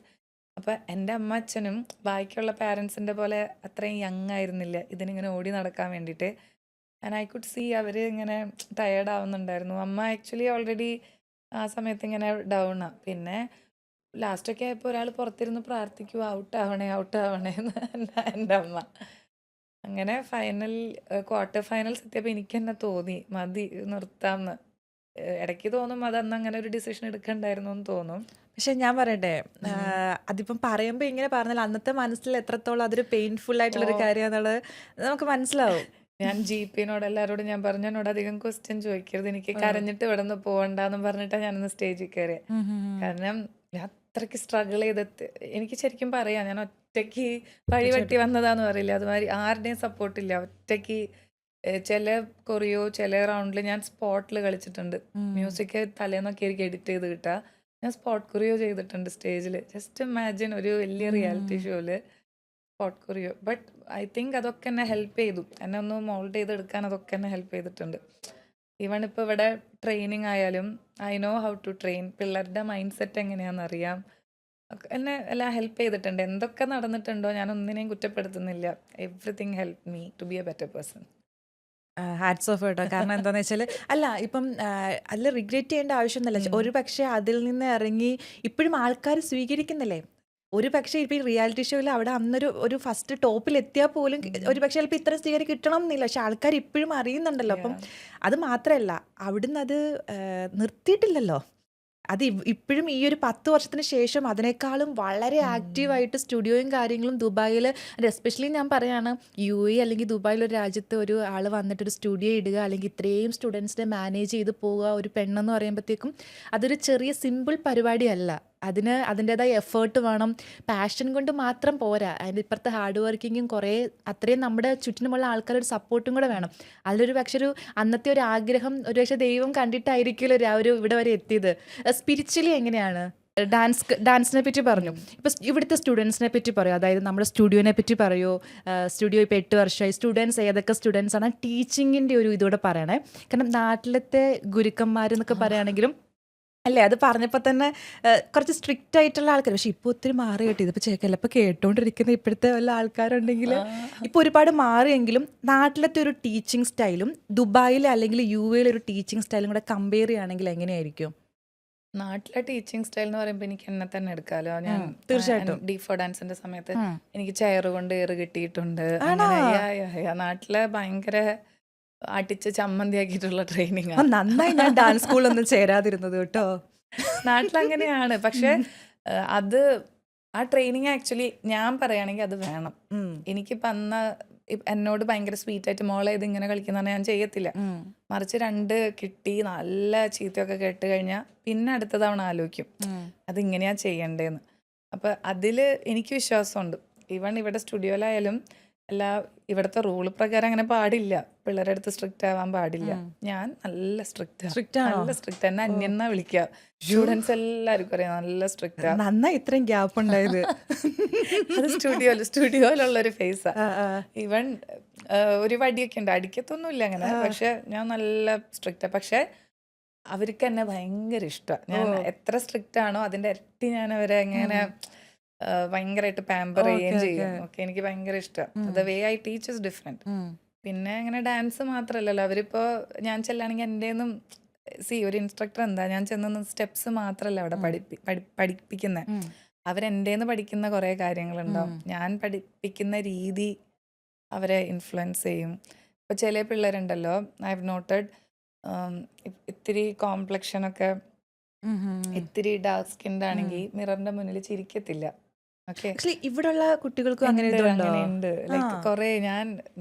അപ്പോൾ എൻ്റെ അമ്മ അച്ഛനും ബാക്കിയുള്ള പാരൻസിൻ്റെ പോലെ അത്രയും യങ് ആയിരുന്നില്ല ഇതിനിങ്ങനെ ഓടി നടക്കാൻ വേണ്ടിയിട്ട്. ആൻഡ് ഐ കുഡ് സീ അവർ ഇങ്ങനെ ടയേർഡ് ആവുന്നുണ്ടായിരുന്നു. അമ്മ ആക്ച്വലി ഓൾറെഡി ആ സമയത്ത് ഇങ്ങനെ ഡൗണാണ്. പിന്നെ ലാസ്റ്റൊക്കെ ആയപ്പോൾ ഒരാൾ പുറത്തിരുന്ന് പ്രാർത്ഥിക്കുക ഔട്ട് ആവണേ എന്ന് എൻ്റെ അമ്മ. അങ്ങനെ ക്വാർട്ടർ ഫൈനൽസ് എത്തിയപ്പോൾ എനിക്ക് തന്നെ തോന്നി മതി നിർത്താമെന്ന്. ഇടയ്ക്ക് തോന്നും അതന്ന് അങ്ങനെ ഒരു ഡിസിഷൻ എടുക്കണ്ടായിരുന്നു എന്ന് തോന്നും. പക്ഷെ ഞാൻ പറയട്ടെ, അതിപ്പം പറയുമ്പോൾ ഇങ്ങനെ പറഞ്ഞാൽ അന്നത്തെ മനസ്സിൽ എത്രത്തോളം അതൊരു പെയിൻഫുൾ ആയിട്ടുള്ളൊരു കാര്യമാണെന്നുള്ളത് നമുക്ക് മനസ്സിലാവും. ഞാൻ GP-നോട് എല്ലാവരോടും ഞാൻ പറഞ്ഞു എന്നോട് അധികം ക്വസ്റ്റ്യൻ ചോദിക്കരുത്, എനിക്ക് കരഞ്ഞിട്ട് ഇവിടെ നിന്ന് പോകണ്ടെന്നും പറഞ്ഞിട്ടാണ് ഞാനൊന്ന് സ്റ്റേജിൽ കയറിയത്. കാരണം ഞാൻ അത്രയ്ക്ക് സ്ട്രഗിൾ ചെയ്തിട്ട് എനിക്ക് ശരിക്കും പറയാം, ഞാൻ ഒറ്റയ്ക്ക് വഴിവെട്ടി വന്നതാന്ന് പറയില്ല, അതുമാതിരി ആരുടെയും സപ്പോർട്ടില്ല, ഒറ്റയ്ക്ക് ചില കൊറിയോ ചില റൗണ്ടിൽ ഞാൻ സ്പോട്ടിൽ കളിച്ചിട്ടുണ്ട്. മ്യൂസിക് തലേന്നൊക്കെ ആയിരിക്കും എഡിറ്റ് ചെയ്ത് കിട്ടുക. ഞാൻ സ്പോട്ട് കൊറിയോ ചെയ്തിട്ടുണ്ട് സ്റ്റേജിൽ. ജസ്റ്റ് ഇമാജിൻ ഒരു വലിയ റിയാലിറ്റി ഷോയില് spot choreo. But I think അതൊക്കെ എന്നെ ഹെൽപ്പ് ചെയ്തു. എന്നെ ഒന്ന് മോൾഡ് ചെയ്തെടുക്കാൻ അതൊക്കെ എന്നെ ഹെൽപ്പ് ചെയ്തിട്ടുണ്ട്. ഈവൺ ഇപ്പോൾ ഇവിടെ ട്രെയിനിങ് ആയാലും I know how to train. പിള്ളേരുടെ മൈൻഡ് സെറ്റ് എങ്ങനെയാണെന്ന് അറിയാം. എന്നെ എല്ലാം ഹെൽപ്പ് ചെയ്തിട്ടുണ്ട്. എന്തൊക്കെ നടന്നിട്ടുണ്ടോ ഞാൻ ഒന്നിനെയും കുറ്റപ്പെടുത്തുന്നില്ല. Everything help me to be a better person. Hats off കേട്ടോ. കാരണം എന്താണെന്ന് വെച്ചാൽ അല്ല ഇപ്പം അതിൽ റിഗ്രറ്റ് ചെയ്യേണ്ട ആവശ്യമൊന്നുമില്ല. ഒരു പക്ഷേ അതിൽ നിന്ന് ഇറങ്ങി ഇപ്പോഴും ആൾക്കാർ സ്വീകരിക്കുന്നില്ലേ. ഒരു പക്ഷേ ഇപ്പം ഈ റിയാലിറ്റി ഷോയിൽ അവിടെ അന്നൊരു ഫസ്റ്റ് ടോപ്പിൽ എത്തിയാൽ പോലും ഒരു പക്ഷേ ചിലപ്പോൾ ഇത്ര സ്വീകരി കിട്ടണം എന്നില്ല. പക്ഷെ ആൾക്കാർ ഇപ്പോഴും അറിയുന്നുണ്ടല്ലോ. അപ്പം അത് മാത്രമല്ല അവിടുന്ന് അത് നിർത്തിയിട്ടില്ലല്ലോ. അത് ഇപ്പോഴും ഈ ഒരു 10 വർഷത്തിന് ശേഷം അതിനേക്കാളും വളരെ ആക്റ്റീവായിട്ട് സ്റ്റുഡിയോയും കാര്യങ്ങളും ദുബായിൽ, എസ്പെഷ്യലി ഞാൻ പറയാണ് UAE അല്ലെങ്കിൽ ദുബായിലൊരു രാജ്യത്ത് ഒരു ആൾ വന്നിട്ട് ഒരു സ്റ്റുഡിയോ ഇടുക അല്ലെങ്കിൽ ഇത്രയും സ്റ്റുഡൻസിനെ മാനേജ് ചെയ്ത് പോവുക ഒരു പെണ്ണെന്ന് പറയുമ്പോഴത്തേക്കും അതൊരു ചെറിയ സിമ്പിൾ പരിപാടിയല്ല. അതിന് അതിൻ്റെതായ എഫേർട്ട് വേണം. പാഷൻ കൊണ്ട് മാത്രം പോരാ. അതിൻ്റെ ഇപ്പുറത്തെ ഹാർഡ് വർക്കിങ്ങും കുറേ അത്രയും നമ്മുടെ ചുറ്റിനുമുള്ള ആൾക്കാരുടെ ഒരു കൂടെ വേണം. അതിലൊരു പക്ഷെ അന്നത്തെ ഒരു ആഗ്രഹം ഒരു പക്ഷേ ദൈവം കണ്ടിട്ടായിരിക്കുമല്ലോ ആ ഒരു ഇവിടെ വരെ എത്തിയത്. സ്പിരിച്വലി എങ്ങനെയാണ് ഡാൻസിനെ പറ്റി പറഞ്ഞു. ഇപ്പം ഇവിടുത്തെ സ്റ്റുഡൻസിനെ പറ്റി പറയൂ, അതായത് നമ്മുടെ സ്റ്റുഡിയോനെ പറ്റി പറയൂ. സ്റ്റുഡിയോ ഇപ്പോൾ 8 വർഷമായി. സ്റ്റുഡൻസ് ഏതൊക്കെ സ്റ്റുഡൻസ് ആണ്? ടീച്ചിങ്ങിൻ്റെ ഒരു ഇതോടെ പറയണേ. കാരണം നാട്ടിലത്തെ ഗുരുക്കന്മാരെന്നൊക്കെ പറയുകയാണെങ്കിലും അല്ലേ, അത് പറഞ്ഞപ്പോൾ തന്നെ കുറച്ച് സ്ട്രിക്റ്റ് ആയിട്ടുള്ള ആൾക്കാർ. പക്ഷെ ഇപ്പോൾ ഒത്തിരി മാറി കേട്ടോ. ഇതിപ്പോൾ ചിലപ്പോൾ കേട്ടോണ്ടിരിക്കുന്ന ഇപ്പോഴത്തെ വല്ല ആൾക്കാരുണ്ടെങ്കിൽ ഇപ്പോൾ ഒരുപാട് മാറിയെങ്കിലും നാട്ടിലത്തെ ഒരു ടീച്ചിങ് സ്റ്റൈലും ദുബായിൽ അല്ലെങ്കിൽ UAE ഒരു ടീച്ചിങ് സ്റ്റൈലും കൂടെ കമ്പയർ ചെയ്യുകയാണെങ്കിൽ എങ്ങനെയായിരിക്കും? നാട്ടിലെ ടീച്ചിങ് സ്റ്റൈൽ എന്ന് പറയുമ്പോൾ എനിക്ക് എന്നെ തന്നെ എടുക്കാലോ. ഞാൻ തീർച്ചയായിട്ടും. ഡി4 ഡാൻസിന്റെ സമയത്ത് എനിക്ക് ചെയർ കൊണ്ട് ഏറ് കിട്ടിയിട്ടുണ്ട്. നാട്ടിലെ ഭയങ്കര അടിച്ച് ചമ്മന്തിയാക്കിയിട്ടുള്ള ട്രെയിനിങ് നന്നായി ഞാൻ ഡാൻസ് സ്കൂളൊന്നും ചേരാതിരുന്നത് കേട്ടോ. നാട്ടിലങ്ങനെയാണ്. പക്ഷെ അത് ആ ട്രെയിനിങ് ആക്ച്വലി ഞാൻ പറയുകയാണെങ്കിൽ അത് വേണം. എനിക്കിപ്പോൾ അന്ന് എന്നോട് ഭയങ്കര സ്വീറ്റ് ആയിട്ട് മോളെ ഇത് ഇങ്ങനെ കളിക്കുന്ന ഞാൻ ചെയ്യത്തില്ല. മറിച്ച് 2 കിട്ടി നല്ല ചീത്തയൊക്കെ കേട്ട് കഴിഞ്ഞാൽ പിന്നെ അടുത്ത തവണ ആലോചിക്കും അതിങ്ങനെയാ ചെയ്യണ്ടേന്ന്. അപ്പം അതിൽ എനിക്ക് വിശ്വാസമുണ്ട്. ഈവൺ ഇവിടെ സ്റ്റുഡിയോയിലായാലും ഇവിടുത്തെ റൂള് പ്രകാരം അങ്ങനെ പാടില്ല. പിള്ളേരുടെ അടുത്ത് സ്ട്രിക്റ്റ് ആവാൻ പാടില്ല. ഞാൻ നല്ല സ്ട്രിക്റ്റ് എന്നെ അന്യെന്നാ വിളിക്കുക. സ്റ്റുഡൻസ് എല്ലാവർക്കും അറിയാം നല്ല സ്ട്രിക്റ്റ്. നന്നായി ഇത്രയും ഗ്യാപ്പ് ഉണ്ടായത്. അത് സ്റ്റുഡിയോയിലുള്ളൊരു ഫേസാ. ഈവൻ ഒരു വടിയൊക്കെ ഉണ്ട്. അടിക്കത്തൊന്നുമില്ല അങ്ങനെ. പക്ഷെ ഞാൻ നല്ല സ്ട്രിക്റ്റാ. പക്ഷെ അവർക്ക് എന്നെ ഭയങ്കര ഇഷ്ടമാണ്. ഞാൻ എത്ര സ്ട്രിക്റ്റ് ആണോ അതിന്റെ ഇരട്ടി ഞാൻ അവരെ എങ്ങനെ ഭയങ്കരമായിട്ട് പാമ്പർ ചെയ്യുകയും ചെയ്യും. ഓക്കെ, എനിക്ക് ഭയങ്കര ഇഷ്ടമാണ്. The way I teach is different. പിന്നെ അങ്ങനെ ഡാൻസ് മാത്രമല്ലല്ലോ. അവരിപ്പോൾ ഞാൻ ചെല്ലാണെങ്കിൽ എൻ്റെയൊന്നും ഒരു ഇൻസ്ട്രക്ടർ എന്താ ഞാൻ ചെന്ന സ്റ്റെപ്സ് മാത്രമല്ല അവിടെ പഠിപ്പിക്കുന്നത്. അവരെൻ്റെന്ന് പഠിക്കുന്ന കുറേ കാര്യങ്ങളുണ്ടാവും. ഞാൻ പഠിപ്പിക്കുന്ന രീതി അവരെ ഇൻഫ്ലുവൻസ് ചെയ്യും. ഇപ്പോൾ ചില പിള്ളേരുണ്ടല്ലോ, ഐ ഹവ് നോട്ടഡ് ഇത്തിരി കോംപ്ലക്ഷനൊക്കെ ഇത്തിരി ഡാർക്ക് സ്കിൻഡ് ആണെങ്കിൽ മിററിന്റെ മുന്നിൽ ചിരിക്കത്തില്ല. ഇവിടെയുള്ള കുട്ടികൾക്കും അങ്ങനെയുണ്ട്. ലൈക്ക് കുറെ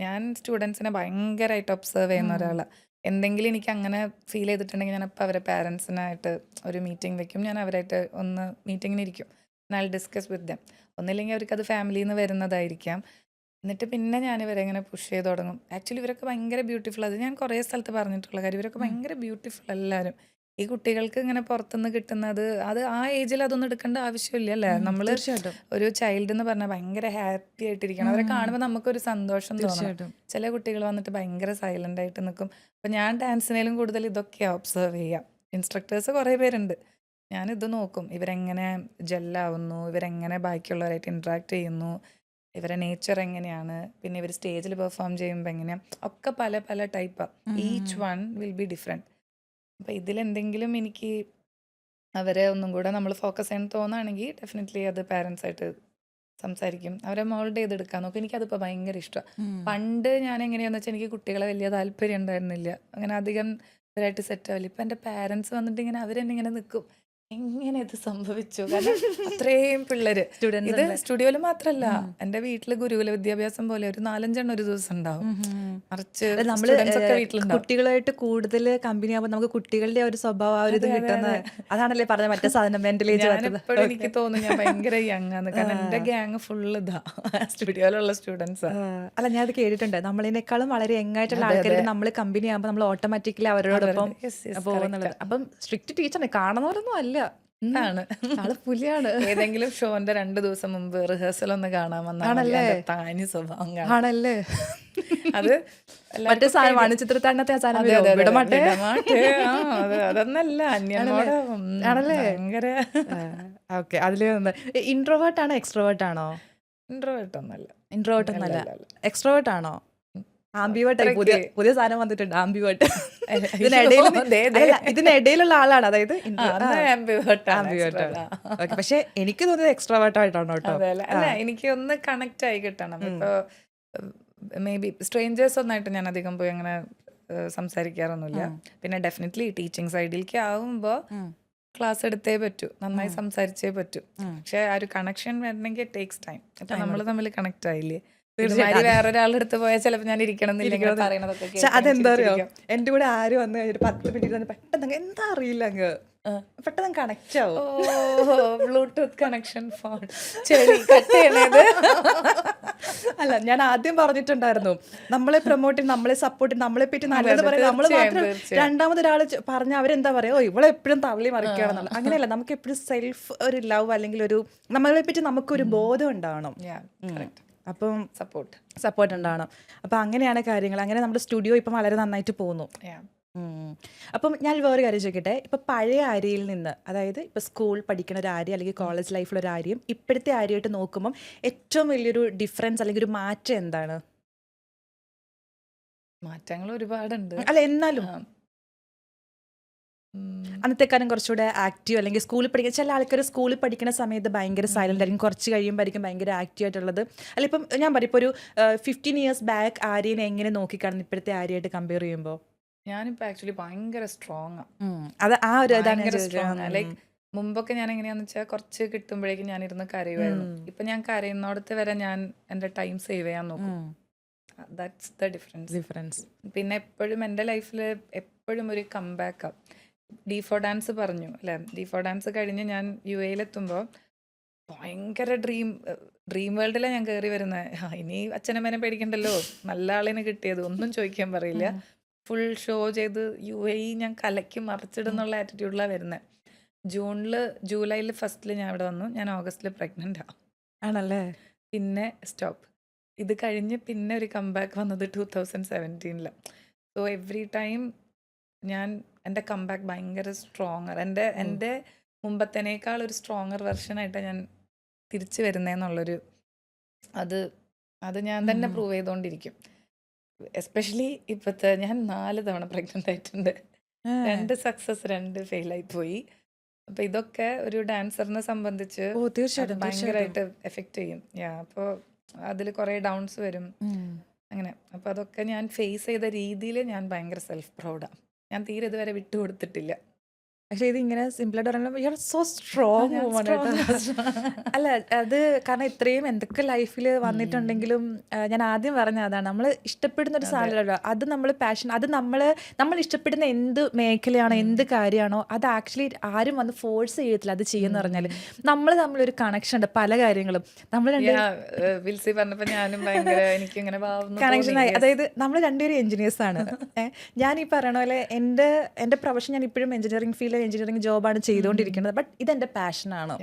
ഞാൻ സ്റ്റുഡൻസിനെ ഭയങ്കരമായിട്ട് ഒബ്സർവ് ചെയ്യുന്ന ഒരാളാണ്. എന്തെങ്കിലും എനിക്ക് അങ്ങനെ ഫീൽ ചെയ്തിട്ടുണ്ടെങ്കിൽ ഞാൻ അപ്പോൾ അവരെ പാരൻസിനായിട്ട് ഒരു മീറ്റിംഗ് വെക്കും. ഞാൻ അവരായിട്ട് ഒന്ന് മീറ്റിങ്ങിന് ഇരിക്കും. എന്നാൽ ഡിസ്കസ് വിത്ത് ദം. ഒന്നില്ലെങ്കിൽ അവർക്ക് അത് ഫാമിലിയിൽ നിന്ന് വരുന്നതായിരിക്കാം. എന്നിട്ട് പിന്നെ ഞാൻ ഇവരെ ഇങ്ങനെ പുഷ് ചെയ്ത് തുടങ്ങും. ആക്ച്വലി ഇവരൊക്കെ ഭയങ്കര ബ്യൂട്ടിഫുൾ. അത് ഞാൻ കുറേ സ്ഥലത്ത് പറഞ്ഞിട്ടുള്ള കാര്യം. ഇവരൊക്കെ ഭയങ്കര ബ്യൂട്ടിഫുൾ എല്ലാവരും. ഈ കുട്ടികൾക്ക് ഇങ്ങനെ പുറത്തുനിന്ന് കിട്ടുന്നത് അത് ആ ഏജിൽ അതൊന്നും എടുക്കേണ്ട ആവശ്യമില്ല അല്ലേ. നമ്മൾ ഒരു ചൈൽഡ് എന്ന് പറഞ്ഞാൽ ഭയങ്കര ഹാപ്പി ആയിട്ടിരിക്കണം. അവരെ കാണുമ്പോൾ നമുക്കൊരു സന്തോഷം തോന്നും. ചില കുട്ടികൾ വന്നിട്ട് ഭയങ്കര സൈലന്റ് ആയിട്ട് നിൽക്കും. അപ്പം ഞാൻ ഡാൻസിനേലും കൂടുതൽ ഇതൊക്കെയാണ് ഒബ്സർവ് ചെയ്യുക. ഇൻസ്ട്രക്ടേഴ്സ് കുറേ പേരുണ്ട്. ഞാനിത് നോക്കും. ഇവരെങ്ങനെ ജെല്ലാവുന്നു, ഇവരെങ്ങനെ ബാക്കിയുള്ളവരായിട്ട് ഇൻട്രാക്ട് ചെയ്യുന്നു, ഇവരെ നേച്ചർ എങ്ങനെയാണ്, പിന്നെ ഇവർ സ്റ്റേജിൽ പെർഫോം ചെയ്യുമ്പോൾ എങ്ങനെയാണ്, ഒക്കെ പല പല ടൈപ്പാണ്. Each one will be different. അപ്പം ഇതിലെന്തെങ്കിലും എനിക്ക് അവരെ ഒന്നും കൂടെ നമ്മൾ ഫോക്കസ് ചെയ്യാൻ തോന്നുകയാണെങ്കിൽ ഡെഫിനറ്റ്ലി അത് പാരൻസായിട്ട് സംസാരിക്കും. അവരെ മോൾഡ് ചെയ്തെടുക്കാൻ നോക്കും. എനിക്കതിപ്പോൾ ഭയങ്കര ഇഷ്ടമാണ്. പണ്ട് ഞാൻ എങ്ങനെയാണെന്ന് വെച്ചാൽ എനിക്ക് കുട്ടികളെ വലിയ താല്പര്യം ഉണ്ടായിരുന്നില്ല. അങ്ങനെ അധികം ഇവരായിട്ട് സെറ്റ് ആവില്ല. ഇപ്പം എൻ്റെ പാരൻസ് വന്നിട്ട് ഇങ്ങനെ അവരെന്നെ ഇങ്ങനെ നിൽക്കും. എങ്ങനെ ഇത് സംഭവിച്ചു? കാരണം അത്രയും പിള്ളേര് സ്റ്റുഡൻസ് ഇത് സ്റ്റുഡിയോയിൽ മാത്രല്ല, എന്റെ വീട്ടില് ഗുരുകുല വിദ്യാഭ്യാസം പോലെ ഒരു 4-5 ഒരു ദിവസം ഉണ്ടാവും. മറിച്ച് നമ്മള് സ്റ്റുഡൻസ് ഒക്കെ വീട്ടിലുണ്ടാവും. കുട്ടികളായിട്ട് കൂടുതൽ കമ്പനി ആവുമ്പോൾ നമുക്ക് കുട്ടികളുടെ ആ ഒരു സ്വഭാവം ആ ഒരു ഇത് കിട്ടുന്ന അതാണല്ലേ പറഞ്ഞ മറ്റേ സാധനം മെന്റലേജ് ഞാൻ എപ്പോഴും എനിക്ക് തോന്നുന്നു ഞാൻ ഭയങ്കര യങ് ആണ്. കാരണം എന്റെ ഗ്യാങ് ഫുള്ള് ഇതാ സ്റ്റുഡിയോയിലുള്ള സ്റ്റുഡൻസാ. അല്ല ഞാൻ അത് കേട്ടിട്ടുണ്ട്. നമ്മളതിനേക്കാളും വളരെ യങ്ങായിട്ടുള്ള ആൾക്കാർക്ക് നമ്മൾ കമ്പനി ആകുമ്പോൾ നമ്മൾ ഓട്ടോമാറ്റിക്കലി അവരോടൊപ്പം പോകുന്നുള്ളത്. അപ്പം സ്ട്രിക്റ്റ് ടീച്ചറാണ്, കാണുന്നവരൊന്നും അല്ല. ആണ്. ആള് പുലിയാണ്. ഏതെങ്കിലും ഷോന്റെ 2 ദിവസം മുമ്പ് റിഹേഴ്സൽ ഒന്ന് കാണാൻ വന്നാണല്ലേ താനി സ്വഭാവം കാണാം. ആണല്ലേ അത് മറ്റേ സാധനം വാണിച്ചിത്രത്താണത്തെ ആ സാധനം വിടമാട്ടെ അതൊന്നല്ല അന്യനോട് ആണല്ലേ ഭയങ്കര ഓക്കെ. അതില് ഇൻട്രോവേർട്ട് ആണോ എക്സ്ട്രോവേർട്ട് ആണോ? ഇൻട്രോവേർട്ട് ഒന്നല്ല. ഇൻട്രോവേർട്ട് ഒന്നല്ല, എക്സ്ട്രോവേർട്ട് ആണോ? ആംബിവേർട്ട് പുതിയ പുതിയ സാധനം വന്നിട്ടുണ്ട്, ആംബിവേർട്ട്. ഇതിനിടയിലുള്ള ആളാണ്, അതായത് ഓക്കെ. പക്ഷെ എനിക്ക് തോന്നിയത് എക്സ്ട്രോവേർട്ട് ആയിട്ടാണ് കേട്ടോ. അല്ല എനിക്ക് ഒന്ന് കണക്ട് ആയി കിട്ടണം. ഇപ്പൊ മേ ബി സ്ട്രേഞ്ചേഴ്സ് ഒന്നായിട്ട് ഞാൻ അധികം പോയി അങ്ങനെ സംസാരിക്കാറൊന്നുമില്ല. പിന്നെ ഡെഫിനറ്റ്ലി ടീച്ചിങ് സൈഡിലേക്ക് ആവുമ്പോ ക്ലാസ് എടുത്തേ പറ്റൂ, നന്നായി സംസാരിച്ചേ പറ്റൂ. പക്ഷെ ആ ഒരു കണക്ഷൻ വരണമെങ്കിൽ ടേക്സ് ടൈം. ഇപ്പൊ നമ്മൾ തമ്മിൽ കണക്ട് ആയില്ലേ, വേറൊരാളുടെ അടുത്ത് പോയാൽ ചിലപ്പോൾ ഞാൻ ഇരിക്കണം അതെന്താ അറിയോ, എന്റെ കൂടെ ആര് വന്ന് കഴിഞ്ഞിട്ട് 10 മിനിറ്റ് പെട്ടെന്ന് എന്താ അറിയില്ല അങ്ങ് പെട്ടെന്ന് കണക്ട് ആവും. ബ്ലൂടൂത്ത് കണക്ഷൻ ഫോൺ അല്ല ഞാൻ ആദ്യം പറഞ്ഞിട്ടുണ്ടായിരുന്നു, നമ്മളെ പ്രൊമോട്ട് നമ്മളെ സപ്പോർട്ട് നമ്മളെ പറ്റി നല്ലത് പറയാം. നമ്മള് മാത്രം രണ്ടാമതൊരാള് പറഞ്ഞ അവരെന്താ പറയാ, ഓ ഇവളെ എപ്പോഴും തള്ളി മറിക്കുകയാണെന്നുള്ള. അങ്ങനെയല്ല, നമുക്ക് എപ്പോഴും സെൽഫ് ഒരു ലവ് അല്ലെങ്കിൽ ഒരു നമ്മളെ പറ്റി നമുക്കൊരു ബോധം ഉണ്ടാവണം. അപ്പം സപ്പോർട്ട് ഉണ്ടാവണം. അപ്പം അങ്ങനെയാണ് കാര്യങ്ങൾ. അങ്ങനെ നമ്മുടെ സ്റ്റുഡിയോ ഇപ്പം വളരെ നന്നായിട്ട് പോകുന്നു. അപ്പം ഞാൻ വേറെ കാര്യം ചോദിക്കട്ടെ, ഇപ്പം പഴയ ആര്യയിൽ നിന്ന്, അതായത് ഇപ്പം സ്കൂൾ പഠിക്കുന്ന ഒരു ആര്യ അല്ലെങ്കിൽ കോളേജ് ലൈഫിലൊരു ആര്യയും ഇപ്പോഴത്തെ ആര്യമായിട്ട് നോക്കുമ്പം ഏറ്റവും വലിയൊരു ഡിഫറൻസ് അല്ലെങ്കിൽ ഒരു മാറ്റം എന്താണ്? മാറ്റങ്ങൾ ഒരുപാടുണ്ട്. അല്ല എന്നാലും അന്നത്തെക്കാലം കുറച്ചുകൂടെ ആക്റ്റീവ്, അല്ലെങ്കിൽ സ്കൂളിൽ പഠിക്കുന്ന ചില ആൾക്കാർ സ്കൂളിൽ പഠിക്കുന്ന സമയത്ത് ഭയങ്കര സൈലന്റ് ആയിരിക്കും, കുറച്ച് കഴിയുമ്പോഴായിരിക്കും ഭയങ്കര ആക്റ്റീവ് ആയിട്ടുള്ളത്. അല്ല ഇപ്പം ഞാൻ പറയും, ഇപ്പോൾ ഒരു 15 years ബാക്ക് ആര്യനെ എങ്ങനെ നോക്കിക്കാണുന്നു ഇപ്പോഴത്തെ ആര്യയായിട്ട് കമ്പയർ ചെയ്യുമ്പോൾ? ഞാനിപ്പോ ആക്ച്വലി ഭയങ്കര സ്ട്രോങ് അത് ആ ഒരു ഇതാണ്. ലൈക്ക് മുമ്പൊക്കെ ഞാൻ എങ്ങനെയാന്ന് വെച്ചാൽ കുറച്ച് കിട്ടുമ്പോഴേക്കും ഞാൻ ഇരുന്ന് കരയുമായിരുന്നു. ഇപ്പൊ ഞാൻ കരയുന്നോടത്ത് വരെ ഞാൻ എന്റെ ടൈം സേവ് ചെയ്യാൻ നോക്കും. That's the difference. പിന്നെ എപ്പോഴും എൻ്റെ ലൈഫിൽ എപ്പോഴും ഒരു കംബാക്കാ. D4 ഡാൻസ് പറഞ്ഞു അല്ലേ, D4 ഡാൻസ് കഴിഞ്ഞ് ഞാൻ UAE-ലെത്തുമ്പോൾ ഭയങ്കര ഡ്രീം വേൾഡിലാണ് ഞാൻ കയറി വരുന്നത്. ഇനി അച്ഛനമ്മേനെ പേടിക്കണ്ടല്ലോ, നല്ല ആളിനെ കിട്ടിയത്, ഒന്നും ചോദിക്കാൻ പറയില്ല, ഫുൾ ഷോ ചെയ്ത് UAE ഞാൻ കലക്കി മറിച്ചിടുന്നുള്ള ആറ്റിറ്റ്യൂഡിലാണ് വരുന്നത്. ജൂലൈയിൽ ഫസ്റ്റിൽ ഞാൻ ഇവിടെ വന്നു, ഞാൻ ഓഗസ്റ്റിൽ പ്രഗ്നൻ്റ് ആണല്ലേ. പിന്നെ സ്റ്റോപ്പ്. ഇത് കഴിഞ്ഞ് പിന്നെ ഒരു കംബാക്ക് വന്നത് 2017. സോ എവറി ടൈം എൻ്റെ കംബാക്ക് ഭയങ്കര സ്ട്രോങ്ങർ, എൻ്റെ മുമ്പത്തേനേക്കാൾ ഒരു സ്ട്രോങ്ങർ വെർഷനായിട്ടാണ് ഞാൻ തിരിച്ചു വരുന്നതെന്നുള്ളൊരു അത് ഞാൻ തന്നെ പ്രൂവ് ചെയ്തുകൊണ്ടിരിക്കും. എസ്പെഷ്യലി ഇപ്പോഴത്തെ ഞാൻ 4 തവണ പ്രഗ്നൻ്റ് ആയിട്ടുണ്ട്. 2 സക്സസ് 2 ഫെയിലായി പോയി. അപ്പോൾ ഇതൊക്കെ ഒരു ഡാൻസറിനെ സംബന്ധിച്ച് തീർച്ചയായിട്ടും ഭയങ്കരമായിട്ട് എഫക്റ്റ് ചെയ്യും. അപ്പോൾ അതിൽ കുറേ ഡൗൺസ് വരും അങ്ങനെ. അപ്പോൾ അതൊക്കെ ഞാൻ ഫേസ് ചെയ്ത രീതിയിൽ ഞാൻ ഭയങ്കര സെൽഫ് പ്രൗഡാണ്. ഞാൻ തീരെ ഇതുവരെ വിട്ടുകൊടുത്തിട്ടില്ല. പക്ഷെ ഇത് ഇങ്ങനെ സിമ്പിളായിട്ട് പറയുമ്പോൾ you are so strong woman കേട്ടോ. അല്ല അത് കാരണം ഇത്രയും എന്തൊക്കെ ലൈഫിൽ വന്നിട്ടുണ്ടെങ്കിലും ഞാൻ ആദ്യം പറഞ്ഞ അതാണ്, നമ്മൾ ഇഷ്ടപ്പെടുന്ന ഒരു സാധനമല്ലോ അത് നമ്മൾ പാഷൻ, അത് നമ്മൾ ഇഷ്ടപ്പെടുന്ന എന്ത് മേഖലയാണോ എന്ത് കാര്യമാണോ അത് ആക്ച്വലി ആരും വന്ന് ഫോഴ്സ് ചെയ്യത്തില്ല അത് ചെയ്യുന്ന പറഞ്ഞാൽ. നമ്മൾ തമ്മിലൊരു കണക്ഷൻ ഉണ്ട് പല കാര്യങ്ങളും. നമ്മൾ വിൽസി പറഞ്ഞപ്പോൾ ഞാനും ഭയങ്കര എനിക്കിങ്ങനെ കണക്ഷൻ ആയി. അതായത് നമ്മൾ രണ്ടുപേരും എഞ്ചിനീയേഴ്സ് ആണ്. ഞാൻ ഈ പറയണ പോലെ എൻ്റെ പ്രൊഫഷൻ ഞാൻ ഇപ്പോഴും എഞ്ചിനീയറിംഗ് ഫീൽഡ് എഞ്ചിനീയറിംഗ് ജോബാണ് ചെയ്തുകൊണ്ടിരിക്കുന്നത്. ബട്ട് ഇതെൻ്റെ പാഷനാണ്.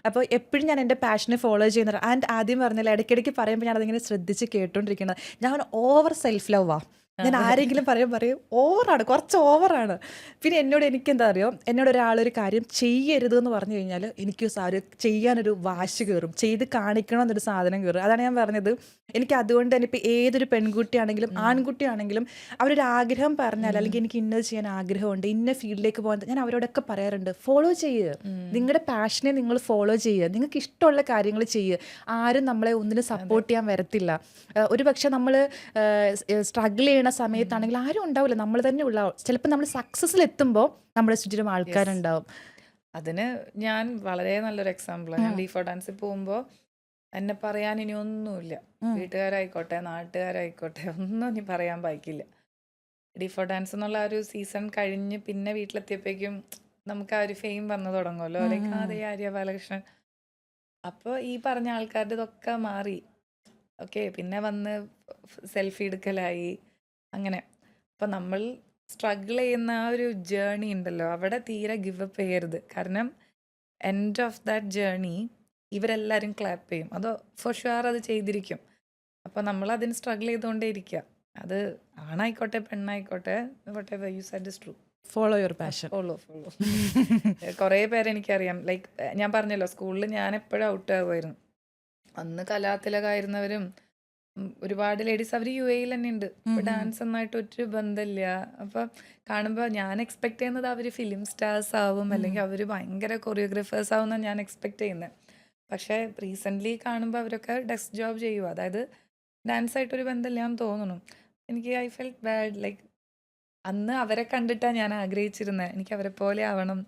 അപ്പോൾ എപ്പോഴും ഞാൻ എൻ്റെ പാഷനെ ഫോളോ ചെയ്യുന്നത്. ആൻഡ് ആദ്യം പറഞ്ഞാൽ ഇടയ്ക്കിടയ്ക്ക് പറയുമ്പോൾ ഞാൻ അതിങ്ങനെ ശ്രദ്ധിച്ച് കേട്ടോണ്ടിരിക്കുന്നത്. ഞാൻ ഓവർ സെൽഫ് ലവ് ഞാൻ ആരെങ്കിലും പറയും ഓവറാണ്, കുറച്ച് ഓവറാണ്. പിന്നെ എനിക്കെന്താ അറിയോ, എന്നോട് ഒരാളൊരു കാര്യം ചെയ്യരുത് എന്ന് പറഞ്ഞു കഴിഞ്ഞാൽ എനിക്ക് ചെയ്യാനൊരു വാശി കയറും, ചെയ്ത് കാണിക്കണമെന്നൊരു സാധനം കയറും. അതാണ് ഞാൻ പറഞ്ഞത്. എനിക്ക് അതുകൊണ്ട് തന്നെ ഇപ്പോൾ ഏതൊരു പെൺകുട്ടിയാണെങ്കിലും ആൺകുട്ടിയാണെങ്കിലും അവരൊരു ആഗ്രഹം പറഞ്ഞാൽ അല്ലെങ്കിൽ എനിക്ക് ഇന്നത് ചെയ്യാൻ ആഗ്രഹമുണ്ട്, ഇന്ന ഫീൽഡിലേക്ക് പോകാൻ, ഞാൻ അവരോടൊക്കെ പറയാറുണ്ട്, ഫോളോ ചെയ്യുക, നിങ്ങളുടെ പാഷനെ നിങ്ങൾ ഫോളോ ചെയ്യുക, നിങ്ങൾക്ക് ഇഷ്ടമുള്ള കാര്യങ്ങൾ ചെയ്യുക. ആരും നമ്മളെ ഒന്നിനും സപ്പോർട്ട് ചെയ്യാൻ വരത്തില്ല. ഒരു പക്ഷെ നമ്മൾ സ്ട്രഗിൾ ചെയ്യണ സമയത്താണെങ്കിൽ ആരും ഉണ്ടാവില്ല, നമ്മൾ തന്നെ ഉണ്ടാവും. ചിലപ്പോൾ നമ്മൾ സക്സസ്സിൽ എത്തുമ്പോൾ നമ്മുടെ ചുറ്റിലും ആൾക്കാരുണ്ടാവും. അതിന് ഞാൻ വളരെ നല്ലൊരു എക്സാമ്പിളാണ്. ഞാൻ ഡി4 ഡാൻസിൽ പോകുമ്പോൾ എന്നെ പറയാൻ ഇനി ഒന്നുമില്ല. വീട്ടുകാരായിക്കോട്ടെ നാട്ടുകാരായിക്കോട്ടെ ഒന്നും ഇനി പറയാൻ ബാക്കിയില്ല. ഡി4 ഡാൻസ് എന്നുള്ള ആ ഒരു സീസൺ കഴിഞ്ഞ് പിന്നെ വീട്ടിലെത്തിയപ്പോഴേക്കും നമുക്ക് ആ ഒരു ഫെയിം വന്നു തുടങ്ങുമല്ലോ. ലൈക്ക് അതേ ആര്യ ബാലകൃഷ്ണൻ. അപ്പോൾ ഈ പറഞ്ഞ ആൾക്കാരുടെ ഇതൊക്കെ മാറി. ഓക്കെ, പിന്നെ വന്ന് സെൽഫി എടുക്കലായി അങ്ങനെ. അപ്പം നമ്മൾ സ്ട്രഗിൾ ചെയ്യുന്ന ആ ഒരു ജേർണി ഉണ്ടല്ലോ, അവിടെ തീരെ ഗിവ് അപ്പ് ചെയ്യരുത്. കാരണം എൻഡ് ഓഫ് ദാറ്റ് ജേർണി ഇവരെല്ലാവരും ക്ലാപ്പ് ചെയ്യും. അത് ഫോർ ഷുവർ അത് ചെയ്തിരിക്കും. അപ്പോൾ നമ്മൾ അതിന് സ്ട്രഗിൾ ചെയ്തുകൊണ്ടേ ഇരിക്കുക. അത് ആണായിക്കോട്ടെ പെണ്ണായിക്കോട്ടെ, whatever you said is true. Follow your passion. Follow കുറേ പേരെ എനിക്കറിയാം. ലൈക്ക് ഞാൻ പറഞ്ഞല്ലോ, സ്കൂളിൽ ഞാൻ എപ്പോഴും ഔട്ട് ആകുമായിരുന്നു. അന്ന് കലാതിലകായിരുന്നവരും ഒരുപാട് ലേഡീസ് അവർ യു എയിൽ തന്നെ ഉണ്ട്. ഇപ്പൊ ഡാൻസ് ഒന്നായിട്ട് ഒരു ബന്ധമില്ല. അപ്പൊ കാണുമ്പോൾ ഞാൻ എക്സ്പെക്ട് ചെയ്യുന്നത് അവർ ഫിലിം സ്റ്റാർസ് ആവും, അല്ലെങ്കിൽ അവർ ഭയങ്കര കൊറിയോഗ്രാഫേഴ്സ് ആവും എന്നാണ് ഞാൻ എക്സ്പെക്ട് ചെയ്യുന്നത്. പക്ഷേ റീസെൻ്റ്ലി കാണുമ്പോൾ അവരൊക്കെ ഡെസ്ക് ജോബ് ചെയ്യുക. അതായത് ഡാൻസ് ആയിട്ടൊരു ബന്ധമില്ല എന്ന് തോന്നുന്നു എനിക്ക്. I felt bad. ലൈക്ക് അന്ന് അവരെ കണ്ടിട്ടാണ് ഞാൻ ആഗ്രഹിച്ചിരുന്നത്. എനിക്ക് അവരെ പോലെ ആവണം,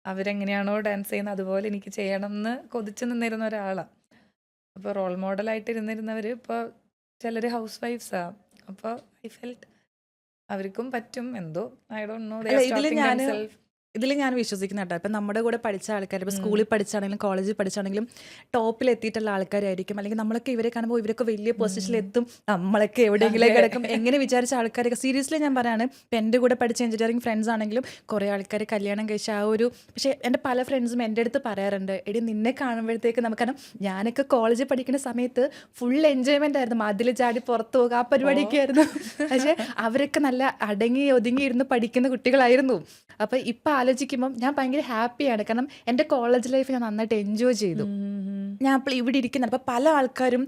അവരെങ്ങനെയാണോ ഡാൻസ് ചെയ്യുന്നത് അതുപോലെ എനിക്ക് ചെയ്യണം എന്ന് കൊതിച്ച് നിന്നിരുന്ന ഒരാളാണ്. അപ്പോൾ റോൾ മോഡലായിട്ട് ഇരുന്നിരുന്നവർ ഇപ്പോൾ ചിലർ ഹൗസ് വൈഫ്സാണ്. അപ്പോൾ ഐ ഫെൽറ്റ് അവർക്കും പറ്റും എന്തോ. I don't no. ഇതിൽ ഞാൻ വിശ്വസിക്കുന്ന കേട്ടോ. ഇപ്പം നമ്മുടെ കൂടെ പഠിച്ച ആൾക്കാർ, ഇപ്പോൾ സ്കൂളിൽ പഠിച്ചാണെങ്കിലും കോളേജിൽ പഠിച്ചാണെങ്കിലും ടോപ്പിൽ എത്തിയിട്ടുള്ള ആൾക്കാരായിരിക്കും. അല്ലെങ്കിൽ നമ്മളൊക്കെ ഇവരെ കാണുമ്പോൾ ഇവരൊക്കെ വലിയ പൊസിഷനിൽ എത്തും, നമ്മളൊക്കെ എവിടെയെങ്കിലും കിടക്കും എങ്ങനെ വിചാരിച്ച ആൾക്കാരൊക്കെ. സീരിയസ്ലി ഞാൻ പറയാണ്, ഇപ്പം എൻ്റെ കൂടെ പഠിച്ച എഞ്ചിനീയറിംഗ് ഫ്രണ്ട്സ് ആണെങ്കിലും കുറേ ആൾക്കാർ കല്യാണം കഴിച്ച ആ ഒരു. പക്ഷേ എൻ്റെ പല ഫ്രണ്ട്സും എൻ്റെ അടുത്ത് പറയാറുണ്ട്, എടി നിന്നെ കാണുമ്പോഴത്തേക്ക് നമുക്ക്, കാരണം ഞാനൊക്കെ കോളേജിൽ പഠിക്കുന്ന സമയത്ത് ഫുൾ എൻജോയ്മെൻ്റ് ആയിരുന്നു, മതിൽ ചാടി പുറത്ത് പോകുക, ആ പരിപാടിയൊക്കെ ആയിരുന്നു. പക്ഷേ അവരൊക്കെ നല്ല അടങ്ങി ഒതുങ്ങി ഇരുന്ന് പഠിക്കുന്ന കുട്ടികളായിരുന്നു. അപ്പോൾ ഇപ്പം ആലോചിക്കുമ്പം ഞാൻ ഭയങ്കര ഹാപ്പിയാണ്. കാരണം എൻ്റെ കോളേജ് ലൈഫ് ഞാൻ നന്നായിട്ട് എൻജോയ് ചെയ്തു. ഞാൻ അപ്പോൾ ഇവിടെ ഇരിക്കുന്നത്, അപ്പോൾ പല ആൾക്കാരും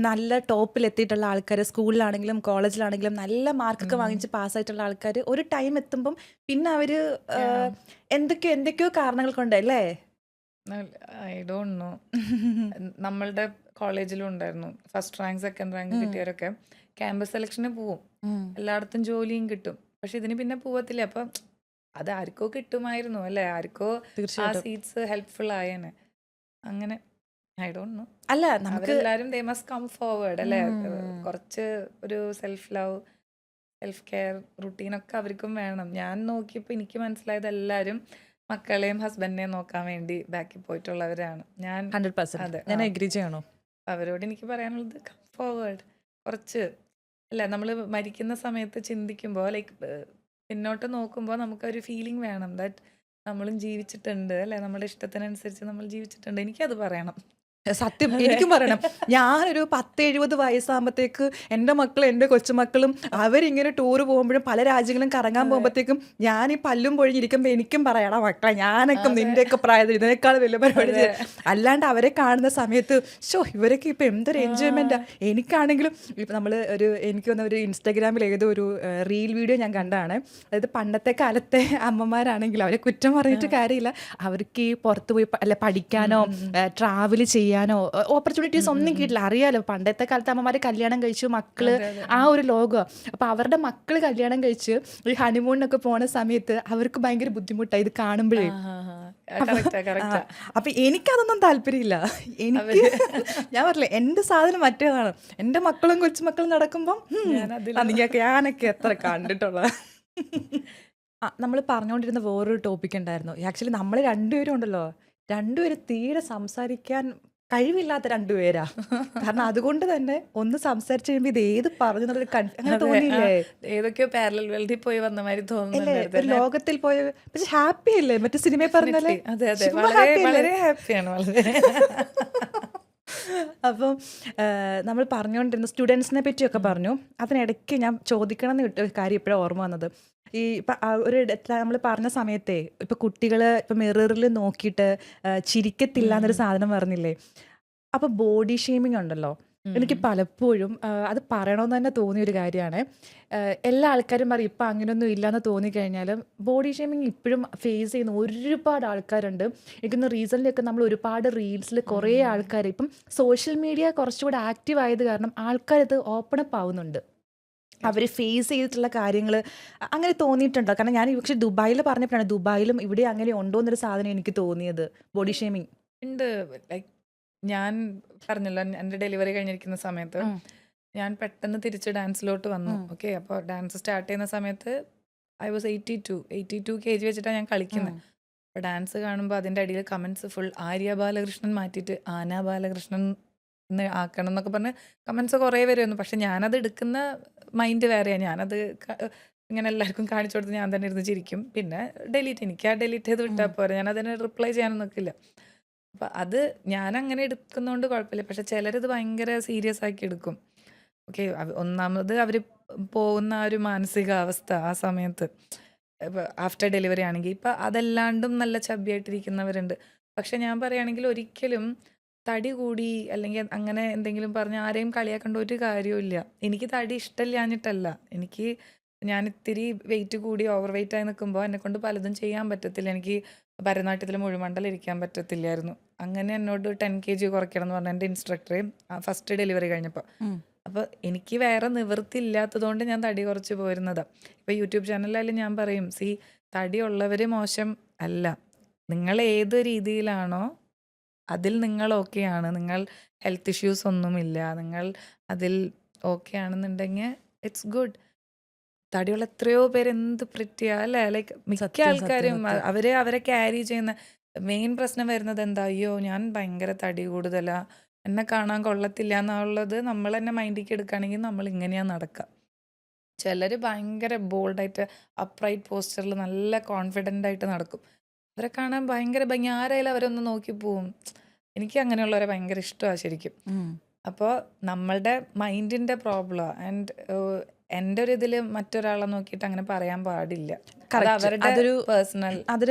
നല്ല ടോപ്പിലെത്തിയിട്ടുള്ള ആൾക്കാർ, സ്കൂളിലാണെങ്കിലും കോളേജിലാണെങ്കിലും നല്ല മാർക്കൊക്കെ വാങ്ങിച്ച് പാസ്സായിട്ടുള്ള ആൾക്കാർ ഒരു ടൈം എത്തുമ്പം പിന്നെ അവർ എന്തൊക്കെയോ കാരണങ്ങൾ കൊണ്ടല്ലേ. I don't know. നമ്മളുടെ കോളേജിലും ഉണ്ടായിരുന്നു ഫസ്റ്റ് റാങ്ക് സെക്കൻഡ് റാങ്ക് കിട്ടിയവരൊക്കെ ക്യാമ്പസ് സെലക്ഷന് പോവും, എല്ലായിടത്തും ജോലിയും കിട്ടും. പക്ഷെ ഇതിന് പിന്നെ പോവത്തില്ല. അപ്പം അത് ആർക്കോ കിട്ടുമായിരുന്നു അല്ലേ, ആർക്കോ ആ സീറ്റ്സ് ഹെൽപ്ഫുൾ ആയേനെ. അങ്ങനെ ഐ ഡോണ്ട് നോ. അല്ല, അവരെല്ലാരും ദേ മസ്റ്റ് കം ഫോർവേഡ് അല്ലേ. കുറച്ച് ഒരു സെൽഫ് ലവ്, സെൽഫ് കെയർ റുട്ടീനൊക്കെ അവർക്കും വേണം. ഞാൻ നോക്കിയപ്പോൾ എനിക്ക് മനസ്സിലായത് എല്ലാവരും മക്കളെയും ഹസ്ബൻഡിനെയും നോക്കാൻ വേണ്ടി ബാക്കി പോയിട്ടുള്ളവരാണ്. ഞാൻ 100% ഞാൻ എഗ്രി ചെയ്യണോ. അവരോട് എനിക്ക് പറയാനുള്ളത് കം ഫോർവേഡ്. കുറച്ച് അല്ല, നമ്മൾ മരിക്കുന്ന സമയത്ത് ചിന്തിക്കുമ്പോൾ ലൈക്ക് പിന്നോട്ട് നോക്കുമ്പോൾ നമുക്കൊരു ഫീലിംഗ് വേണം ദാറ്റ് നമ്മളും ജീവിച്ചിട്ടുണ്ട് അല്ലേ, നമ്മുടെ ഇഷ്ടത്തിനനുസരിച്ച് നമ്മൾ ജീവിച്ചിട്ടുണ്ട്. എനിക്കത് പറയണം. സത്യം എനിക്കും പറയണം. ഞാനൊരു 10-70 വയസ്സാകുമ്പോഴത്തേക്ക് എൻ്റെ മക്കളും എൻ്റെ കൊച്ചുമക്കളും അവരിങ്ങനെ ടൂർ പോകുമ്പോഴും പല രാജ്യങ്ങളും കറങ്ങാൻ പോകുമ്പോഴത്തേക്കും ഞാൻ ഈ പല്ലും പൊഴിഞ്ഞിരിക്കുമ്പോൾ എനിക്കും പറയണം, മക്കളെ ഞാനൊക്കെ നിൻ്റെയൊക്കെ പ്രായത്തിൽ ഇതിനേക്കാൾ വലിയ പരിപാടി ചെയ്ത്. അല്ലാണ്ട് അവരെ കാണുന്ന സമയത്ത് ഇവരൊക്കെ ഇപ്പം എന്തൊരു എൻജോയ്മെൻറ്റാണ്. എനിക്കാണെങ്കിലും ഇപ്പം നമ്മൾ എനിക്ക് വന്ന ഒരു ഇൻസ്റ്റാഗ്രാമിൽ ഏതോ ഒരു റീൽ വീഡിയോ ഞാൻ കണ്ടതാണ്. അതായത് പണ്ടത്തെ കാലത്തെ അമ്മമാരാണെങ്കിലും അവരെ കുറ്റം പറഞ്ഞിട്ട് കാര്യമില്ല, അവർക്ക് ഈ പുറത്ത് പോയി പഠിക്കാനോ ട്രാവൽ ചെയ്യാനോ ഓപ്പർച്യൂണിറ്റീസ് ഒന്നും കിട്ടില്ല. അറിയാലോ പണ്ടത്തെ കാലത്ത് അമ്മമാര് കല്യാണം കഴിച്ചു, മക്കള് ആ ഒരു ലോകം. അപ്പൊ അവരുടെ മക്കള് കല്യാണം കഴിച്ച് ഈ ഹണിമൂണിനൊക്കെ പോണ സമയത്ത് അവർക്ക് ഭയങ്കര ബുദ്ധിമുട്ടായി ഇത് കാണുമ്പോഴേ. അപ്പൊ എനിക്കതൊന്നും താല്പര്യമില്ല. എനിക്ക് ഞാൻ പറഞ്ഞില്ലേ, എന്റെ സാധനം മറ്റേതാണ്. എന്റെ മക്കളും കൊച്ചുമക്കളും നടക്കുമ്പം ഞാനൊക്കെ എത്ര കണ്ടിട്ടുള്ള. നമ്മൾ പറഞ്ഞുകൊണ്ടിരുന്ന വേറൊരു ടോപ്പിക് ഉണ്ടായിരുന്നു. ആക്ച്വലി നമ്മൾ രണ്ടുപേരും ഉണ്ടല്ലോ, രണ്ടുപേരും തീരെ സംസാരിക്കാൻ കഴിവില്ലാത്ത രണ്ടുപേരാ. കാരണം അതുകൊണ്ട് തന്നെ ഒന്ന് സംസാരിച്ച് കഴിയുമ്പോൾ ഇത് ഏത് പറഞ്ഞു അങ്ങനെ തോന്നിയില്ലേ, ഏതൊക്കെയോ പാരലൽ വേൾഡിൽ പോയി വന്ന മാതിരി തോന്നുന്നില്ലേ, ഒരു ലോകത്തിൽ പോയ. പക്ഷെ ഹാപ്പി അല്ലേ മറ്റേ സിനിമയിൽ പറഞ്ഞാലേ. അതെ അതെ, വളരെ ഹാപ്പിയാണ് വളരെ. അപ്പം നമ്മൾ പറഞ്ഞുകൊണ്ടിരുന്ന സ്റ്റുഡൻസിനെ പറ്റിയൊക്കെ പറഞ്ഞു. അതിനിടയ്ക്ക് ഞാൻ ചോദിക്കണം എന്ന് വിട്ട ഒരു കാര്യം ഇപ്പോഴാണ് ഓർമ്മ വന്നത്. ഈ ഇപ്പം ഒരു നമ്മൾ പറഞ്ഞ സമയത്തെ ഇപ്പം കുട്ടികൾ ഇപ്പം മിററിൽ നോക്കിയിട്ട് ചിരിക്കത്തില്ല എന്നൊരു സാധനം പറഞ്ഞില്ലേ. അപ്പം ബോഡി ഷെയ്മിങ് ഉണ്ടല്ലോ, എനിക്ക് പലപ്പോഴും അത് പറയണമെന്ന് തന്നെ തോന്നിയൊരു കാര്യമാണ്. എല്ലാ ആൾക്കാരും പറയും ഇപ്പം അങ്ങനെയൊന്നും ഇല്ലയെന്ന് തോന്നിക്കഴിഞ്ഞാലും ബോഡി ഷെയ്മിങ് ഇപ്പോഴും ഫേസ് ചെയ്യുന്ന ഒരുപാട് ആൾക്കാരുണ്ട്. എനിക്കൊന്ന് റീസൺലിയൊക്കെ നമ്മൾ ഒരുപാട് റീൽസിൽ കുറേ ആൾക്കാർ ഇപ്പം സോഷ്യൽ മീഡിയ കുറച്ചുകൂടെ ആക്റ്റീവ് ആയത് കാരണം ആൾക്കാരത് ഓപ്പൺ അപ്പ് ആവുന്നുണ്ട്. അവർ ഫേസ് ചെയ്തിട്ടുള്ള കാര്യങ്ങൾ അങ്ങനെ തോന്നിയിട്ടുണ്ടോ? കാരണം ഞാൻ പക്ഷെ ദുബായിൽ പറഞ്ഞപ്പോഴാണ് ദുബായിലും ഇവിടെ അങ്ങനെ ഉണ്ടോ എന്നൊരു സാധനം എനിക്ക് തോന്നിയത്, ബോഡി ഷേമിങ്. ഉണ്ട്. ലൈക്ക് ഞാൻ പറഞ്ഞല്ലോ, എൻ്റെ ഡെലിവറി കഴിഞ്ഞിരിക്കുന്ന സമയത്ത് ഞാൻ പെട്ടെന്ന് തിരിച്ച് ഡാൻസിലോട്ട് വന്നു. ഓക്കെ, അപ്പോൾ ഡാൻസ് സ്റ്റാർട്ട് ചെയ്യുന്ന സമയത്ത് ഐ വാസ് 82 kg വെച്ചിട്ടാണ് ഞാൻ കളിക്കുന്നത്. അപ്പോൾ ഡാൻസ് കാണുമ്പോൾ അതിൻ്റെ അടിയിൽ കമൻസ് ഫുൾ ആര്യ ബാലകൃഷ്ണൻ മാറ്റിയിട്ട് ആന ബാലകൃഷ്ണൻ എന്ന് ആക്കണം എന്നൊക്കെ പറഞ്ഞ് കമൻസ് കുറേ വരുമായിരുന്നു. പക്ഷെ ഞാനത് എടുക്കുന്ന മൈൻഡ് വേറെയാണ്. ഞാനത് ഇങ്ങനെ എല്ലാവർക്കും കാണിച്ചു കൊടുത്ത് ഞാൻ തന്നെ ഇരുന്ന് ചിരിക്കും. പിന്നെ എനിക്ക് ഡിലീറ്റ് ചെയ്ത് വിട്ടാൽ പോരെ, ഞാൻ അതിന് റിപ്ലൈ ചെയ്യാനൊന്നും നിൽക്കില്ല. അപ്പം അത് ഞാൻ അങ്ങനെ എടുക്കുന്നതുകൊണ്ട് കുഴപ്പമില്ല. പക്ഷെ ചിലരിത് ഭയങ്കര സീരിയസ് ആക്കി എടുക്കും. ഓക്കെ, ഒന്നാമത് അവർ പോകുന്ന ആ ഒരു മാനസികാവസ്ഥ ആ സമയത്ത് ആഫ്റ്റർ ഡെലിവറി ആണെങ്കിൽ ഇപ്പം അതല്ലാണ്ടും നല്ല ചബ്ബിയായിട്ടിരിക്കുന്നവരുണ്ട്. പക്ഷെ ഞാൻ പറയുകയാണെങ്കിൽ ഒരിക്കലും തടി കൂടി അല്ലെങ്കിൽ അങ്ങനെ എന്തെങ്കിലും പറഞ്ഞ് ആരെയും കളിയാക്കേണ്ട ഒരു കാര്യമില്ല. എനിക്ക് തടി ഇഷ്ടമില്ലാഞ്ഞിട്ടല്ല, ഞാൻ ഇത്തിരി വെയിറ്റ് കൂടി ഓവർ വെയിറ്റ് ആയി നിൽക്കുമ്പോൾ എന്നെക്കൊണ്ട് പലതും ചെയ്യാൻ പറ്റത്തില്ല. എനിക്ക് ഭരതനാട്യത്തിൽ മുഴുമണ്ഡലം ഇരിക്കാൻ പറ്റത്തില്ലായിരുന്നു. അങ്ങനെ എന്നോട് 10 kg കുറയ്ക്കണം എന്ന് പറഞ്ഞ എൻ്റെ ഇൻസ്ട്രക്ടറെ ഫസ്റ്റ് ഡെലിവറി കഴിഞ്ഞപ്പോൾ. അപ്പോൾ എനിക്ക് വേറെ നിവൃത്തി ഇല്ലാത്തതുകൊണ്ട് ഞാൻ തടി കുറച്ച് പോയിരുന്നതാണ്. ഇപ്പോൾ യൂട്യൂബ് ചാനലിലായാലും ഞാൻ പറയും, തടി ഉള്ളവർ മോശം അല്ല, നിങ്ങൾ ഏത് രീതിയിലാണോ അതിൽ നിങ്ങൾ ഓക്കെയാണ്, നിങ്ങൾ ഹെൽത്ത് ഇഷ്യൂസ് ഒന്നുമില്ല, നിങ്ങൾ അതിൽ ഓക്കെ ആണെന്നുണ്ടെങ്കിൽ ഇറ്റ്സ് ഗുഡ്. തടിയുള്ള എത്രയോ പേര് എന്ത് പ്രിറ്റിയാ അല്ലേ, ലൈക്ക് മിക്ക ആൾക്കാരും അവരെ ക്യാരി ചെയ്യുന്ന മെയിൻ പ്രശ്നം വരുന്നത് എന്താ, അയ്യോ ഞാൻ ഭയങ്കര തടി കൂടുതലാ, എന്നെ കാണാൻ കൊള്ളത്തില്ല എന്നുള്ളത് നമ്മൾ തന്നെ മൈൻഡിലേക്ക് എടുക്കുകയാണെങ്കിൽ നമ്മൾ ഇങ്ങനെയാണ് നടക്കുക. ചിലർ ഭയങ്കര ബോൾഡായിട്ട് അപ്രൈറ്റ് പോസ്റ്ററിൽ നല്ല കോൺഫിഡൻ്റ് ആയിട്ട് നടക്കും. അവരെ കാണാൻ ഭയങ്കര ഭംഗി, ആരായാലും അവരൊന്ന് നോക്കി പോവും. എനിക്ക് അങ്ങനെയുള്ളവരെ ഭയങ്കര ഇഷ്ടമാണ് ശരിക്കും. അപ്പോൾ നമ്മളുടെ മൈൻഡിൻ്റെ പ്രോബ്ലം ആൻഡ് എൻ്റെ ഒരു ഇതിൽ മറ്റൊരാളെ നോക്കിയിട്ട് അങ്ങനെ പറയാൻ പാടില്ല. അതൊരു പേഴ്സണൽ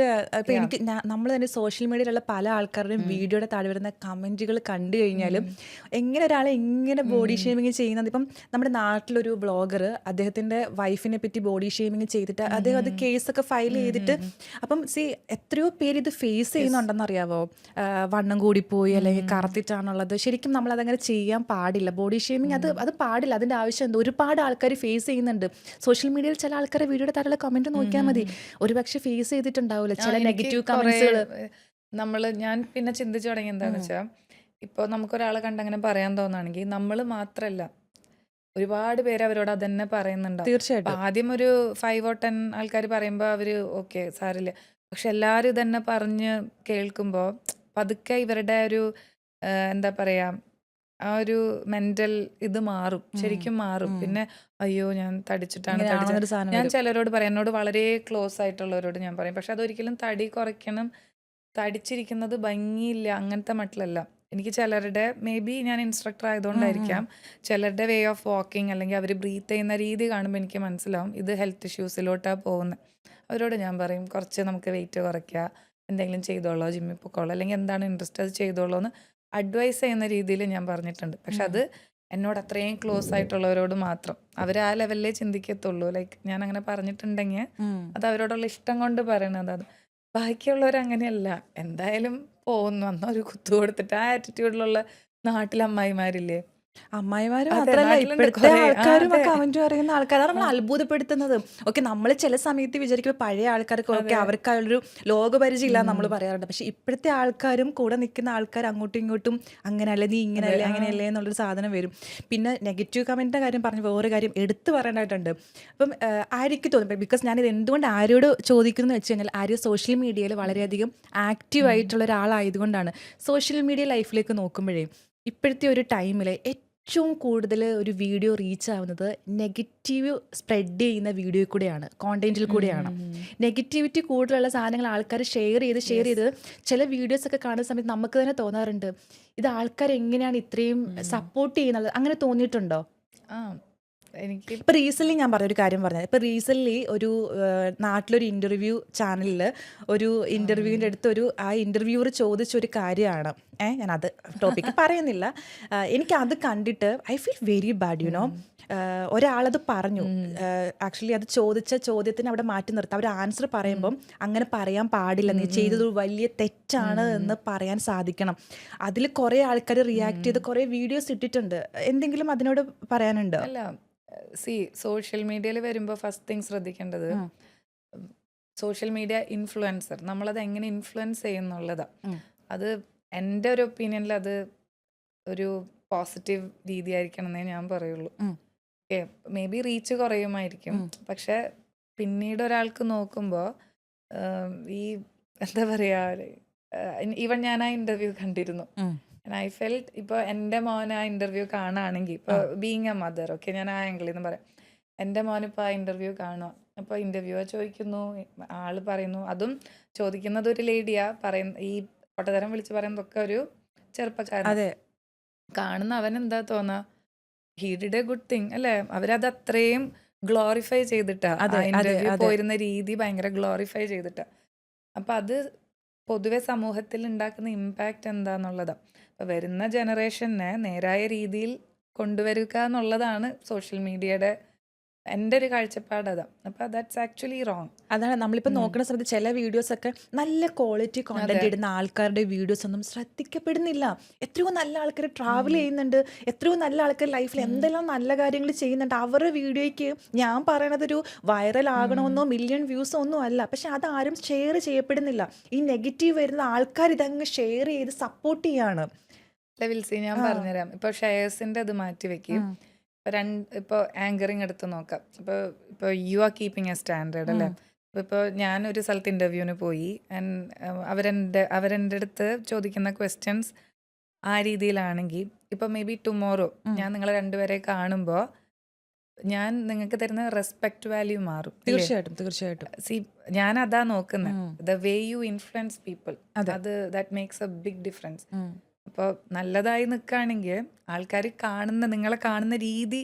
ഇപ്പൊ എനിക്ക് നമ്മൾ തന്നെ സോഷ്യൽ മീഡിയയിലുള്ള പല ആൾക്കാരുടെയും വീഡിയോയുടെ താഴെ വരുന്ന കമന്റുകൾ കണ്ടു കഴിഞ്ഞാലും എങ്ങനെ ഒരാളെ എങ്ങനെ ബോഡി ഷേമിങ് ചെയ്യുന്നത്. ഇപ്പം നമ്മുടെ നാട്ടിലൊരു ബ്ലോഗർ അദ്ദേഹത്തിന്റെ വൈഫിനെ പറ്റി ബോഡി ഷേമിങ് ചെയ്തിട്ട് അദ്ദേഹം അത് കേസൊക്കെ ഫയൽ ചെയ്തിട്ട്, അപ്പം എത്രയോ പേര് ഇത് ഫേസ് ചെയ്യുന്നുണ്ടെന്ന് അറിയാവോ. വണ്ണം കൂടിപ്പോയി അല്ലെങ്കിൽ കറുത്തിട്ടാണുള്ളത്. ശരിക്കും നമ്മൾ അതങ്ങനെ ചെയ്യാൻ പാടില്ല. ബോഡി ഷേമിങ് അത് പാടില്ല. അതിന്റെ ആവശ്യം എന്താ? ഒരുപാട് ആൾക്കാർ ഫേസ് ചെയ്യുന്നുണ്ട്. സോഷ്യൽ മീഡിയയിൽ ചില ആൾക്കാരെ വീഡിയോയുടെ താഴെ കമന്റ് നോക്കിയാൽ മതി, ഒരുപക്ഷെ ഫേസ് ചെയ്തിട്ടുണ്ടാവില്ല ചില നെഗറ്റീവ് കമന്റ്സുകൾ. ഞാൻ പിന്നെ ചിന്തിച്ചു തുടങ്ങി എന്താന്ന് വെച്ചാൽ, ഇപ്പോൾ നമുക്കൊരാളെ കണ്ടങ്ങനെ പറയാൻ തോന്നുകയാണെങ്കിൽ നമ്മൾ മാത്രമല്ല ഒരുപാട് പേര് അവരോട് അതന്നെ പറയുന്നുണ്ടാവും. തീർച്ചയായിട്ടും. ആദ്യം ഒരു 5 or 10 ആൾക്കാർ പറയുമ്പോൾ അവർ ഓക്കെ സാരില്ല. പക്ഷെ എല്ലാവരും ഇതന്നെ പറഞ്ഞ് കേൾക്കുമ്പോൾ പതുക്കെ ഇവരുടെ ഒരു എന്താ പറയാ, ആ ഒരു മെന്റൽ ഇത് മാറും, ശരിക്കും മാറും. പിന്നെ അയ്യോ ഞാൻ തടിച്ചിട്ടാണ് ഞാൻ ചിലരോട് പറയും, എന്നോട് വളരെ ക്ലോസ് ആയിട്ടുള്ളവരോട് ഞാൻ പറയും. പക്ഷെ അതൊരിക്കലും തടി കുറയ്ക്കണം, തടിച്ചിരിക്കുന്നത് ഭംഗിയില്ല അങ്ങനത്തെ മട്ടിലല്ല. എനിക്ക് ചിലരുടെ മേ ബി ഞാൻ ഇൻസ്ട്രക്ടർ ആയതുകൊണ്ടായിരിക്കാം, ചിലരുടെ വേ ഓഫ് വാക്കിംഗ് അല്ലെങ്കിൽ അവർ ബ്രീത്ത് ചെയ്യുന്ന രീതി കാണുമ്പോൾ എനിക്ക് മനസ്സിലാവും ഇത് ഹെൽത്ത് ഇഷ്യൂസിലോട്ടാണ് പോകുന്നത്. അവരോട് ഞാൻ പറയും കുറച്ച് നമുക്ക് വെയിറ്റ് കുറയ്ക്കുക, എന്തെങ്കിലും ചെയ്തോളോ, ജിമ്മിൽ പൊക്കോളോ, അല്ലെങ്കിൽ എന്താണ് ഇൻട്രസ്റ്റ് അത് ചെയ്തോളോ എന്ന് അഡ്വൈസ് ചെയ്യുന്ന രീതിയിൽ ഞാൻ പറഞ്ഞിട്ടുണ്ട്. പക്ഷെ അത് എന്നോട് അത്രയും ക്ലോസ് ആയിട്ടുള്ളവരോട് മാത്രം. അവർ ആ ലെവലിലേ ചിന്തിക്കത്തുള്ളൂ. ലൈക്ക് ഞാൻ അങ്ങനെ പറഞ്ഞിട്ടുണ്ടെങ്കിൽ അത് അവരോടുള്ള ഇഷ്ടം കൊണ്ട് പറയണത്. അത് ബാക്കിയുള്ളവർ അങ്ങനെയല്ല, എന്തായാലും പോകുന്നു അന്ന് ഒരു കുത്തു കൊടുത്തിട്ട് ആ ആറ്റിറ്റ്യൂഡിലുള്ള നാട്ടിലെ അമ്മായിമാരില്ലേ, അമ്മായിമാരും മാത്രല്ല ഇപ്പോഴത്തെ ആൾക്കാരും കമന്റ് പറയുന്ന ആൾക്കാരാണ് നമ്മൾ അത്ഭുതപ്പെടുത്തുന്നത്. ഓക്കെ, നമ്മൾ ചില സമയത്ത് വിചാരിക്കുമ്പോൾ പഴയ ആൾക്കാർക്ക് ഓക്കെ അവർക്കായുള്ളൊരു ലോകപരിചയം ഇല്ല നമ്മൾ പറയാറുണ്ട്. പക്ഷെ ഇപ്പോഴത്തെ ആൾക്കാരും കൂടെ നിൽക്കുന്ന ആൾക്കാർ അങ്ങോട്ടും ഇങ്ങോട്ടും അങ്ങനെയല്ലേ, നീ ഇങ്ങനെയല്ലേ അങ്ങനെയല്ലേ എന്നുള്ളൊരു സാധനം വരും. പിന്നെ നെഗറ്റീവ് കമന്റിന്റെ കാര്യം പറഞ്ഞ വേറെ കാര്യം എടുത്തു പറയേണ്ടതായിട്ടുണ്ട്. അപ്പം ആര്യക്ക് തോന്നും, ബിക്കോസ് ഞാനിത് എന്തുകൊണ്ട് ആര്യോട് ചോദിക്കുന്നു എന്ന് വെച്ച് കഴിഞ്ഞാൽ ആര്യ സോഷ്യൽ മീഡിയയിൽ വളരെയധികം ആക്റ്റീവ് ആയിട്ടുള്ള ഒരാളായതുകൊണ്ടാണ്. സോഷ്യൽ മീഡിയ ലൈഫിലേക്ക് നോക്കുമ്പോഴേ ഇപ്പോഴത്തെ ഒരു ടൈമിൽ ഏറ്റവും കൂടുതൽ ഒരു വീഡിയോ റീച്ച് ആവുന്നത് നെഗറ്റീവ് സ്പ്രെഡ് ചെയ്യുന്ന വീഡിയോ കൂടെയാണ്, കോണ്ടന്റിൽ കൂടെയാണ്. നെഗറ്റിവിറ്റി കൂടുതലുള്ള സാധനങ്ങൾ ആൾക്കാർ ഷെയർ ചെയ്ത് ചില വീഡിയോസൊക്കെ കാണുന്ന സമയത്ത് നമുക്ക് തന്നെ തോന്നാറുണ്ട്, ഇത് ആൾക്കാർ എങ്ങനെയാണ് ഇത്രയും സപ്പോർട്ട് ചെയ്യുന്നത്. അങ്ങനെ തോന്നിയിട്ടുണ്ടോ? എനിക്ക് ഇപ്പം റീസെൻ്റ്ലി ഞാൻ പറഞ്ഞൊരു കാര്യം പറഞ്ഞത്, ഇപ്പം റീസെൻ്റ്ലി ഒരു നാട്ടിലൊരു ഇൻ്റർവ്യൂ ചാനലിൽ ഒരു ഇൻ്റർവ്യൂവിൻ്റെ അടുത്ത് ആ ഇൻ്റർവ്യൂവർ ചോദിച്ചൊരു കാര്യമാണ്, ഞാനത് ടോപ്പിക്ക് പറയുന്നില്ല. എനിക്കത് കണ്ടിട്ട് I feel very bad, you know. ഒരാളത് പറഞ്ഞു, ആക്ച്വലി അത് ചോദിച്ച ചോദ്യത്തിന് അവിടെ മാറ്റി നിർത്താം. അവർ ആൻസർ പറയുമ്പം അങ്ങനെ പറയാൻ പാടില്ല, നീ ചെയ്തത് വലിയ തെറ്റാണ് എന്ന് പറയാൻ സാധിക്കണം. അതിൽ കുറേ ആൾക്കാർ റിയാക്ട് ചെയ്ത് കുറേ വീഡിയോസ് ഇട്ടിട്ടുണ്ട്. എന്തെങ്കിലും അതിനോട് പറയാനുണ്ടോ? അല്ല, സോഷ്യൽ മീഡിയയിൽ വരുമ്പോൾ ഫസ്റ്റ് തിങ് ശ്രദ്ധിക്കേണ്ടത് സോഷ്യൽ മീഡിയ ഇൻഫ്ലുവൻസർ നമ്മളത് എങ്ങനെ ഇൻഫ്ലുവൻസ് ചെയ്യുന്നുള്ളതാ. അത് എൻ്റെ ഒരു ഒപ്പീനിയനിൽ അത് ഒരു പോസിറ്റീവ് രീതിയായിരിക്കണം എന്നേ ഞാൻ പറയുള്ളൂ. മേ ബി റീച്ച് കുറയുമായിരിക്കും, പക്ഷെ പിന്നീട് ഒരാൾക്ക് നോക്കുമ്പോൾ ഈ എന്താ പറയാ, ഈവൻ ഞാൻ ആ ഇന്റർവ്യൂ കണ്ടിരുന്നു. ഐ ഫെൽറ്റ് ഇപ്പോൾ എൻ്റെ മോൻ ആ ഇന്റർവ്യൂ കാണുകയാണെങ്കിൽ, ഇപ്പോൾ ബീങ് എ മദർ, ഓക്കെ, ഞാൻ ആ ആംഗിളിൽ നിന്ന് പറയാം. എൻ്റെ മോനിപ്പോൾ ആ ഇന്റർവ്യൂ കാണുക, അപ്പോൾ ഇന്റർവ്യൂ ചോദിക്കുന്നു, ആള് പറയുന്നു, അതും ചോദിക്കുന്നത് ഒരു ലേഡിയാ, പറയുന്ന ഈ പൊട്ടതരം വിളിച്ച് പറയുന്നതൊക്കെ ഒരു ചെറുപ്പക്കാരൻ. അതെ, കാണുന്ന അവൻ എന്താ തോന്നാ, he did a good thing അല്ലേ? അവരത് അത്രയും ഗ്ലോറിഫൈ ചെയ്തിട്ടാ, ഇന്റർവ്യൂ പോയിരുന്ന രീതി ഭയങ്കര ഗ്ലോറിഫൈ ചെയ്തിട്ടാ. അപ്പൊ അത് പൊതുവെ സമൂഹത്തിൽ ഉണ്ടാക്കുന്ന ഇമ്പാക്റ്റ് എന്താന്നുള്ളതാ. അപ്പൊ വരുന്ന ജനറേഷനെ നേരായ രീതിയിൽ കൊണ്ടുവരിക എന്നുള്ളതാണ് സോഷ്യൽ മീഡിയയുടെ എൻ്റെ ഒരു കാഴ്ചപ്പാട്. അതാ. അപ്പൊ ദാറ്റ്സ് ആക്ച്വലി റോങ്. അതാണ് നമ്മളിപ്പോൾ നോക്കുന്ന സമയത്ത് ചില വീഡിയോസ് ഒക്കെ നല്ല ക്വാളിറ്റി കോണ്ടന്റ് ഇടുന്ന ആൾക്കാരുടെ വീഡിയോസ് ഒന്നും ശ്രദ്ധിക്കപ്പെടുന്നില്ല. എത്രയോ നല്ല ആൾക്കാർ ട്രാവൽ ചെയ്യുന്നുണ്ട്, എത്രയോ നല്ല ആൾക്കാർ ലൈഫിൽ എന്തെല്ലാം നല്ല കാര്യങ്ങൾ ചെയ്യുന്നുണ്ട്. അവരുടെ വീഡിയോയ്ക്ക് ഞാൻ പറയണത് ഒരു വൈറൽ ആകണമെന്നോ മില്യൺ വ്യൂസോ ഒന്നും അല്ല, പക്ഷെ അതാരും ഷെയർ ചെയ്യപ്പെടുന്നില്ല. ഈ നെഗറ്റീവ് വരുന്ന ആൾക്കാർ ഇതങ്ങ് ഷെയർ ചെയ്ത് സപ്പോർട്ട് ചെയ്യാണ്. വിൽസി, ഞാൻ പറഞ്ഞുതരാം. ഇപ്പൊ ഷെയർസിന്റെ അത് മാറ്റി വെക്കും. ഇപ്പോൾ ആങ്കറിങ് എടുത്ത് നോക്കാം. ഇപ്പോൾ you are keeping A standard അല്ലേ? ഇപ്പോൾ ഞാനൊരു സ്ഥലത്ത് ഇൻ്റർവ്യൂവിന് പോയി, അവരെൻ്റെ അടുത്ത് ചോദിക്കുന്ന ക്വസ്റ്റ്യൻസ് ആ രീതിയിലാണെങ്കിൽ, ഇപ്പോൾ മേ ബി ടുമോറോ ഞാൻ നിങ്ങളെ രണ്ടുപേരെ കാണുമ്പോൾ ഞാൻ നിങ്ങൾക്ക് തരുന്ന റെസ്പെക്ട് വാല്യൂ മാറും. തീർച്ചയായിട്ടും. ഞാൻ അതാ നോക്കുന്നത്, the way you influence people, അത് that makes a big difference. അപ്പോൾ നല്ലതായി നിൽക്കുകയാണെങ്കിൽ ആൾക്കാർ നിങ്ങളെ കാണുന്ന രീതി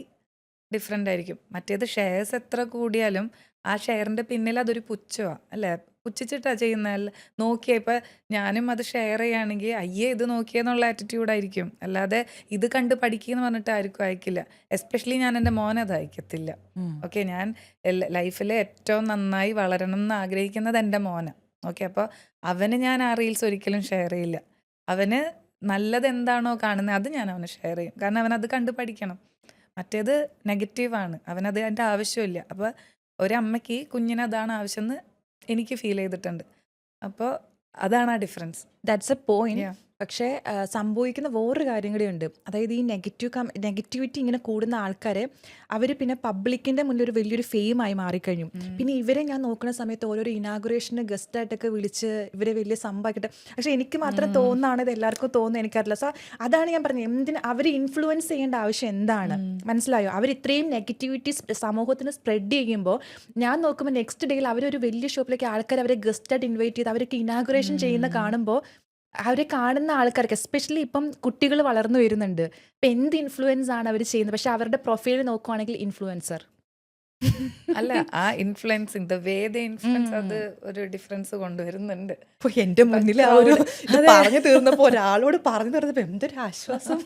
ഡിഫറെൻ്റ് ആയിരിക്കും. മറ്റേത് ഷെയർസ് എത്ര കൂടിയാലും ആ ഷെയറിൻ്റെ പിന്നിൽ അതൊരു പുച്ഛമാണ് അല്ലേ? പുച്ഛിച്ചിട്ടാണ് ചെയ്യുന്നത്. നോക്കിയാൽ ഇപ്പം ഞാനും അത് ഷെയർ ചെയ്യുകയാണെങ്കിൽ അയ്യേ ഇത് നോക്കിയെന്നുള്ള ആറ്റിറ്റ്യൂഡായിരിക്കും, അല്ലാതെ ഇത് കണ്ട് പഠിക്കുകയെന്ന് പറഞ്ഞിട്ട് ആർക്കും അയക്കില്ല. എസ്പെഷ്യലി ഞാൻ എൻ്റെ മോനെ അത് അയക്കത്തില്ല. ഓക്കെ, ഞാൻ ലൈഫിൽ ഏറ്റവും നന്നായി വളരണം എന്ന് ആഗ്രഹിക്കുന്നത് എൻ്റെ മോനെ. ഓക്കെ, അപ്പോൾ അവന് ഞാൻ ആ റീൽസ് ഒരിക്കലും ഷെയർ ചെയ്യില്ല. അവന് നല്ലത് എന്താണോ കാണുന്നത് അത് ഞാൻ അവന് ഷെയർ ചെയ്യും, കാരണം അവനത് കണ്ട് പഠിക്കണം. മറ്റേത് നെഗറ്റീവാണ്, അവനത് അതിൻ്റെ ആവശ്യമില്ല. അപ്പോൾ ഒരമ്മയ്ക്ക് കുഞ്ഞിന് അതാണ് ആവശ്യമെന്ന് എനിക്ക് ഫീൽ ചെയ്തിട്ടുണ്ട്. അപ്പോൾ അതാണ് ആ ഡിഫറൻസ്. That's A point. പക്ഷേ സംഭവിക്കുന്ന വേറൊരു കാര്യം കൂടി ഉണ്ട്. അതായത് ഈ നെഗറ്റിവിറ്റി ഇങ്ങനെ കൂടുന്ന ആൾക്കാരെ അവർ പിന്നെ പബ്ലിക്കിൻ്റെ മുന്നിൽ ഒരു വലിയൊരു ഫെയിമായി മാറിക്കഴിഞ്ഞു. പിന്നെ ഇവരെ ഞാൻ നോക്കുന്ന സമയത്ത് ഓരോരോ ഇനാഗുറേഷന് ഗസ്റ്റായിട്ടൊക്കെ വിളിച്ച് ഇവരെ വലിയ സംഭവിക്കട്ടെ. പക്ഷെ എനിക്ക് മാത്രം തോന്നുന്നതാണ്, ഇത് എല്ലാവർക്കും തോന്നുന്നു എനിക്കറിയില്ല. സോ അതാണ് ഞാൻ പറഞ്ഞത്, എന്തിന് അവർ ഇൻഫ്ലുവൻസ് ചെയ്യേണ്ട ആവശ്യം എന്താണ്? മനസ്സിലായോ? അവർ ഇത്രയും നെഗറ്റിവിറ്റി സമൂഹത്തിന് സ്പ്രെഡ് ചെയ്യുമ്പോൾ ഞാൻ നോക്കുമ്പോൾ നെക്സ്റ്റ് ഡേയിൽ അവരൊരു വലിയ ഷോപ്പിലേക്ക് ആൾക്കാർ അവരെ ഗസ്റ്റായിട്ട് ഇൻവൈറ്റ് ചെയ്ത് അവർക്ക് ഇനാഗുറേഷൻ ചെയ്യുന്ന കാണുമ്പോൾ അവരെ കാണുന്ന ആൾക്കാർക്ക്, എസ്പെഷ്യലി ഇപ്പം കുട്ടികൾ വളർന്നു വരുന്നുണ്ട്, ഇപ്പം എന്ത് ഇൻഫ്ലുവൻസ് ആണ് അവർ ചെയ്യുന്നത്? പക്ഷെ അവരുടെ പ്രൊഫൈൽ നോക്കുവാണെങ്കിൽ ഇൻഫ്ലുവൻസർ അല്ല, ആ influencing, the way the influence, അത് ഒരു ഡിഫറൻസ് കൊണ്ടുവരുന്നുണ്ട്. ഇപ്പൊ എന്റെ മുന്നിൽ ആ ഒരു പറഞ്ഞു തീർന്നപ്പോ ഒരാളോട് പറഞ്ഞു തീർന്നപ്പോ എന്തൊരു ആശ്വാസം.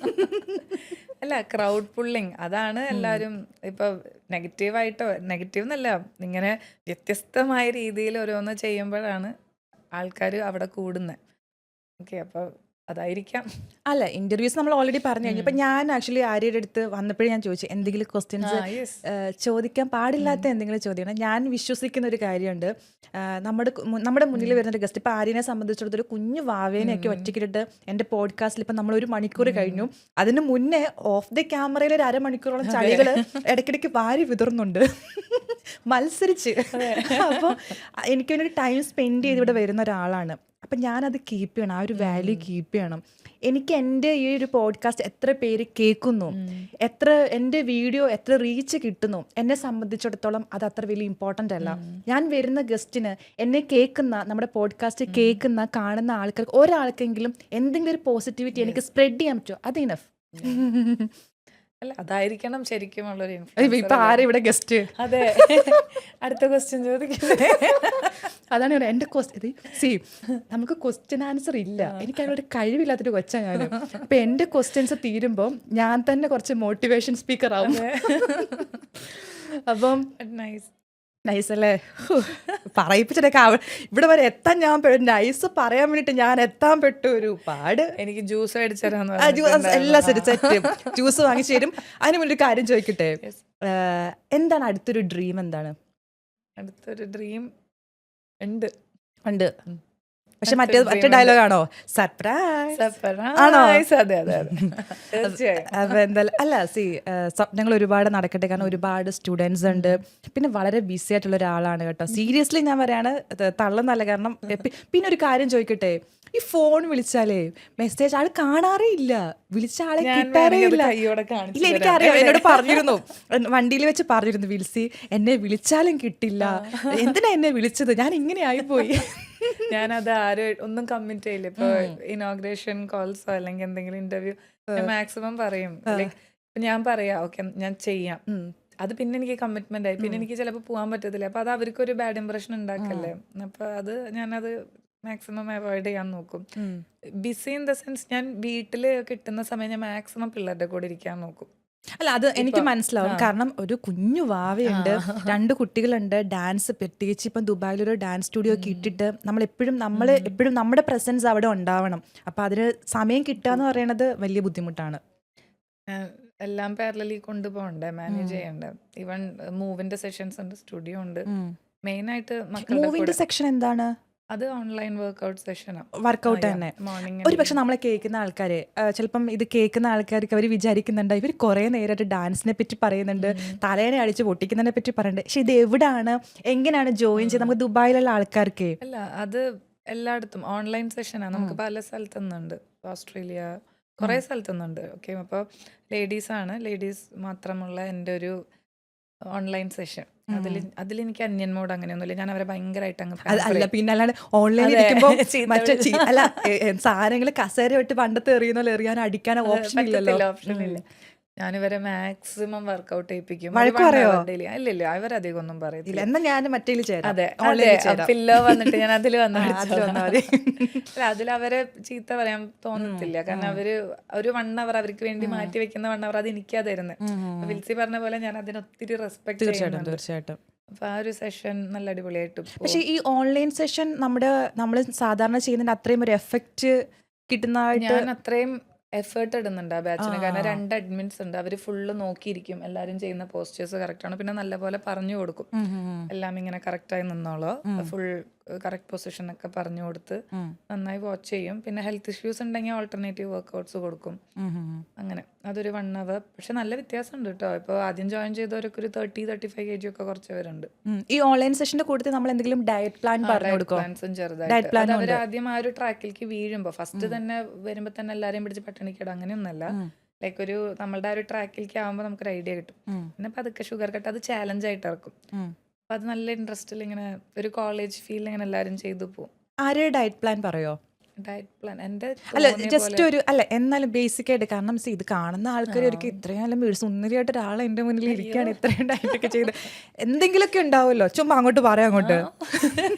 അല്ല, ക്രൗഡ് പുള്ളിങ് അതാണ് എല്ലാവരും ഇപ്പൊ നെഗറ്റീവായിട്ടോ, നെഗറ്റീവ് എന്നല്ല, ഇങ്ങനെ വ്യത്യസ്തമായ രീതിയിൽ ഓരോന്ന് ചെയ്യുമ്പോഴാണ് ആൾക്കാർ അവിടെ കൂടുന്നത്. ഓക്കെ, അപ്പോൾ അതായിരിക്കാം. അല്ല, ഇന്റർവ്യൂസ് നമ്മൾ ഓൾറെഡി പറഞ്ഞു കഴിഞ്ഞു. ഇപ്പൊ ഞാൻ ആക്ച്വലി ആര്യയുടെ അടുത്ത് വന്നപ്പോഴേ ഞാൻ ചോദിച്ചു എന്തെങ്കിലും ക്വസ്റ്റ്യൻസ് ചോദിക്കാൻ പാടില്ലാത്ത എന്തെങ്കിലും ചോദ്യമാണ്. ഞാൻ വിശ്വസിക്കുന്ന ഒരു കാര്യമുണ്ട്, നമ്മുടെ മുന്നിൽ വരുന്നൊരു ഗസ്റ്റ്, ഇപ്പൊ ആര്യനെ സംബന്ധിച്ചിടത്തോളം ഒരു കുഞ്ഞു വാവേനെയൊക്കെ ഒറ്റയ്ക്കിട്ട് എൻ്റെ പോഡ്കാസ്റ്റിൽ ഇപ്പം നമ്മൾ 1 മണിക്കൂർ കഴിഞ്ഞു. അതിന് മുന്നേ ഓഫ് ദി ക്യാമറയിൽ ഒരു 1/2 മണിക്കൂറോളം ചളികൾ ഇടയ്ക്കിടയ്ക്ക് വാരി വിതറുന്നുണ്ട് മത്സരിച്ച്. അപ്പോൾ എനിക്ക് വേണ്ടി ടൈം സ്പെൻഡ് ചെയ്ത് ഇവിടെ വരുന്ന ഒരാളാണ്. അപ്പം ഞാനത് കീപ്പ് ചെയ്യണം, ആ ഒരു വാല്യൂ കീപ്പ് ചെയ്യണം. എനിക്ക് എൻ്റെ ഈ ഒരു പോഡ്കാസ്റ്റ് എത്ര പേര് കേൾക്കുന്നു, എൻ്റെ വീഡിയോ എത്ര റീച്ച് കിട്ടുന്നു, എന്നെ സംബന്ധിച്ചിടത്തോളം അത് അത്ര വലിയ ഇമ്പോർട്ടൻ്റ് അല്ല. ഞാൻ വരുന്ന ഗസ്റ്റിന്, എന്നെ കേൾക്കുന്ന, നമ്മുടെ പോഡ്കാസ്റ്റ് കേൾക്കുന്ന കാണുന്ന ആൾക്കാർക്ക് ഒരാൾക്കെങ്കിലും എന്തെങ്കിലും ഒരു പോസിറ്റിവിറ്റി എനിക്ക് സ്പ്രെഡ് ചെയ്യാൻ പറ്റുമോ, അത് ഇനഫ്. അല്ല, അതായിരിക്കണം ശരിക്കും ഉള്ളൊരു ഇപ്പൊ ആരും ഇവിടെ ഗസ്റ്റ്. അതെ, അടുത്ത ക്വസ്റ്റ്യൻ ചോദിക്കുന്നത് അതാണ് എൻ്റെ ക്വസ്റ്റ്യൻ. നമുക്ക് ക്വസ്റ്റ്യൻ ആൻസർ ഇല്ല, എനിക്ക് അതിനൊരു കഴിവില്ലാത്തൊരു കൊച്ചാ ഞാൻ. അപ്പൊ എൻ്റെ ക്വസ്റ്റ്യൻസ് തീരുമ്പോൾ ഞാൻ തന്നെ കുറച്ച് മോട്ടിവേഷൻ സ്പീക്കർ ആവും. അപ്പം നൈസ് അല്ലേ? പറയിപ്പിച്ചിട്ടൊക്കെ ഇവിടെ വരെ എത്താൻ ഞാൻ നൈസ് പറയാൻ വേണ്ടിട്ട് ഞാൻ എത്താൻ പെട്ടു ഒരു പാട്. എനിക്ക് ജ്യൂസ് മേടിച്ചരാന്ന് എല്ലാം ശരി സെറ്റ് ജ്യൂസ് വാങ്ങിച്ചു തരും. അതിന് മുന്നേ ഒരു കാര്യം ചോദിക്കട്ടെ, എന്താണ് അടുത്തൊരു ഡ്രീം? എന്താണ് അടുത്തൊരു ഡ്രീം? ഉണ്ട്. പക്ഷെ മറ്റേ ഡയലോഗ് ആണോ? സർപ്രൈസ് ആണോ? അതെ അതെ അതെ തീർച്ചയായും. അപ്പൊ എന്തായാലും അല്ല സ്വപ്നങ്ങൾ ഒരുപാട് നടക്കട്ടെ. കാരണം ഒരുപാട് സ്റ്റുഡൻസ് ഉണ്ട്, പിന്നെ വളരെ ബിസി ആയിട്ടുള്ള ഒരാളാണ് കേട്ടോ. സീരിയസ്ലി ഞാൻ പറയാണ്, തള്ളുന്നല്ല. കാരണം പിന്നെ ഒരു കാര്യം ചോദിക്കട്ടെ, ഈ ഫോൺ വിളിച്ചാലേ മെസ്സേജ് ആള് കാണാറേ ഇല്ല, വിളിച്ച ആളെ കിട്ടാറേ ഇല്ല. ഇല്ല എനിക്കറിയാം, എന്നോട് പറഞ്ഞിരുന്നു, വണ്ടിയിൽ വെച്ച് പറഞ്ഞിരുന്നു, വിൽസി എന്നെ വിളിച്ചാലും കിട്ടില്ല, എന്തിനാ എന്നെ വിളിച്ചത്, ഞാൻ ഇങ്ങനെ ആയിപ്പോയി. ഞാനത് ഒന്നും കമ്മിറ്റ് ചെയ്യില്ല. ഇപ്പൊ ഇനോഗ്രേഷൻ കോൾസോ അല്ലെങ്കിൽ എന്തെങ്കിലും ഇന്റർവ്യൂ മാക്സിമം പറയും. ലൈക്ക് ഞാൻ പറയാ ഓക്കെ ഞാൻ ചെയ്യാം, അത് പിന്നെ എനിക്ക് കമ്മിറ്റ്മെന്റ് ആയി, പിന്നെ എനിക്ക് ചിലപ്പോൾ പോകാൻ പറ്റത്തില്ല. അപ്പൊ അത് അവർക്കൊരു ബാഡ് ഇംപ്രഷൻ ഉണ്ടാക്കല്ലേ. അപ്പൊ അത് ഞാനത് മാക്സിമം അവോയ്ഡ് ചെയ്യാൻ നോക്കും. ബിസി ഇൻ ദ സെൻസ് ഞാൻ വീട്ടില് കിട്ടുന്ന സമയം ഞാൻ മാക്സിമം പിള്ളേരുടെ കൂടെ ഇരിക്കാൻ നോക്കും. അല്ല അത് എനിക്ക് മനസ്സിലാവും. കാരണം ഒരു കുഞ്ഞു വാവയുണ്ട്, 2 കുട്ടികളുണ്ട്, ഡാൻസ്, പ്രത്യേകിച്ച് ഇപ്പം ദുബായിലൊരു ഡാൻസ് സ്റ്റുഡിയോ ഒക്കെ ഇട്ടിട്ട് നമ്മൾ എപ്പോഴും നമ്മുടെ പ്രസൻസ് അവിടെ ഉണ്ടാവണം. അപ്പൊ അതിന് സമയം കിട്ടുക എന്ന് പറയുന്നത് വലിയ ബുദ്ധിമുട്ടാണ്. എല്ലാം പാരലലി കൊണ്ടുപോകണ്ടേ, മാനേജ് ചെയ്യണ്ടേ. ഈവൻ മൂവിന്റെ സെഷൻസ് ഉണ്ട്, സ്റ്റുഡിയോ ഉണ്ട്. മെയിൻ ആയിട്ട് മൂവിന്റെ സെക്ഷൻ എന്താണ്? അത് ഓൺലൈൻ വർക്ക്ഔട്ട് സെഷനാണ്. വർക്കൗട്ട് തന്നെ. ഒരു പക്ഷെ നമ്മളെ കേൾക്കുന്ന ആൾക്കാര് ചിലപ്പം ഇത് കേൾക്കുന്ന ആൾക്കാർക്ക് അവർ വിചാരിക്കുന്നുണ്ട് ഇവർ കുറെ നേരമായിട്ട് ഡാൻസിനെ പറ്റി പറയുന്നുണ്ട്, തലേനെ അടിച്ച് പൊട്ടിക്കുന്നതിനെ പറ്റി പറയുന്നുണ്ട്. പക്ഷെ ഇത് എവിടാണ്, എങ്ങനെയാണ് ജോയിൻ ചെയ്ത് നമുക്ക് ദുബായിലുള്ള ആൾക്കാർക്ക്? അല്ല അത് എല്ലായിടത്തും ഓൺലൈൻ സെഷനാണ്. നമുക്ക് പല സ്ഥലത്തുനിന്നുണ്ട്, ഓസ്ട്രേലിയ കുറെ സ്ഥലത്തുനിന്നുണ്ട്. ഓക്കെ, അപ്പോൾ ലേഡീസ് മാത്രമുള്ള എൻ്റെ ഒരു ഓൺലൈൻ സെഷൻ. അതിലെനിക്ക് അന്യൻ മോഡ് അങ്ങനെയൊന്നുമില്ല. ഞാൻ അവരെ ഭയങ്കരമായിട്ട് അല്ല പിന്നെ അല്ലാണ്ട് ഓൺലൈനിൽ ഇരിക്കുമ്പോൾ മറ്റേ അല്ല സാധനങ്ങൾ കസേര വിട്ട് പണ്ടത്തെ എറിയുന്ന എറിയാനോ അടിക്കാനോ ഓപ്ഷൻ ഇല്ലല്ലോ. ഞാനിവരെ മാക്സിമം വർക്ക്ഔട്ട് ചെയ്യിപ്പിക്കും. ഇല്ല അവരധികം ഒന്നും പറയത്തില്ല. എന്നാ ഞാൻ മറ്റേ പില്ലോ വന്നിട്ട് ഞാൻ അതിൽ അതിൽ അവരെ ചീത്ത പറയാൻ തോന്നത്തില്ല. കാരണം അവര് ഒരു 1 hour അവർക്ക് വേണ്ടി മാറ്റി വെക്കുന്ന 1 hour അത് എനിക്കാ തരുന്നത്. വിൽസി പറഞ്ഞ പോലെ ഞാൻ അതിന് ഒത്തിരി റെസ്പെക്ട് ചെയ്യുന്നുണ്ട്. തീർച്ചയായിട്ടും. അപ്പൊ ആ ഒരു സെഷൻ നല്ല അടിപൊളിയായിട്ട്. പക്ഷെ ഈ ഓൺലൈൻ സെഷൻ നമ്മൾ സാധാരണ ചെയ്യുന്നതിന് അത്രയും ഒരു എഫക്റ്റ് കിട്ടുന്നതായിട്ട് ഞാൻ അത്രയും എഫേർട്ട് ഇടുന്നുണ്ട് ആ ബാച്ചിന്. കാരണം 2 അഡ്മിൻസ് ഉണ്ട്, അവര് ഫുള്ള് നോക്കിയിരിക്കും എല്ലാരും ചെയ്യുന്ന പോസ്റ്റേഴ്സ് കറക്റ്റ് ആണ്. പിന്നെ നല്ലപോലെ പറഞ്ഞു കൊടുക്കും, എല്ലാം ഇങ്ങനെ കറക്റ്റായി നിന്നോളോ, ഫുൾ കറക്റ്റ് പൊസിഷൻ ഒക്കെ പറഞ്ഞു കൊടുത്ത് നന്നായി വാച്ച് ചെയ്യും. പിന്നെ ഹെൽത്ത് ഇഷ്യൂസ് ഉണ്ടെങ്കിൽ ഓൾട്ടർനേറ്റീവ് വർക്ക്ഔട്ട്സ് കൊടുക്കും. അങ്ങനെ അതൊരു 1 hour. പക്ഷെ നല്ല വ്യത്യാസമുണ്ട് കേട്ടോ. ഇപ്പോൾ ആദ്യം ജോയിൻ ചെയ്തവരൊക്കെ ഒരു 30-35 kg ഒക്കെ കുറച്ച് പേരുണ്ട്. ഈ ഓൺലൈൻ സെഷന്റെ കൂട്ടത്തിൽ നമ്മൾ എന്തെങ്കിലും ഡയറ്റ് പ്ലാൻ പറഞ്ഞു കൊടുക്കും? പ്ലാൻസും ചെറുതായിട്ട് അവർ ആദ്യം ആ ഒരു ട്രാക്കിലേക്ക് വീഴുമ്പോൾ ഫസ്റ്റ് തന്നെ വരുമ്പോൾ തന്നെ എല്ലാരെയും പിടിച്ച് പട്ടിണിക്കിടും, അങ്ങനെയൊന്നല്ല. ലൈക്ക് ഒരു നമ്മളുടെ ആ ഒരു ട്രാക്കിലേക്ക് ആകുമ്പോൾ നമുക്കൊരു ഐഡിയ കിട്ടും. പിന്നെ പതുക്കെ ഷുഗർ കട്ട് അത് ചാലഞ്ച് ആയിട്ട് ഇറക്കും. അപ്പൊ അത് നല്ല ഇൻട്രസ്റ്റിൽ ഇങ്ങനെ ഒരു കോളേജ് ഫീൽ ഇങ്ങനെ എല്ലാരും ചെയ്തു പോകും. ആരെ ഡയറ്റ് പ്ലാൻ പറയോ? ഡയറ്റ് പ്ലാൻ എന്റെ അല്ല ജസ്റ്റ് ഒരു അല്ല എന്നാലും ബേസിക് ആയിട്ട്. കാരണം ഇത് കാണുന്ന ആൾക്കാർ ഒരിക്കലും ഇത്രയും നല്ല സുന്ദരിയായിട്ട് ഒരാൾ എന്റെ മുന്നിൽ ഇരിക്കുകയാണ്, ഇത്രയും ഡയറ്റ് ഒക്കെ ചെയ്ത് എന്തെങ്കിലുമൊക്കെ ഉണ്ടാവുമല്ലോ. ചുമ്മാ അങ്ങോട്ട് പറയാം അങ്ങോട്ട്.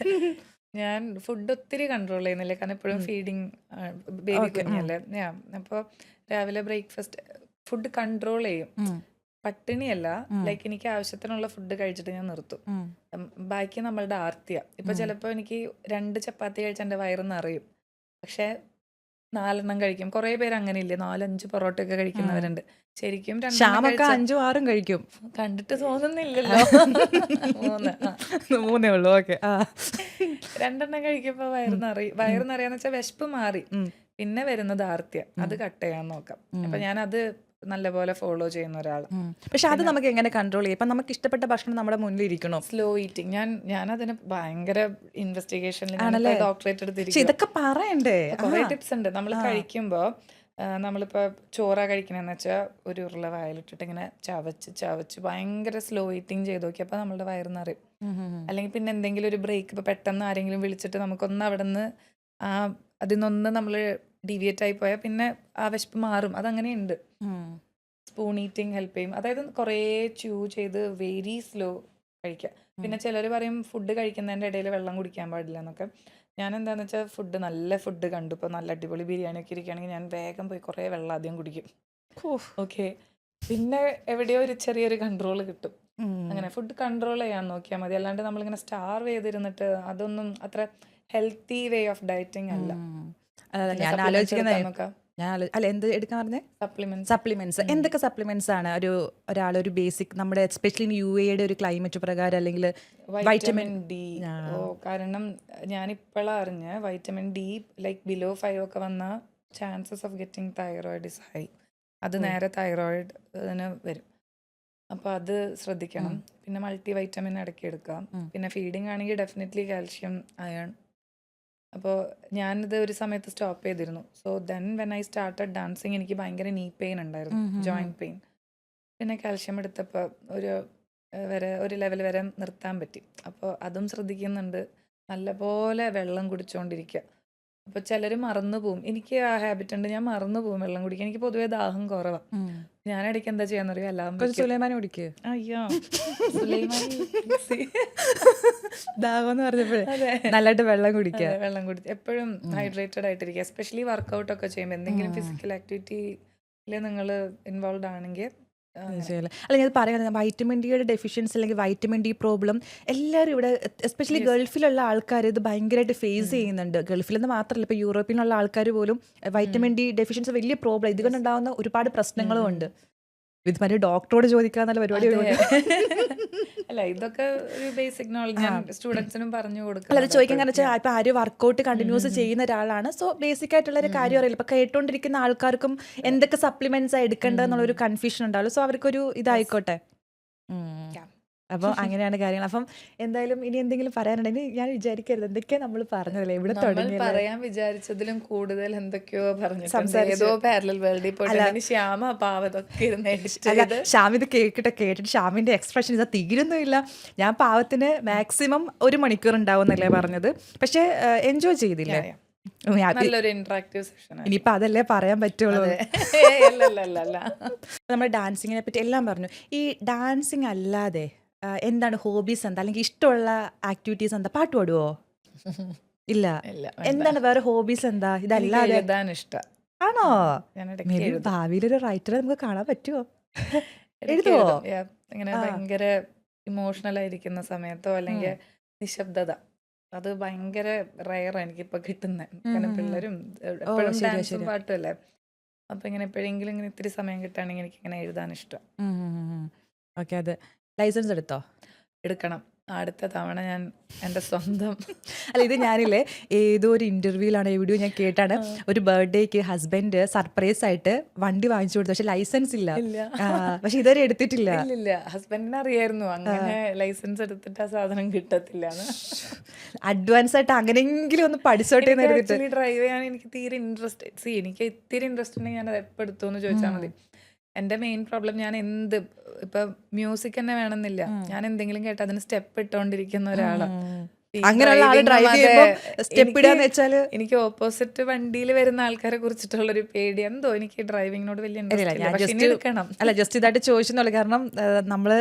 ഞാൻ ഫുഡ് ഒത്തിരി കൺട്രോൾ ചെയ്യുന്നില്ല, കാരണം എപ്പോഴും ഫീഡിങ് ബേബി കുഞ്ഞല്ലേ. അപ്പോൾ രാവിലെ ബ്രേക്ക്ഫാസ്റ്റ് ഫുഡ് കൺട്രോൾ ചെയ്യും, പട്ടിണിയല്ല. ലൈക്ക് എനിക്ക് ആവശ്യത്തിനുള്ള ഫുഡ് കഴിച്ചിട്ട് ഞാൻ നിർത്തും. ബാക്കി നമ്മളുടെ ആർത്തിയ. ഇപ്പൊ ചിലപ്പോ എനിക്ക് 2 ചപ്പാത്തി കഴിച്ചാൽ എന്റെ വയറ് നിറയും, പക്ഷെ 4 എണ്ണം കഴിക്കും. കുറെ പേര് അങ്ങനെയില്ലേ, 4-5 പൊറോട്ട ഒക്കെ കഴിക്കുന്നവരുണ്ട്. ശരിക്കും 5-6 കഴിക്കും. കണ്ടിട്ട് തോന്നുന്നില്ലല്ലോ. 3 ഉള്ളൂ. ഓക്കെ, 2 എണ്ണം കഴിക്കുമ്പോ വയറ് നിറയാന്ന് വെച്ചാൽ വിശപ്പ് മാറി, പിന്നെ വരുന്നത് ആർത്തിയ. അത് കട്ട് ചെയ്യാൻ നോക്കാം. അപ്പൊ ഞാനത് നല്ലപോലെ ഫോളോ ചെയ്യുന്ന ഒരാൾ. പക്ഷെ അത് നമുക്ക് എങ്ങനെ കൺട്രോൾ ചെയ്യാം? ഇപ്പൊ നമുക്ക് ഇഷ്ടപ്പെട്ട ഭക്ഷണം നമ്മുടെ മുന്നിൽ ഇരിക്കണം. Slow eating. ഞാൻ അതിന് ഭയങ്കര ഇൻവെസ്റ്റിഗേഷനിൽ ഡോക്ടറേറ്റ് എടുത്തിരിക്കും. ഇതൊക്കെ പറയണ്ടേ? കുറെ ടിപ്സ് ഉണ്ട്. നമ്മൾ കഴിക്കുമ്പോ നമ്മളിപ്പോ ചോറ കഴിക്കണെന്ന് വെച്ചാൽ ഒരു ഉരുള വായിലിട്ടിട്ട് ഇങ്ങനെ ചവച്ച് ഭയങ്കര സ്ലോ ഈറ്റിംഗ് ചെയ്ത് നോക്കിയപ്പോ നമ്മളുടെ വയറ് നിറയും. അല്ലെങ്കിൽ പിന്നെ എന്തെങ്കിലും ഒരു ബ്രേക്ക്, ഇപ്പൊ പെട്ടെന്ന് ആരെങ്കിലും വിളിച്ചിട്ട് നമുക്കൊന്ന് അവിടെ നിന്ന് അതിനൊന്ന് നമ്മള് ഡീവിയേറ്റ് ആയി പോയാൽ പിന്നെ ആ വിശപ്പ് മാറും. അതങ്ങനെയുണ്ട്. സ്പൂൺ ഈറ്റിംഗ് ഹെൽപ്പ് ചെയ്യും. അതായത് കുറേ ച്യൂ ചെയ്ത് വെരി സ്ലോ കഴിക്കുക. പിന്നെ ചിലർ പറയും ഫുഡ് കഴിക്കുന്നതിൻ്റെ ഇടയിൽ വെള്ളം കുടിക്കാൻ പാടില്ല എന്നൊക്കെ. ഞാൻ എന്താണെന്ന് വെച്ചാൽ നല്ല ഫുഡ് കണ്ടു, ഇപ്പോൾ നല്ല അടിപൊളി ബിരിയാണി ഒക്കെ ഇരിക്കുകയാണെങ്കിൽ ഞാൻ വേഗം പോയി കുറേ വെള്ളം ആദ്യം കുടിക്കും. ഓക്കെ, പിന്നെ എവിടെയോ ഒരു ചെറിയൊരു കൺട്രോൾ കിട്ടും. അങ്ങനെ ഫുഡ് കൺട്രോൾ ചെയ്യാൻ നോക്കിയാൽ മതി. അല്ലാണ്ട് നമ്മളിങ്ങനെ സ്റ്റാർവ് ചെയ്തിരുന്നിട്ട് അതൊന്നും അത്ര ഹെൽത്തി വേ ഓഫ് ഡയറ്റിംഗ് അല്ല. ഞാൻ ആലോചിക്കുന്നത് അല്ല എന്ത് എടുക്കാൻ പറഞ്ഞേ സപ്ലിമെന്റ്സ് എന്തൊക്കെ സപ്ലിമെന്റ്സ് ആണ് ഒരാളൊരു ബേസിക് നമ്മുടെ എസ്പെഷ്യലി UAE ഒരു ക്ലൈമറ്റ് പ്രകാരം അല്ലെങ്കിൽ വൈറ്റമിൻ ഡി. കാരണം ഞാനിപ്പോഴാണ് അറിഞ്ഞ് വൈറ്റമിൻ ഡി ലൈക്ക് ബിലോ 5 ഒക്കെ വന്ന chances of getting thyroid is high. അത് നേരെ തൈറോയിഡിന് വരും. അപ്പോൾ അത് ശ്രദ്ധിക്കണം. പിന്നെ മൾട്ടി വൈറ്റമിൻ ഇടയ്ക്ക് എടുക്കാം. പിന്നെ ഫീഡിങ് ആണെങ്കിൽ ഡെഫിനറ്റ്ലി കാൽഷ്യം, അയൺ. അപ്പോൾ ഞാനിത് ഒരു സമയത്ത് സ്റ്റോപ്പ് ചെയ്തിരുന്നു. So then when I started dancing എനിക്ക് ഭയങ്കര നീ പെയിൻ ഉണ്ടായിരുന്നു, ജോയിൻറ്റ് പെയിൻ. പിന്നെ കാൽഷ്യം എടുത്തപ്പോൾ ഒരു ലെവൽ വരെ നിർത്താൻ പറ്റി. അപ്പോൾ അതും ശ്രദ്ധിക്കുന്നുണ്ട്. നല്ലപോലെ വെള്ളം കുടിച്ചുകൊണ്ടിരിക്കുക. അപ്പോൾ ചിലർ മറന്നു പോവും. എനിക്ക് ആ ഹാബിറ്റ് ഉണ്ട്, ഞാൻ മറന്നു പോവും വെള്ളം കുടിക്കാൻ. എനിക്ക് പൊതുവേ ദാഹം കുറവാണ്. ഞാനിടയ്ക്ക് എന്താ ചെയ്യാന്നറിയോ, എല്ലാം സുലൈമാനി കുടിക്കുക. അയ്യോ സുലൈമാനി ദാഹം എന്ന് പറഞ്ഞപ്പോഴേ നല്ലതായിട്ട് വെള്ളം കുടിക്കുക. വെള്ളം കുടിച്ച് എപ്പോഴും ഹൈഡ്രേറ്റഡ് ആയിട്ടിരിക്കുക. എസ്പെഷ്യലി വർക്കൗട്ട് ഒക്കെ ചെയ്യുമ്പോൾ എന്തെങ്കിലും ഫിസിക്കൽ ആക്ടിവിറ്റിയിൽ നിങ്ങൾ ഇൻവോൾവ് ആണെങ്കിൽ. അല്ല ഞാൻ പറയുന്നത് വൈറ്റമിൻ ഡിയുടെ ഡെഫിഷ്യൻസി അല്ലെങ്കിൽ വൈറ്റമിൻ ഡി പ്രോബ്ലം എല്ലാവരും ഇവിടെ എസ്പെഷ്യലി ഗൾഫിലുള്ള ആൾക്കാർ ഇത് ഭയങ്കരമായിട്ട് ഫേസ് ചെയ്യുന്നുണ്ട്. ഗൾഫിലെന്ന് മാത്രമല്ല, ഇപ്പോൾ യൂറോപ്പിലുള്ള ആൾക്കാർ പോലും വൈറ്റമിൻ ഡി ഡെഫിഷ്യൻസി വലിയ പ്രോബ്ലം. ഇതുകൊണ്ടുണ്ടാകുന്ന ഒരുപാട് പ്രശ്നങ്ങളും ഉണ്ട്. ഇത് മറ്റേ ഡോക്ടറോട് ചോദിക്കാന്നുള്ള പരിപാടി. അല്ല ഇതൊക്കെ ഒരു ബേസിക് നോളജ് ഞാൻ സ്റ്റുഡൻസിനും പറഞ്ഞു കൊടുക്കും. അല്ല അത് ചോദിക്കാൻ കാരണം വെച്ചാൽ ഇപ്പം ആരും വർക്കൗട്ട് കണ്ടിന്യൂസ് ചെയ്യുന്ന ഒരാളാണ്. സോ ബേസിക് ആയിട്ടുള്ള ഒരു കാര്യം അറിയില്ല. ഇപ്പം കേട്ടോണ്ടിരിക്കുന്ന ആൾക്കാർക്കും എന്തൊക്കെ സപ്ലിമെന്റ്സ് എടുക്കേണ്ടത് എന്നുള്ളൊരു കൺഫ്യൂഷൻ ഉണ്ടാവുള്ളൂ. സോ അവർക്കൊരു ഇതായിക്കോട്ടെ. അപ്പോൾ അങ്ങനെയാണ് കാര്യങ്ങൾ. അപ്പം എന്തായാലും ഇനി എന്തെങ്കിലും പറയാനുണ്ടെങ്കിൽ ഞാൻ വിചാരിക്കരുത് എന്തൊക്കെയാ നമ്മൾ പറഞ്ഞതല്ലേ ഇവിടെ തുടങ്ങി പറയാൻ വിചാരിച്ചതിലും കൂടുതൽ എന്തൊക്കെയോ പറഞ്ഞു. ഏതോ പാരലൽ വേൾഡിൽ പോയിട്ട് ശ്യാമ പാവതൊക്കെ ശ്യാം ഇത് കേട്ടിട്ട് ശ്യാമിന്റെ എക്സ്പ്രഷൻ ഇതാ തീരുന്നില്ല. ഞാൻ പാവത്തിന് മാക്സിമം 1 മണിക്കൂർ ഉണ്ടാവും എന്നല്ലേ പറഞ്ഞത്. പക്ഷെ എൻജോയ് ചെയ്തില്ലേ? ഇനിയിപ്പോ അതല്ലേ പറയാൻ പറ്റുള്ളൂ. നമ്മൾ ഡാൻസിങ്ങിനെ പറ്റി എല്ലാം പറഞ്ഞു. ഈ ഡാൻസിങ് അല്ലാതെ എന്താണ് ഹോബീസ്, എന്താ അല്ലെങ്കിൽ ഇഷ്ടമുള്ള ആക്ടിവിറ്റീസ് എന്താ? പാട്ട് പാടുവോ? ഇല്ല. എന്താണ് വേറെ ഹോബീസ് എന്താ? ഇതല്ലാതെ ഇഷ്ടം ആണോ? ഭാവിയിലൊരു റൈറ്ററെ നമുക്ക് കാണാൻ പറ്റുമോ? എഴുതുവോ? ഇങ്ങനെ ഭയങ്കര ഇമോഷണൽ ആയിരിക്കുന്ന സമയത്തോ അല്ലെങ്കിൽ നിശബ്ദത, അത് ഭയങ്കര റയറാണ് എനിക്കിപ്പോൾ കിട്ടുന്നത്. കാരണം പിള്ളേരും എപ്പോഴും ഡാൻസും പാട്ടും അല്ലേ. അപ്പം ഇങ്ങനെ എപ്പോഴെങ്കിലും ഇങ്ങനെ ഇത്തിരി സമയം കിട്ടുകയാണെങ്കിൽ എനിക്കിങ്ങനെ എഴുതാൻ ഇഷ്ടം. ഓക്കെ. അത് ലൈസൻസ് എടുക്കണം അടുത്ത തവണ ഞാൻ എൻ്റെ സ്വന്തം. അല്ല ഇത് ഞാനില്ലേ ഏതോ ഒരു ഇന്റർവ്യൂലാണ് എവിടെയോ ഞാൻ കേട്ടാണ്, ഒരു ബർത്ത്ഡേക്ക് ഹസ്ബൻഡ് സർപ്രൈസ് ആയിട്ട് വണ്ടി വാങ്ങിച്ചു കൊടുത്തു. പക്ഷെ ലൈസൻസ് ഇല്ല. പക്ഷെ ഇതുവരെ എടുത്തിട്ടില്ല. ഇല്ല ഹസ്ബൻഡിന് അറിയായിരുന്നു അങ്ങനെ ലൈസൻസ് എടുത്തിട്ട് ആ സാധനം കിട്ടത്തില്ല. അഡ്വാൻസ് ആയിട്ട് അങ്ങനെയെങ്കിലും ഒന്ന് പഠിച്ചോട്ടെ. ഡ്രൈവ് ചെയ്യാൻ എനിക്ക് തീരെ ഇൻട്രസ്റ്റ്. എനിക്ക് ഇത്തിരി ഇൻട്രസ്റ്റ് ഉണ്ടെങ്കിൽ ഞാൻ അത് എപ്പോൾ എടുത്തു എന്ന് ചോദിച്ചാൽ മതി. എൻ്റെ മെയിൻ പ്രോബ്ലം ഞാൻ ഇപ്പൊ മ്യൂസിക് തന്നെ വേണമെന്നില്ല, ഞാൻ എന്തെങ്കിലും കേട്ട് അതിന് സ്റ്റെപ്പ് ഇട്ടോണ്ടിരിക്കുന്ന ഒരാളാണ്. എനിക്ക് ഓപ്പോസിറ്റ് വണ്ടിയിൽ വരുന്ന ആൾക്കാരെ കുറിച്ചിട്ടുള്ളൊരു പേടി എന്തോ എനിക്ക് ഡ്രൈവിങ്ങിനോട് വലിയ അല്ല ജസ്റ്റ് ഇതായിട്ട് ചോദിച്ചെന്നുള്ളു. കാരണം നമ്മള്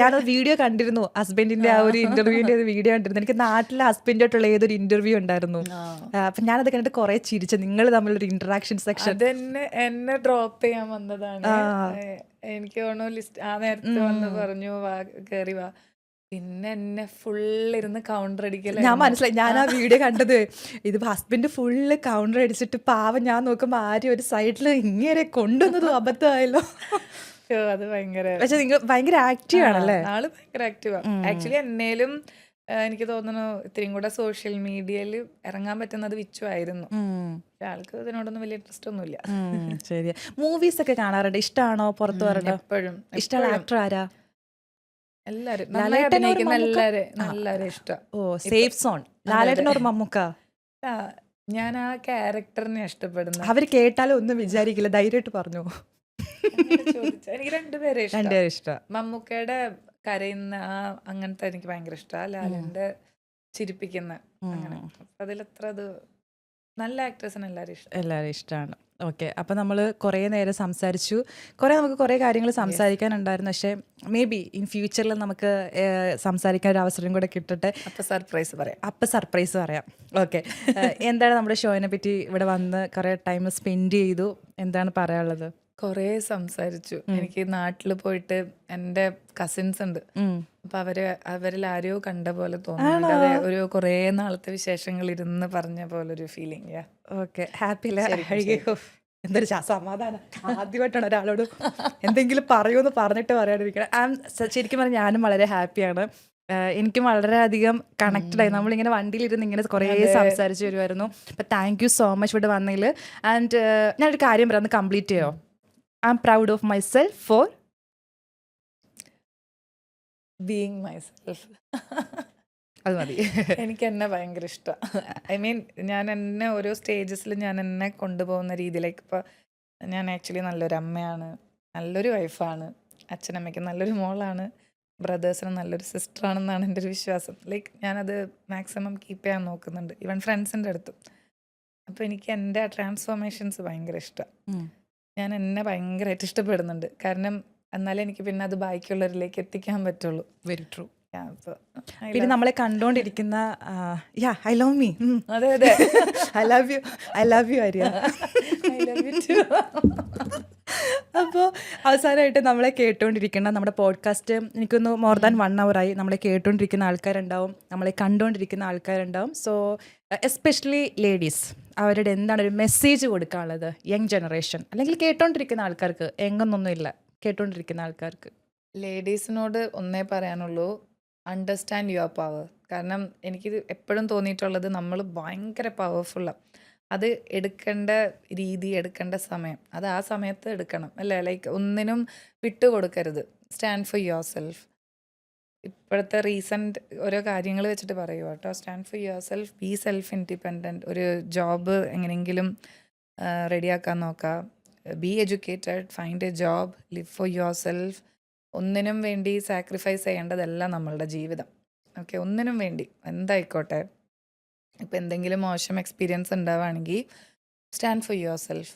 ഞാനൊരു വീഡിയോ കണ്ടിരുന്നു, ഹസ്ബൻഡിന്റെ ആ ഒരു ഇന്റർവ്യൂവിന്റെ വീഡിയോ കണ്ടിരുന്നു. എനിക്ക് നാട്ടിലെ ഹസ്ബൻഡായിട്ടുള്ള ഏതൊരു ഇന്റർവ്യൂ ഉണ്ടായിരുന്നു. അപ്പൊ ഞാനത് കണ്ടിട്ട് കുറെ ചിരിച്ചു. നിങ്ങൾ തമ്മിലൊരു ഇന്ററാക്ഷൻ സെക്ഷൻ എന്നെ ഡ്രോപ്പ് ചെയ്യാൻ വന്നതാണ്. എനിക്ക് തോന്നുന്നു ലിസ്റ്റ് ആ നേരത്തെ വന്ന് പറഞ്ഞു വാ കേറി വാ. പിന്നെ എന്നെ ഫുള്ളിരുന്ന് കൗണ്ടർ അടിക്കല. ഞാൻ മനസ്സിലായി, ഞാൻ ആ വീഡിയോ കണ്ടത്. ഇത് ഹസ്ബൻഡ് ഫുള്ള് കൗണ്ടർ അടിച്ചിട്ട് പാവം ഞാൻ നോക്കുമ്പോൾ ആരും ഒരു സൈഡിൽ ഇങ്ങനെ കൊണ്ടുവന്നതും അബദ്ധമായല്ലോ. അത് ഭയങ്കര. പക്ഷെ നിങ്ങൾ ഭയങ്കര ആക്റ്റീവ് ആണല്ലേ? ആള് ഭയങ്കര ആക്റ്റീവാ. ആക്ച്വലി എന്നേലും എനിക്ക് തോന്നുന്നു ഇത്രയും കൂടെ സോഷ്യൽ മീഡിയയിൽ ഇറങ്ങാൻ പറ്റുന്നത് വിച്ചു ആയിരുന്നു. ആൾക്ക് ഇതിനോടൊന്നും വലിയ ഇൻട്രസ്റ്റ് ഒന്നുമില്ല. ശരി. മൂവീസ് ഒക്കെ കാണാറുണ്ട്? ഇഷ്ടമാണോ? പുറത്തു വരണം എപ്പോഴും. ഇഷ്ടമുള്ള ആക്ടർ ആരാ? എല്ലാരും എല്ലാരും ഇഷ്ടം. ഓ സേഫ് സോൺ. ലാലേട്ടനോട് മമ്മൂക്ക? ഞാൻ ആ ക്യാരക്ടറിനെ ഇഷ്ടപ്പെടുന്നു. അവര് കേട്ടാലും ഒന്നും വിചാരിക്കില്ല, ധൈര്യമായിട്ട് പറഞ്ഞു. എനിക്ക് രണ്ടുപേരെ ഇഷ്ടം. മമ്മൂക്കയുടെ കരയുന്ന അങ്ങനത്തെ എനിക്ക് ഭയങ്കര ഇഷ്ടമാണ്. ലാലിന്റെ ചിരിപ്പിക്കുന്ന അങ്ങനെ. അതിലത്ര അത് നല്ല ആക്ടേഴ്സിന് എല്ലാവരും ഇഷ്ടമാണ്. ഓക്കെ. അപ്പോൾ നമ്മൾ കുറേ നേരം സംസാരിച്ചു. നമുക്ക് കുറേ കാര്യങ്ങൾ സംസാരിക്കാനുണ്ടായിരുന്നു. പക്ഷേ മേ ബി ഇൻ ഫ്യൂച്ചറിൽ നമുക്ക് സംസാരിക്കാൻ ഒരു അവസരം കൂടെ കിട്ടട്ടെ. അപ്പോൾ സർപ്രൈസ് പറയാം. ഓക്കെ. എന്താണ് നമ്മുടെ ഷോയിനെ പറ്റി ഇവിടെ വന്ന് കുറേ ടൈം സ്പെൻഡ് ചെയ്തു, എന്താണ് പറയാനുള്ളത്? കുറേ സംസാരിച്ചു. എനിക്ക് നാട്ടിൽ പോയിട്ട് എൻ്റെ കസിൻസ് ഉണ്ട്. അപ്പൊ അവരിൽ ആരെയോ കണ്ട പോലെ തോന്നുന്നുണ്ട്. അതെ, ഒരു കുറേ നാളത്തെ വിശേഷങ്ങൾ ഇരുന്ന് പറഞ്ഞ പോലെ ഒരു ഫീലിംഗ്. ഓക്കെ, ഹാപ്പി അല്ലേ? എന്തൊരു സമാധാനം. ആദ്യമായിട്ടാണ് ഒരാളോട് എന്തെങ്കിലും പറയൂന്ന് പറഞ്ഞിട്ട് പറയാണ്ടിരിക്കണം. ശരിക്കും പറഞ്ഞാൽ ഞാനും വളരെ ഹാപ്പിയാണ്. എനിക്കും വളരെയധികം കണക്റ്റഡ് ആയി. നമ്മളിങ്ങനെ വണ്ടിയിലിരുന്ന് ഇങ്ങനെ കുറേ സംസാരിച്ച് വരുമായിരുന്നു. അപ്പം താങ്ക് യു സോ മച്ച് ഇവിടെ വന്നതിൽ. ആൻഡ് ഞാനൊരു കാര്യം പറയാം, കംപ്ലീറ്റ് ചെയ്യോ? I am proud of myself for being myself. അത് മതി. എനിക്ക് എന്നെ ഭയങ്കര ഇഷ്ടമാണ്. ഐ മീൻ, ഞാൻ എന്നെ ഓരോ സ്റ്റേജസിൽ ഞാൻ എന്നെ കൊണ്ടുപോകുന്ന രീതിയിലേക്ക്. ഇപ്പോൾ ഞാൻ ആക്ച്വലി നല്ലൊരു അമ്മയാണ്, നല്ലൊരു വൈഫാണ്, അച്ഛനമ്മയ്ക്ക് നല്ലൊരു മോളാണ്, ബ്രദേഴ്സിന് നല്ലൊരു സിസ്റ്ററാണെന്നാണ് എൻ്റെ ഒരു വിശ്വാസം. ലൈക്ക് ഞാനത് മാക്സിമം കീപ്പ് ചെയ്യാൻ നോക്കുന്നുണ്ട്, ഈവൻ ഫ്രണ്ട്സിൻ്റെ അടുത്തും. അപ്പോൾ എനിക്ക് എൻ്റെ ആ ട്രാൻസ്ഫോർമേഷൻസ് ഭയങ്കര ഇഷ്ടമാണ്. ഞാൻ എന്നെ ഭയങ്കരമായിട്ട് ഇഷ്ടപ്പെടുന്നുണ്ട്. കാരണം എന്നാലേ എനിക്ക് പിന്നെ അത് ബാക്കിയുള്ളവരിലേക്ക് എത്തിക്കാൻ പറ്റുള്ളൂ. Very true. അപ്പോൾ പിന്നെ നമ്മളെ കണ്ടോണ്ടിരിക്കുന്ന ഐ ലവ് മീ. അതെ അതെ, ഐ ലവ് യു ആര്യ. അപ്പോൾ അവസാനമായിട്ട് നമ്മളെ കേട്ടുകൊണ്ടിരിക്കുന്ന നമ്മുടെ പോഡ്കാസ്റ്റ് എനിക്കൊന്ന് മോർ ദാൻ 1 hour ആയി. നമ്മളെ കേട്ടുകൊണ്ടിരിക്കുന്ന ആൾക്കാരുണ്ടാവും, നമ്മളെ കണ്ടുകൊണ്ടിരിക്കുന്ന ആൾക്കാരുണ്ടാവും. സോ എസ്പെഷ്യലി ലേഡീസ്, അവരുടെ എന്താണ് ഒരു മെസ്സേജ് കൊടുക്കാനുള്ളത് യങ് ജനറേഷൻ, അല്ലെങ്കിൽ കേട്ടോണ്ടിരിക്കുന്ന ആൾക്കാർക്ക്? എങ്ങൊന്നൊന്നുമില്ല, കേട്ടോണ്ടിരിക്കുന്ന ആൾക്കാർക്ക് ലേഡീസിനോട് ഒന്നേ പറയാനുള്ളൂ, അണ്ടർസ്റ്റാൻഡ് യുവർ പവർ. കാരണം എനിക്കിത് എപ്പോഴും തോന്നിയിട്ടുള്ളത്, നമ്മൾ ഭയങ്കര പവർഫുള്ളാണ്. അത് എടുക്കേണ്ട രീതി, എടുക്കേണ്ട സമയം, അത് ആ സമയത്ത് എടുക്കണം, അല്ലേ? ലൈക്ക് ഒന്നിനും വിട്ടുകൊടുക്കരുത്. Stand for yourself. ഇപ്പോഴത്തെ റീസെൻറ്റ് ഓരോ കാര്യങ്ങൾ വെച്ചിട്ട് പറയുക കേട്ടോ. Stand for yourself, be self independent. ഒരു ജോബ് എങ്ങനെയെങ്കിലും റെഡിയാക്കാൻ നോക്കുക. Be educated, find a job, live for yourself. ഒന്നിനും വേണ്ടി സാക്രിഫൈസ് ചെയ്യേണ്ടതല്ല നമ്മളുടെ ജീവിതം. ഓക്കെ, ഒന്നിനും വേണ്ടി എന്തായിക്കോട്ടെ. ഇപ്പം എന്തെങ്കിലും മോശം എക്സ്പീരിയൻസ് ഉണ്ടാവുകയാണെങ്കിൽ സ്റ്റാൻഡ് ഫോർ യുവർ സെൽഫ്.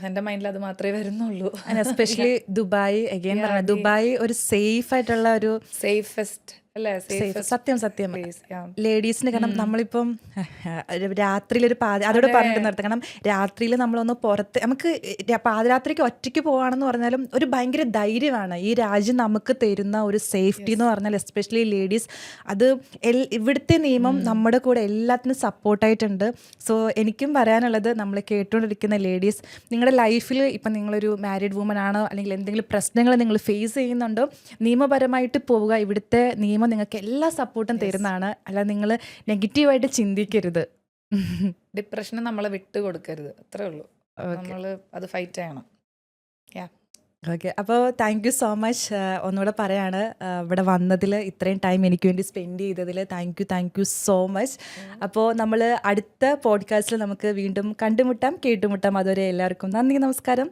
എൻ്റെ മൈൻഡിൽ അത് മാത്രമേ വരുന്നുള്ളൂ. എസ്പെഷ്യലി ദുബായ്, അഗൈൻ പറഞ്ഞ ദുബായ് ഒരു സേഫ് ആയിട്ടുള്ള ഒരു സേഫസ്റ്റ് അല്ലേ? സത്യം ലേഡീസിന്. കാരണം നമ്മളിപ്പം രാത്രിയിലൊരു അതോട് പറഞ്ഞിട്ട് നിർത്താം. കാരണം രാത്രിയിൽ നമ്മളൊന്ന് പുറത്ത്, നമുക്ക് പാതിരാത്രിക്ക് ഒറ്റയ്ക്ക് പോവാണെന്ന് പറഞ്ഞാലും ഒരു ഭയങ്കര ധൈര്യമാണ് ഈ രാജ്യം നമുക്ക് തരുന്ന ഒരു സേഫ്റ്റി എന്ന് പറഞ്ഞാൽ. എസ്പെഷ്യലി ലേഡീസ്, അത് ഇവിടുത്തെ നിയമം നമ്മുടെ കൂടെ എല്ലാത്തിനും സപ്പോർട്ടായിട്ടുണ്ട്. സോ എനിക്കും പറയാനുള്ളത്, നമ്മൾ കേട്ടുകൊണ്ടിരിക്കുന്ന ലേഡീസ്, നിങ്ങളുടെ ലൈഫിൽ ഇപ്പം നിങ്ങളൊരു മാരീഡ് വുമൺ ആണോ, അല്ലെങ്കിൽ എന്തെങ്കിലും പ്രശ്നങ്ങൾ നിങ്ങൾ ഫേസ് ചെയ്യുന്നുണ്ടോ, നിയമപരമായിട്ട് പോവുക. ഇവിടുത്തെ നിയമം നിങ്ങൾക്ക് എല്ലാ സപ്പോർട്ടും തരുന്നതാണ്. അല്ല, നിങ്ങൾ നെഗറ്റീവായിട്ട് ചിന്തിക്കരുത്. ഡിപ്രഷന് നമ്മളെ വിട്ടുകൊടുക്കരുത്, അത്രേ ഉള്ളൂ. നമ്മൾ അത് ഫൈറ്റ് ചെയ്യണം. ഓക്കെ, അപ്പോൾ താങ്ക് യു സോ മച്ച്. ഒന്നുകൂടെ പറയാണ്, ഇവിടെ വന്നതിൽ, ഇത്രയും ടൈം എനിക്ക് വേണ്ടി സ്പെൻഡ് ചെയ്തതിൽ താങ്ക് യു സോ മച്ച്. അപ്പോൾ നമ്മൾ അടുത്ത പോഡ്കാസ്റ്റിൽ നമുക്ക് വീണ്ടും കണ്ടുമുട്ടാം, കേട്ടുമുട്ടാം. അതുവരെ എല്ലാവർക്കും നന്ദി, നമസ്കാരം.